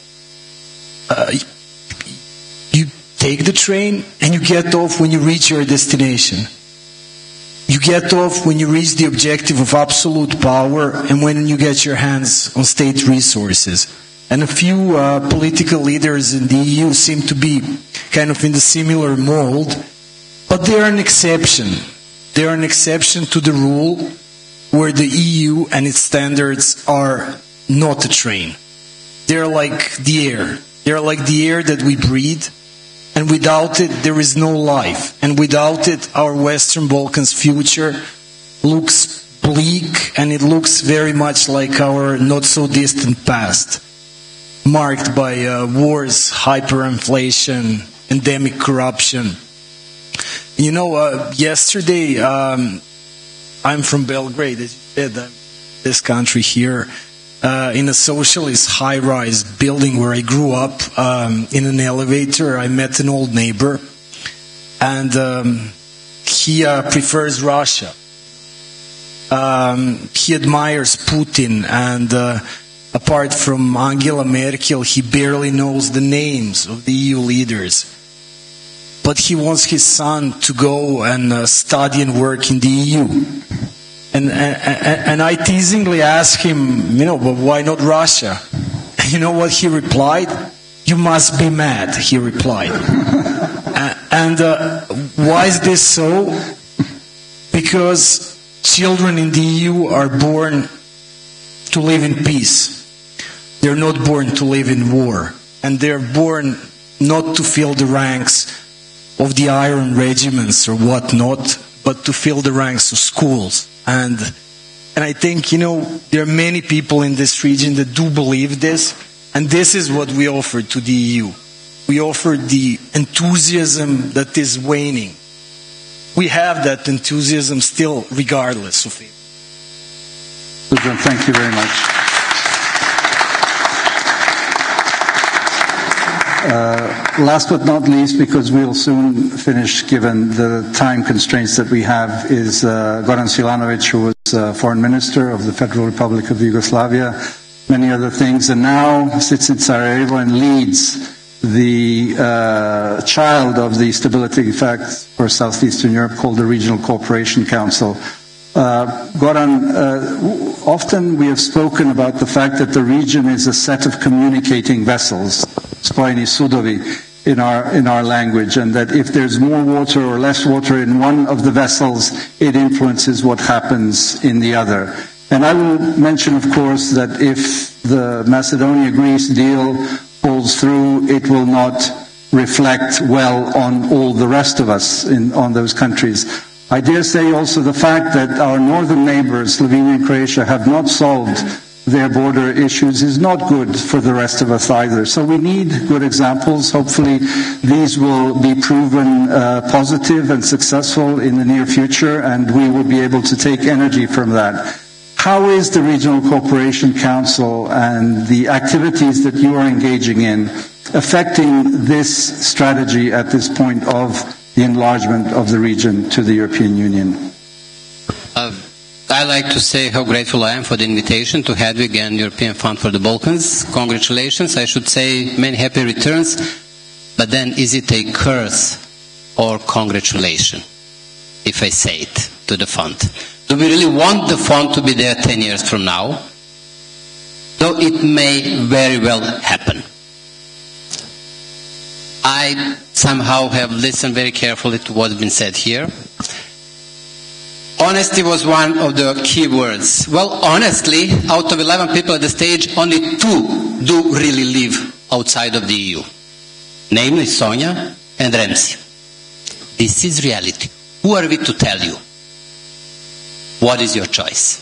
you take the train, and you get off when you reach your destination. You get off when you reach the objective of absolute power and when you get your hands on state resources. And a few political leaders in the EU seem to be kind of in the similar mold, but they are an exception. They are an exception to the rule where the EU and its standards are not a train. They're like the air. They're like the air that we breathe, and without it there is no life. And without it our Western Balkans future looks bleak, and it looks very much like our not so distant past, marked by wars, hyperinflation, endemic corruption. You know, yesterday, I'm from Belgrade, as you said, I'm this country here, in a socialist high-rise building where I grew up, in an elevator. I met an old neighbor, and he prefers Russia. He admires Putin, and apart from Angela Merkel, he barely knows the names of the EU leaders. But he wants his son to go and study and work in the EU. And I teasingly asked him, you know, but why not Russia? And you know what he replied? You must be mad, he replied. And why is this so? Because children in the EU are born to live in peace. They're not born to live in war. And they're born not to fill the ranks of the iron regiments or whatnot, but to fill the ranks of schools. And I think, you know, there are many people in this region that do believe this, and this is what we offer to the EU. We offer the enthusiasm that is waning. We have that enthusiasm still, regardless of it. Thank you very much. Last but not least, because we'll soon finish given the time constraints that we have, is Goran Silanovic, who was Foreign Minister of the Federal Republic of Yugoslavia, many other things, and now sits in Sarajevo and leads the child of the Stability Pact for Southeastern Europe called the Regional Cooperation Council. Goran, often we have spoken about the fact that the region is a set of communicating vessels, spojeni sudovi in our language, and that if there's more water or less water in one of the vessels, it influences what happens in the other. And I will mention, of course, that if the Macedonia-Greece deal falls through, it will not reflect well on all the rest of us on those countries. I dare say also the fact that our northern neighbors, Slovenia and Croatia, have not solved their border issues is not good for the rest of us either. So we need good examples. Hopefully these will be proven positive and successful in the near future, and we will be able to take energy from that. How is the Regional Cooperation Council and the activities that you are engaging in affecting this strategy at this point of the enlargement of the region to the European Union? I like to say how grateful I am for the invitation to Hedvig and European Fund for the Balkans. Congratulations. I should say many happy returns. But then is it a curse or congratulation if I say it to the fund? Do we really want the fund to be there 10 years from now? Though it may very well happen. I somehow have listened very carefully to what's been said here. Honesty was one of the key words. Well, honestly, out of 11 people at the stage, only 2 do really live outside of the EU. Namely, Sonia and Remzi. This is reality. Who are we to tell you? What is your choice?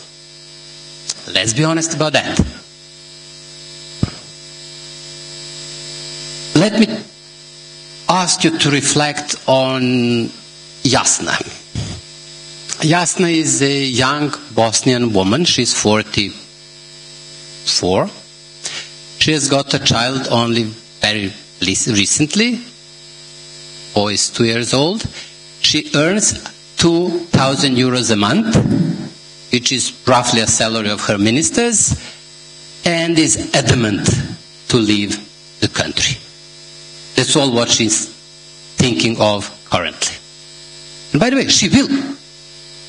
Let's be honest about that. Let me ask you to reflect on Jasna. Jasna is a young Bosnian woman. She's 44. She has got a child only very recently. Boy is 2 years old. She earns 2,000 euros a month. which is roughly a salary of her ministers, and is adamant to leave the country. That's all what she's thinking of currently. And by the way, she will,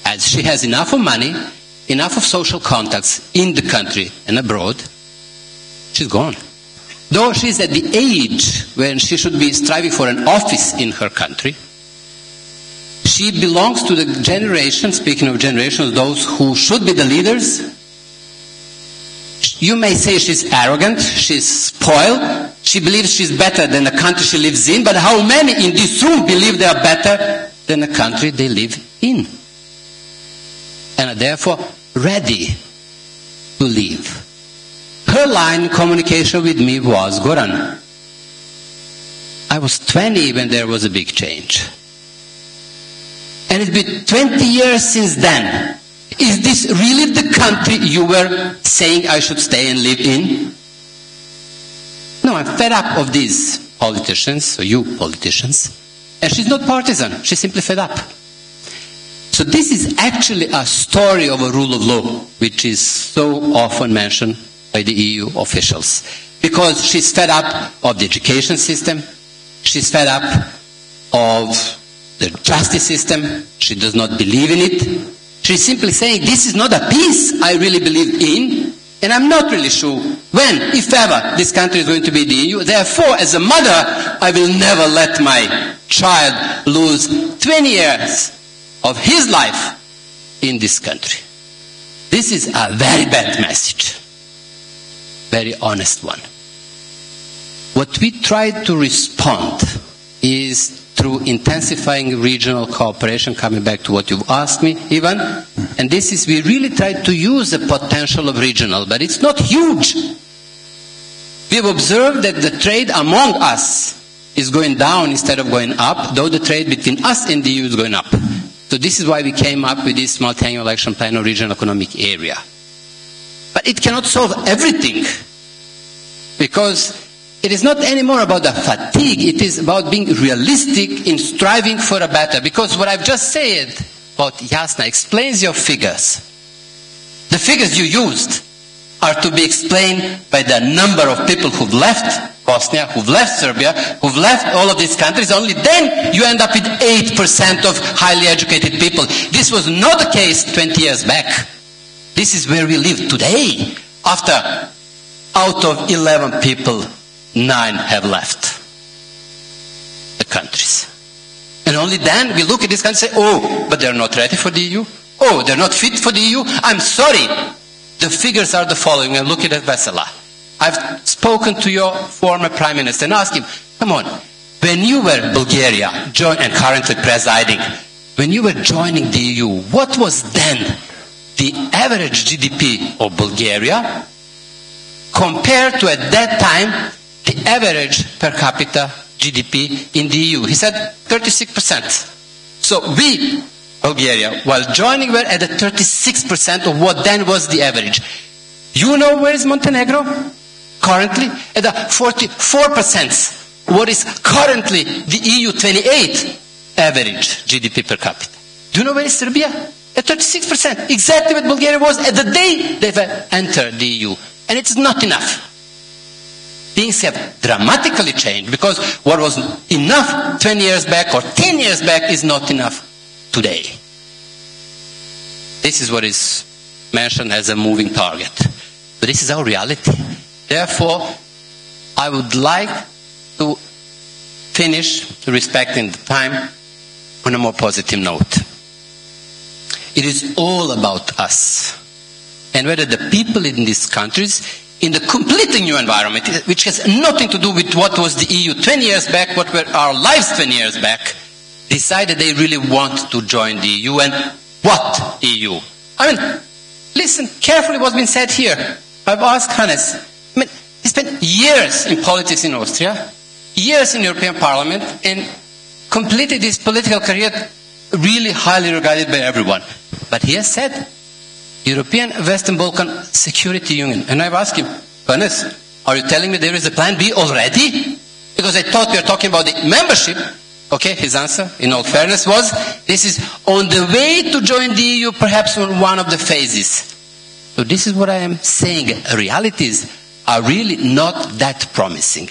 as she has enough of money, enough of social contacts in the country and abroad. She's gone. Though she's at the age when she should be striving for an office in her country, she belongs to the generation, speaking of generations, those who should be the leaders. You may say she's arrogant, she's spoiled, she believes she's better than the country she lives in, but how many in this room believe they are better than the country they live in? And are therefore ready to leave. Her line in communication with me was, Goran, I was 20 when there was a big change. And it's been 20 years since then. Is this really the country you were saying I should stay and live in? No, I'm fed up of these politicians, or you politicians. And she's not partisan, she's simply fed up. So this is actually a story of a rule of law, which is so often mentioned by the EU officials. Because she's fed up of the education system, she's fed up of the justice system, she does not believe in it. She's simply saying, this is not a peace I really believe in, and I'm not really sure when, if ever, this country is going to be the EU. Therefore, as a mother, I will never let my child lose 20 years of his life in this country. This is a very bad message. Very honest one. What we try to respond is through intensifying regional cooperation, coming back to what you've asked me, Ivan, and this is, we really try to use the potential of regional, but it's not huge. We've observed that the trade among us is going down instead of going up, though the trade between us and the EU is going up. So this is why we came up with this multi-annual action plan of regional economic area. But it cannot solve everything, because it is not anymore about the fatigue, it is about being realistic in striving for a better. Because what I've just said about Jasna explains your figures. The figures you used are to be explained by the number of people who've left Bosnia, who've left Serbia, who've left all of these countries. Only then you end up with 8% of highly educated people. This was not the case 20 years back. This is where we live today. After, out of 11 people, 9 have left the countries. And only then we look at this country and say, oh, but they're not ready for the EU. Oh, they're not fit for the EU. I'm sorry. The figures are the following. And look at Vesela. I've spoken to your former prime minister and asked him, come on, when you were Bulgaria and currently presiding, when you were joining the EU, what was then the average GDP of Bulgaria compared to, at that time, the average per capita GDP in the EU? He said 36%. So we, Bulgaria, while joining, were at the 36% of what then was the average. You know where is Montenegro? Currently at the 44%. What is currently the EU 28 average GDP per capita? Do you know where is Serbia? At 36%. Exactly what Bulgaria was at the day they entered the EU. And it's not enough. Things have dramatically changed, because what was enough 20 years back or 10 years back is not enough today. This is what is mentioned as a moving target. But this is our reality. Therefore, I would like to finish, respecting the time, on a more positive note. It is all about us. And whether the people in these countries, in the completely new environment, which has nothing to do with what was the EU 20 years back, what were our lives 20 years back, decided they really want to join the EU. And what EU? I mean, listen carefully what's been said here. I've asked Hannes. I mean, he spent years in politics in Austria, years in European Parliament, and completed his political career really highly regarded by everyone. But he has said, European Western Balkan Security Union. And I've asked him, Hannes, are you telling me there is a plan B already? Because I thought we were talking about the membership. Okay, his answer, in all fairness, was, this is on the way to join the EU, perhaps on one of the phases. So this is what I am saying. Realities are really not that promising.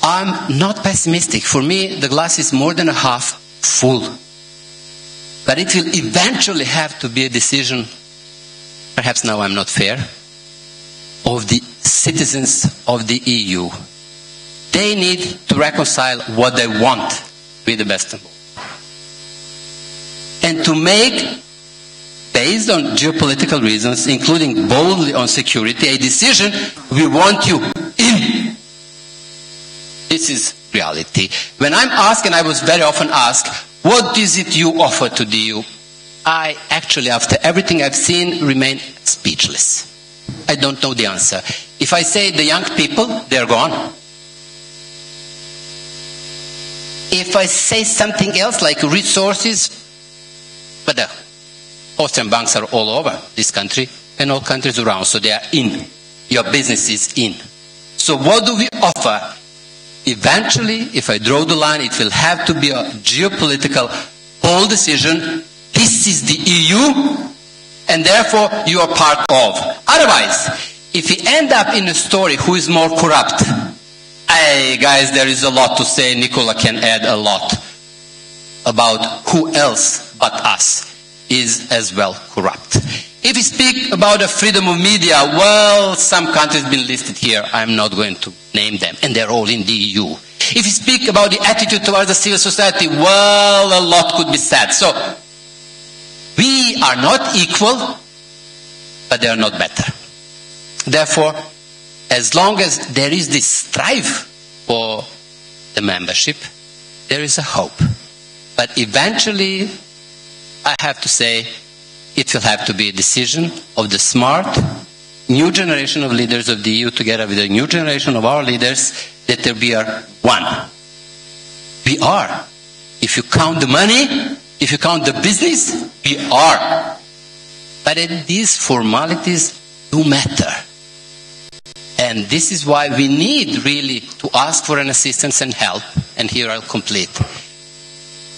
I'm not pessimistic. For me, the glass is more than half full. But it will eventually have to be a decision, perhaps now I'm not fair, of the citizens of the EU. They need to reconcile what they want with the best of both. And to make, based on geopolitical reasons, including boldly on security, a decision, we want you in. This is reality. When I'm asked, and I was very often asked, what is it you offer to the EU? I actually, after everything I've seen, remain speechless. I don't know the answer. If I say the young people, they're gone. If I say something else like resources, but the Austrian banks are all over this country and all countries around, so they are in. Your business is in. So what do we offer? Eventually, if I draw the line, it will have to be a geopolitical bold decision. This is the EU, and therefore you are part of. Otherwise, if we end up in a story who is more corrupt, hey guys, there is a lot to say. Nicola can add a lot about who else but us is as well corrupt. If we speak about the freedom of media, well, some countries have been listed here. I'm not going to name them, and they're all in the EU. If we speak about the attitude towards the civil society, well, a lot could be said. So, we are not equal, but they are not better. Therefore, as long as there is this strive for the membership, there is a hope. But eventually, I have to say, it will have to be a decision of the smart new generation of leaders of the EU together with the new generation of our leaders that we are one. We are. If you count the money, if you count the business, we are. But these formalities do matter. And this is why we need really to ask for an assistance and help. And here I'll complete.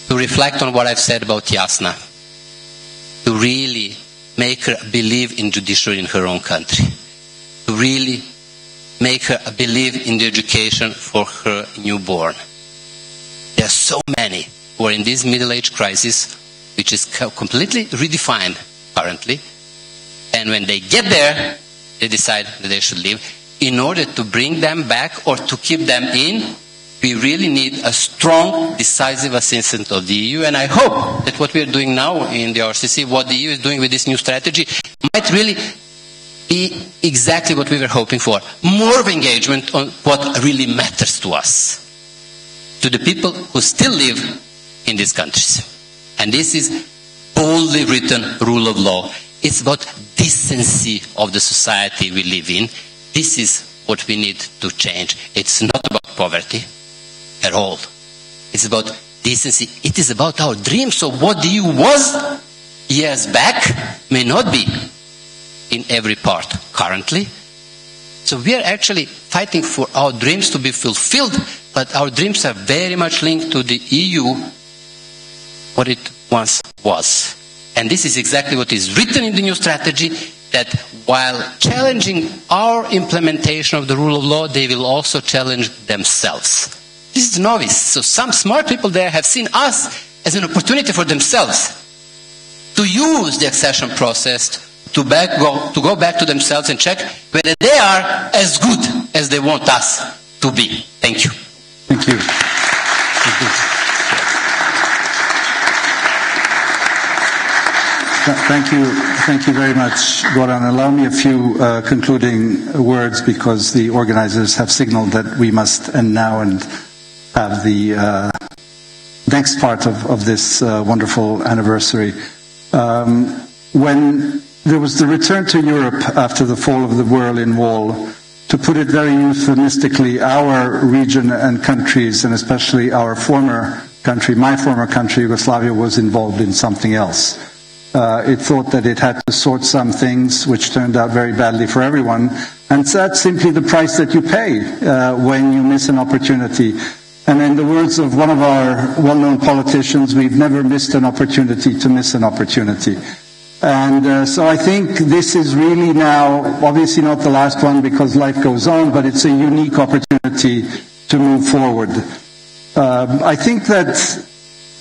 To reflect on what I've said about Jasna. To really make her believe in judiciary in her own country. To really make her believe in the education for her newborn. There are so many who are in this middle-age crisis, which is completely redefined currently. And when they get there, they decide that they should leave. In order to bring them back or to keep them in, we really need a strong, decisive assistance of the EU. And I hope that what we are doing now in the RCC, what the EU is doing with this new strategy, might really be exactly what we were hoping for. More of engagement on what really matters to us. To the people who still live in these countries. And this is boldly written rule of law. It's about decency of the society we live in. This is what we need to change. It's not about poverty at all. It's about decency. It is about our dreams. So what the EU was years back may not be in every part currently. So we are actually fighting for our dreams to be fulfilled, but our dreams are very much linked to the EU, what it once was. And this is exactly what is written in the new strategy, that while challenging our implementation of the rule of law, they will also challenge themselves. This is novice. So some smart people there have seen us as an opportunity for themselves to use the accession process to go back to themselves and check whether they are as good as they want us to be. Thank you. Thank you. Thank you. Thank you very much, Goran. Allow me a few concluding words, because the organizers have signaled that we must end now and have the next part of this wonderful anniversary. When there was the return to Europe after the fall of the Berlin Wall, to put it very euphemistically, our region and countries, and especially our former country, my former country, Yugoslavia, was involved in something else. It thought that it had to sort some things, which turned out very badly for everyone. And that's simply the price that you pay when you miss an opportunity. And in the words of one of our well-known politicians, we've never missed an opportunity to miss an opportunity. And so I think this is really now, obviously not the last one because life goes on, but it's a unique opportunity to move forward. I think that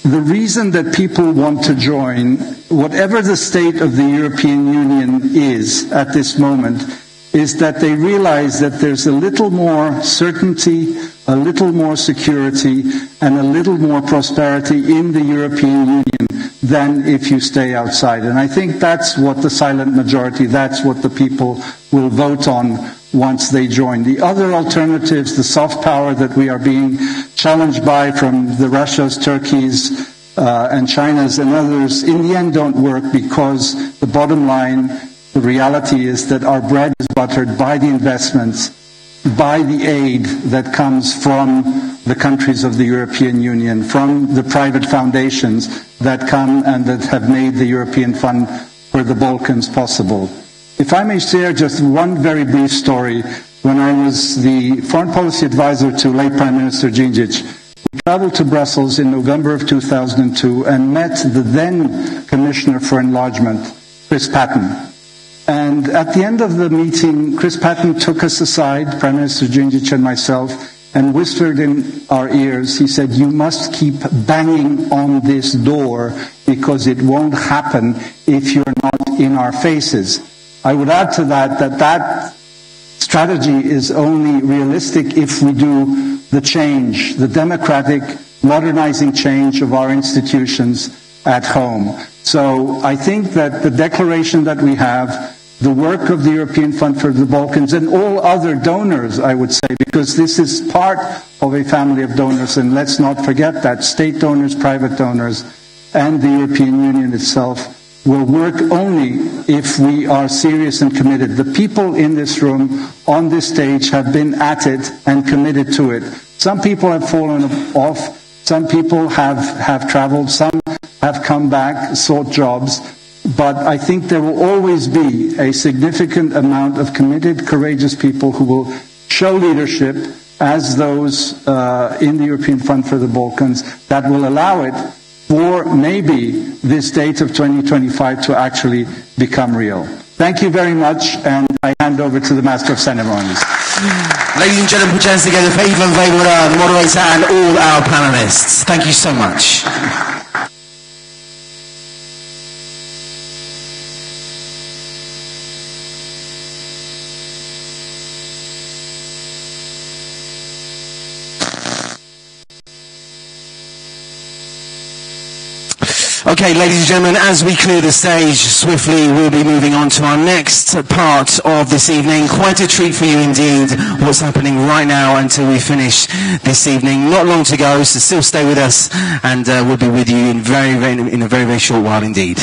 the reason that people want to join, whatever the state of the European Union is at this moment, is that they realize that there's a little more certainty, a little more security, and a little more prosperity in the European Union than if you stay outside. And I think that's what the silent majority, that's what the people will vote on once they join. The other alternatives, the soft power that we are being challenged by from the Russias, Turkeys, and Chinas and others, in the end don't work because the bottom line, the reality is that our bread is buttered by the investments, by the aid that comes from the countries of the European Union, from the private foundations that come and that have made the European Fund for the Balkans possible. If I may share just one very brief story, when I was the foreign policy advisor to late Prime Minister Đinđić, we traveled to Brussels in November of 2002 and met the then Commissioner for Enlargement, Chris Patten. And at the end of the meeting, Chris Patten took us aside, Prime Minister Đinđić and myself, and whispered in our ears, he said, "You must keep banging on this door because it won't happen if you're not in our faces." I would add to that that strategy is only realistic if we do the change, the democratic, modernizing change of our institutions at home. So I think that the declaration that we have, the work of the European Fund for the Balkans and all other donors, I would say, because this is part of a family of donors, and let's not forget that state donors, private donors, and the European Union itself will work only if we are serious and committed. The people in this room, on this stage, have been at it and committed to it. Some people have fallen off, some people have traveled, some have come back, sought jobs, but I think there will always be a significant amount of committed, courageous people who will show leadership as those in the European Fund for the Balkans that will allow it for maybe this date of 2025 to actually become real. Thank you very much, and I hand over to the Master of Ceremonies. Ladies and gentlemen, put your hands together for Ivan Vejvoda, the moderator, and all our panelists. Thank you so much. Okay, ladies and gentlemen, as we clear the stage swiftly, we'll be moving on to our next part of this evening. Quite a treat for you indeed, what's happening right now until we finish this evening. Not long to go, so still stay with us, and we'll be with you in a very, very short while indeed.